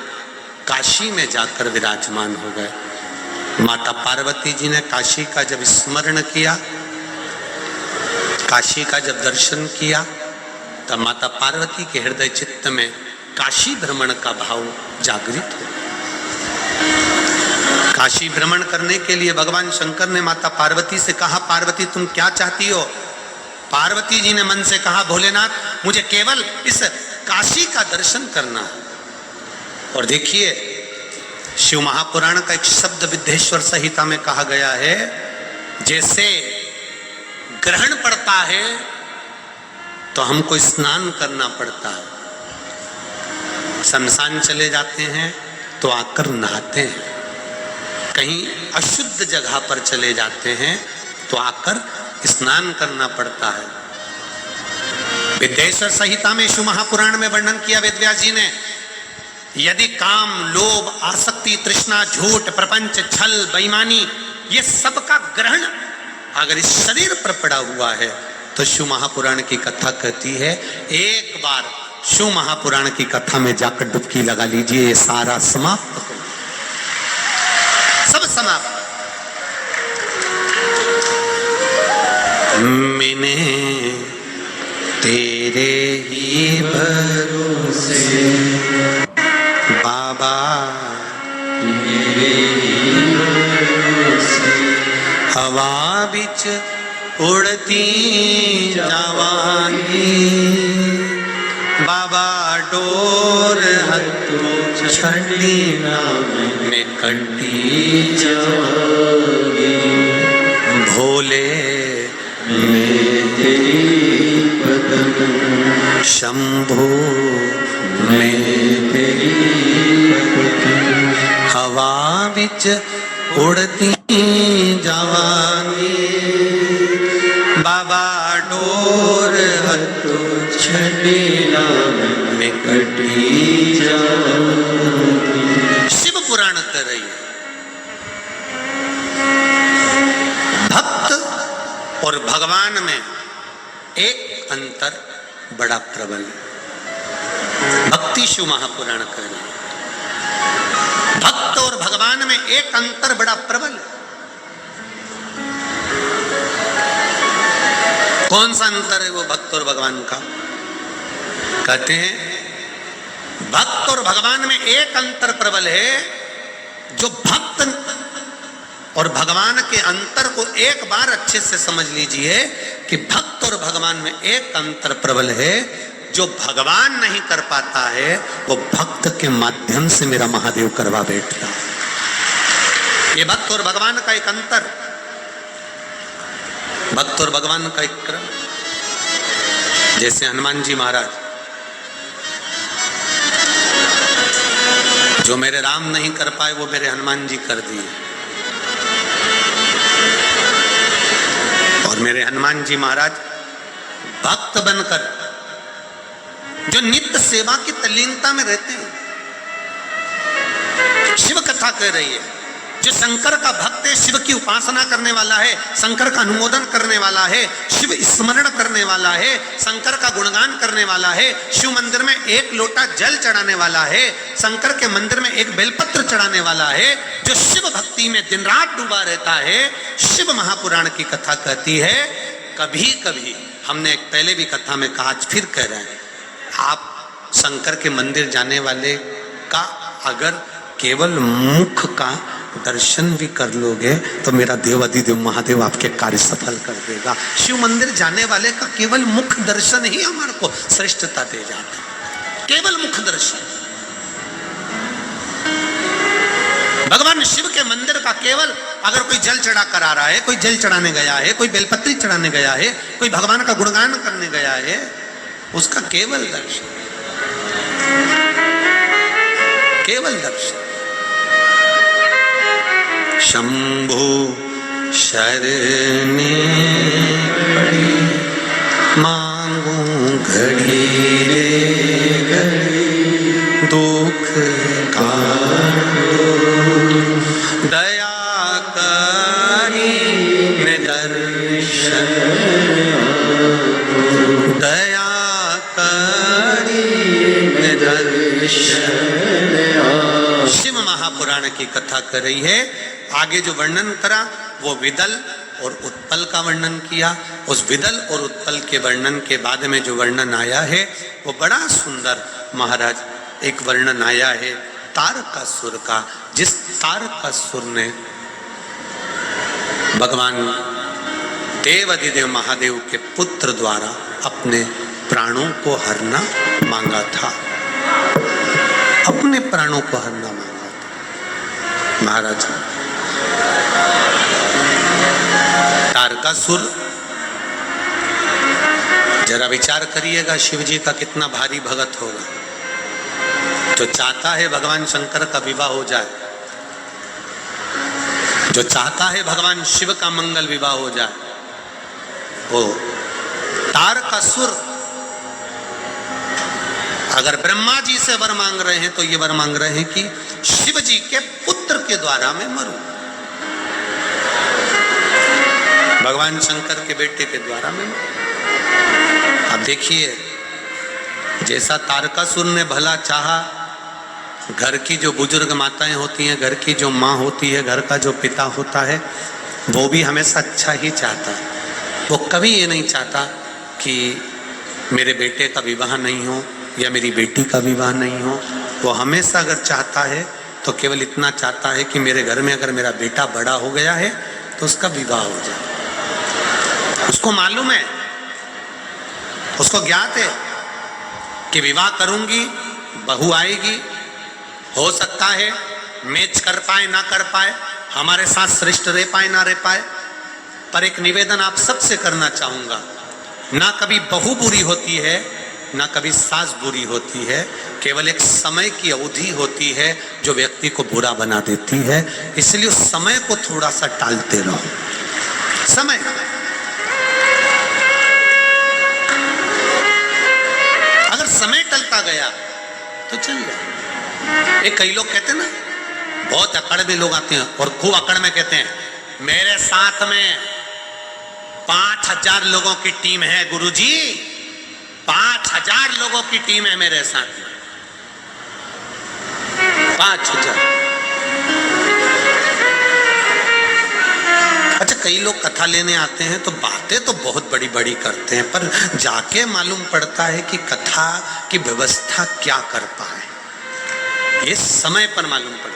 काशी में जाकर विराजमान हो गए। माता पार्वती जी ने काशी का जब स्मरण किया, काशी का जब दर्शन किया, तब माता पार्वती के हृदय चित्त में काशी भ्रमण का भाव जागृत हो। काशी भ्रमण करने के लिए भगवान शंकर ने माता पार्वती से कहा, पार्वती तुम क्या चाहती हो? पार्वती जी ने मन से कहा, भोलेनाथ मुझे केवल इस काशी का दर्शन करना है। और देखिए शिव महापुराण का एक शब्द विद्येश्वर संहिता में कहा गया है, जैसे ग्रहण पड़ता है तो हमको स्नान करना पड़ता है, शमशान चले जाते हैं तो आकर नहाते हैं, कहीं अशुद्ध जगह पर चले जाते हैं तो आकर स्नान करना पड़ता है। विद्येश्वर संहिता में शिव महापुराण में वर्णन किया वेदव्यास जी ने, यदि काम, लोभ, आसक्ति, तृष्णा, झूठ, प्रपंच, छल, बेईमानी, ये सब का ग्रहण अगर इस शरीर पर पड़ा हुआ है तो शिव महापुराण की कथा कहती है, एक बार शिव महापुराण की कथा में जाकर डुबकी लगा लीजिए, ये सारा समाप्त हो, सब समाप्त। मैंने तेरे ही भरोसे बाबा, हवा बिच उड़ती जवानी, बाबा डोर हथों छड़ी में कटी जवानी, भोले में तेरी बदन, शंभो में तेरी बदन, हवा बिच उड़ती जवानी बाबा डोर हतो छड़ेला में कटी जवानी। शिव पुराण कर रही है। भक्त और भगवान में एक अंतर बड़ा प्रबल है। भक्ति शिव महापुराण कर रही है। भक्त और भगवान में एक अंतर बड़ा प्रबल है। कौन सा अंतर है वो भक्त और भगवान का? कहते हैं भक्त और भगवान में एक अंतर प्रबल है। जो भक्त और भगवान के अंतर को एक बार अच्छे से समझ लीजिए कि भक्त और भगवान में एक अंतर प्रबल है। जो भगवान नहीं कर पाता है वो भक्त के माध्यम से मेरा महादेव करवा बैठता है। ये भक्त और भगवान का एक अंतर, भक्त और भगवान का एक क्रम। जैसे हनुमान जी महाराज, जो मेरे राम नहीं कर पाए वो मेरे हनुमान जी कर दिए। और मेरे हनुमान जी महाराज भक्त बनकर जो नित्य सेवा की तल्लीनता में रहते हैं। शिव कथा कह रही है। जो शंकर का भक्त है, शिव की उपासना करने वाला है, शंकर का अनुमोदन करने वाला है, शिव स्मरण करने वाला है, शंकर का गुणगान करने वाला है, शिव मंदिर में एक लोटा जल चढ़ाने वाला है, शंकर के मंदिर में एक बेलपत्र चढ़ाने वाला है, जो शिव भक्ति में दिन रात डूबा रहता है। शिव महापुराण की कथा कहती है, कभी कभी हमने एक पहले भी कथा में कहा, आज फिर कह रहे हैं, आप शंकर के मंदिर जाने वाले का अगर केवल मुख का दर्शन भी कर लोगे तो मेरा देव अधिदेव महादेव आपके कार्य सफल कर देगा। शिव मंदिर जाने वाले का केवल मुख दर्शन ही हमारे को श्रेष्ठता दे जाता है। केवल मुख दर्शन। भगवान शिव के मंदिर का केवल अगर कोई जल चढ़ा कर आ रहा है, कोई जल चढ़ाने गया है, कोई बेलपत्री चढ़ाने गया है, कोई भगवान का गुणगान करने गया है, उसका केवल दर्शन, केवल दर्शन। शंभो शरणे पड़ी मांगू घड़ी रे घड़ी दुख का दया करी ने दर्शन दया करी ने दर्शन। शिव महापुराण की कथा कर रही है। आगे जो वर्णन करा वो विदल और उत्पल का वर्णन किया। उस विदल और उत्पल के वर्णन के बाद में जो वर्णन आया है वो बड़ा सुंदर महाराज एक वर्णन आया है तारकासुर का। जिस तारकासुर ने भगवान देव अधिदेव महादेव के पुत्र द्वारा अपने प्राणों को हरना मांगा था, अपने प्राणों को हरना मांगा था। महाराज तारकासुर, जरा विचार करिएगा शिव जी का कितना भारी भगत होगा, जो चाहता है भगवान शंकर का विवाह हो जाए, जो चाहता है भगवान शिव का मंगल विवाह हो जाए। वो तारकासुर अगर ब्रह्मा जी से वर मांग रहे हैं तो ये वर मांग रहे हैं कि शिव जी के पुत्र के द्वारा मैं मरूं, भगवान शंकर के बेटे के द्वारा मैं मरूं। अब देखिए जैसा तारकासुर ने भला चाहा, घर की जो बुजुर्ग माताएं होती हैं, घर की जो माँ होती है, घर का जो पिता होता है, वो भी हमेशा अच्छा ही चाहता है। वो कभी ये नहीं चाहता कि मेरे बेटे का विवाह नहीं हो या मेरी बेटी का विवाह नहीं हो। वो हमेशा अगर चाहता है तो केवल इतना चाहता है कि मेरे घर में अगर मेरा बेटा बड़ा हो गया है तो उसका विवाह हो जाए। उसको मालूम है, उसको ज्ञात है कि विवाह करूंगी, बहू आएगी, हो सकता है मैच कर पाए ना कर पाए, हमारे साथ श्रेष्ठ रह पाए ना रह पाए, पर एक निवेदन आप सबसे करना चाहूंगा, ना कभी बहू बुरी होती है ना कभी सास बुरी होती है, केवल एक समय की अवधि होती है जो व्यक्ति को बुरा बना देती है, इसलिए उस समय को थोड़ा सा टालते रहो। समय अगर समय टलता गया तो चल जाए। एक कई लोग कहते हैं ना, बहुत अकड़ में लोग आते हैं और खूब अकड़ में कहते हैं मेरे साथ में 5000 लोगों की टीम है गुरुजी, 5000 लोगों की टीम है मेरे साथ में, 5000। अच्छा, कई लोग कथा लेने आते हैं तो बातें तो बहुत बड़ी बड़ी करते हैं, पर जाके मालूम पड़ता है कि कथा की व्यवस्था क्या करता है, ये समय पर मालूम पड़ता है।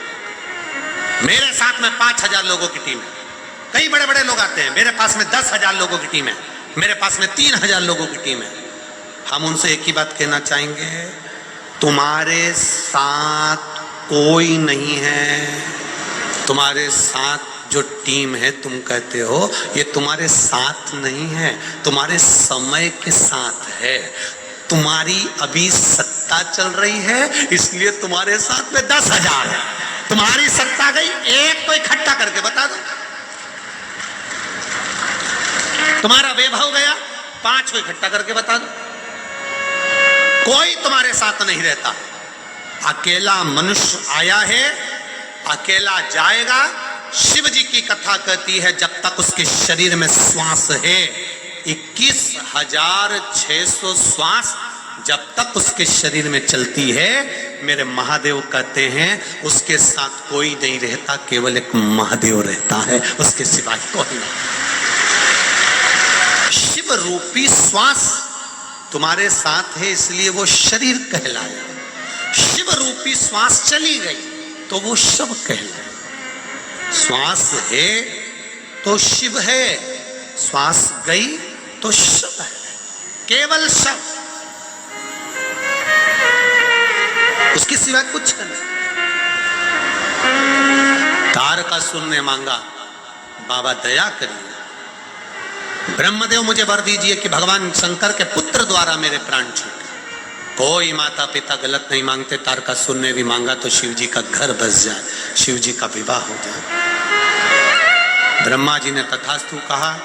मेरे साथ में 5000 लोगों की टीम है। कई बड़े बड़े लोग आते हैं, मेरे पास में 10,000 लोगों की टीम है, मेरे पास में 3,000 लोगों की टीम है। हम उनसे एक ही बात कहना चाहेंगे, तुम्हारे साथ कोई नहीं है। तुम्हारे साथ जो टीम है तुम कहते हो, ये तुम्हारे साथ नहीं है, तुम्हारे समय के साथ है। तुम्हारी अभी सत्ता चल रही है, इसलिए तुम्हारे साथ में 10,000 है। तुम्हारी सत्ता गई, एक को इकट्ठा करके बता दो। तुम्हारा वैभव गया, 5 को इकट्ठा करके बता दो। कोई तुम्हारे साथ नहीं रहता। अकेला मनुष्य आया है, अकेला जाएगा। शिव जी की कथा कहती है जब तक उसके शरीर में श्वास है, 21,600 श्वास जब तक उसके शरीर में चलती है, मेरे महादेव कहते हैं उसके साथ कोई नहीं रहता, केवल एक महादेव रहता है, उसके सिवाय कोई नहीं। शिव रूपी श्वास तुम्हारे साथ है, इसलिए वो शरीर कहलाया। शिव रूपी श्वास चली गई तो वो शव कहलाया। श्वास है तो शिव है, श्वास गई तो शव है, केवल शव, उसके सिवाय कुछ नहीं। तारकासुर ने मांगा, बाबा दया करिए, ब्रह्मदेव मुझे वर दीजिए कि भगवान शंकर के पुत्र द्वारा मेरे प्राण छूटे। कोई माता पिता गलत नहीं मांगते। तारकासुर ने भी मांगा तो शिव जी का घर बस जाए, शिव जी का विवाह हो जाए। ब्रह्मा जी ने तथास्तु कहा।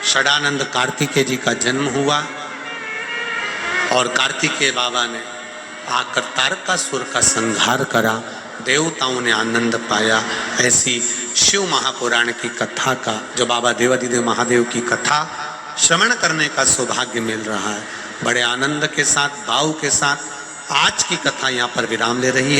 षडानंद कार्तिकेय जी का जन्म हुआ और कार्तिकेय बाबा ने आकर तारकासुर का संहार करा। देवताओं ने आनंद पाया। ऐसी शिव महापुराण की कथा का, जो बाबा देवाधिदेव महादेव की कथा श्रवण करने का सौभाग्य मिल रहा है, बड़े आनंद के साथ, भाव के साथ आज की कथा यहाँ पर विराम ले रही है।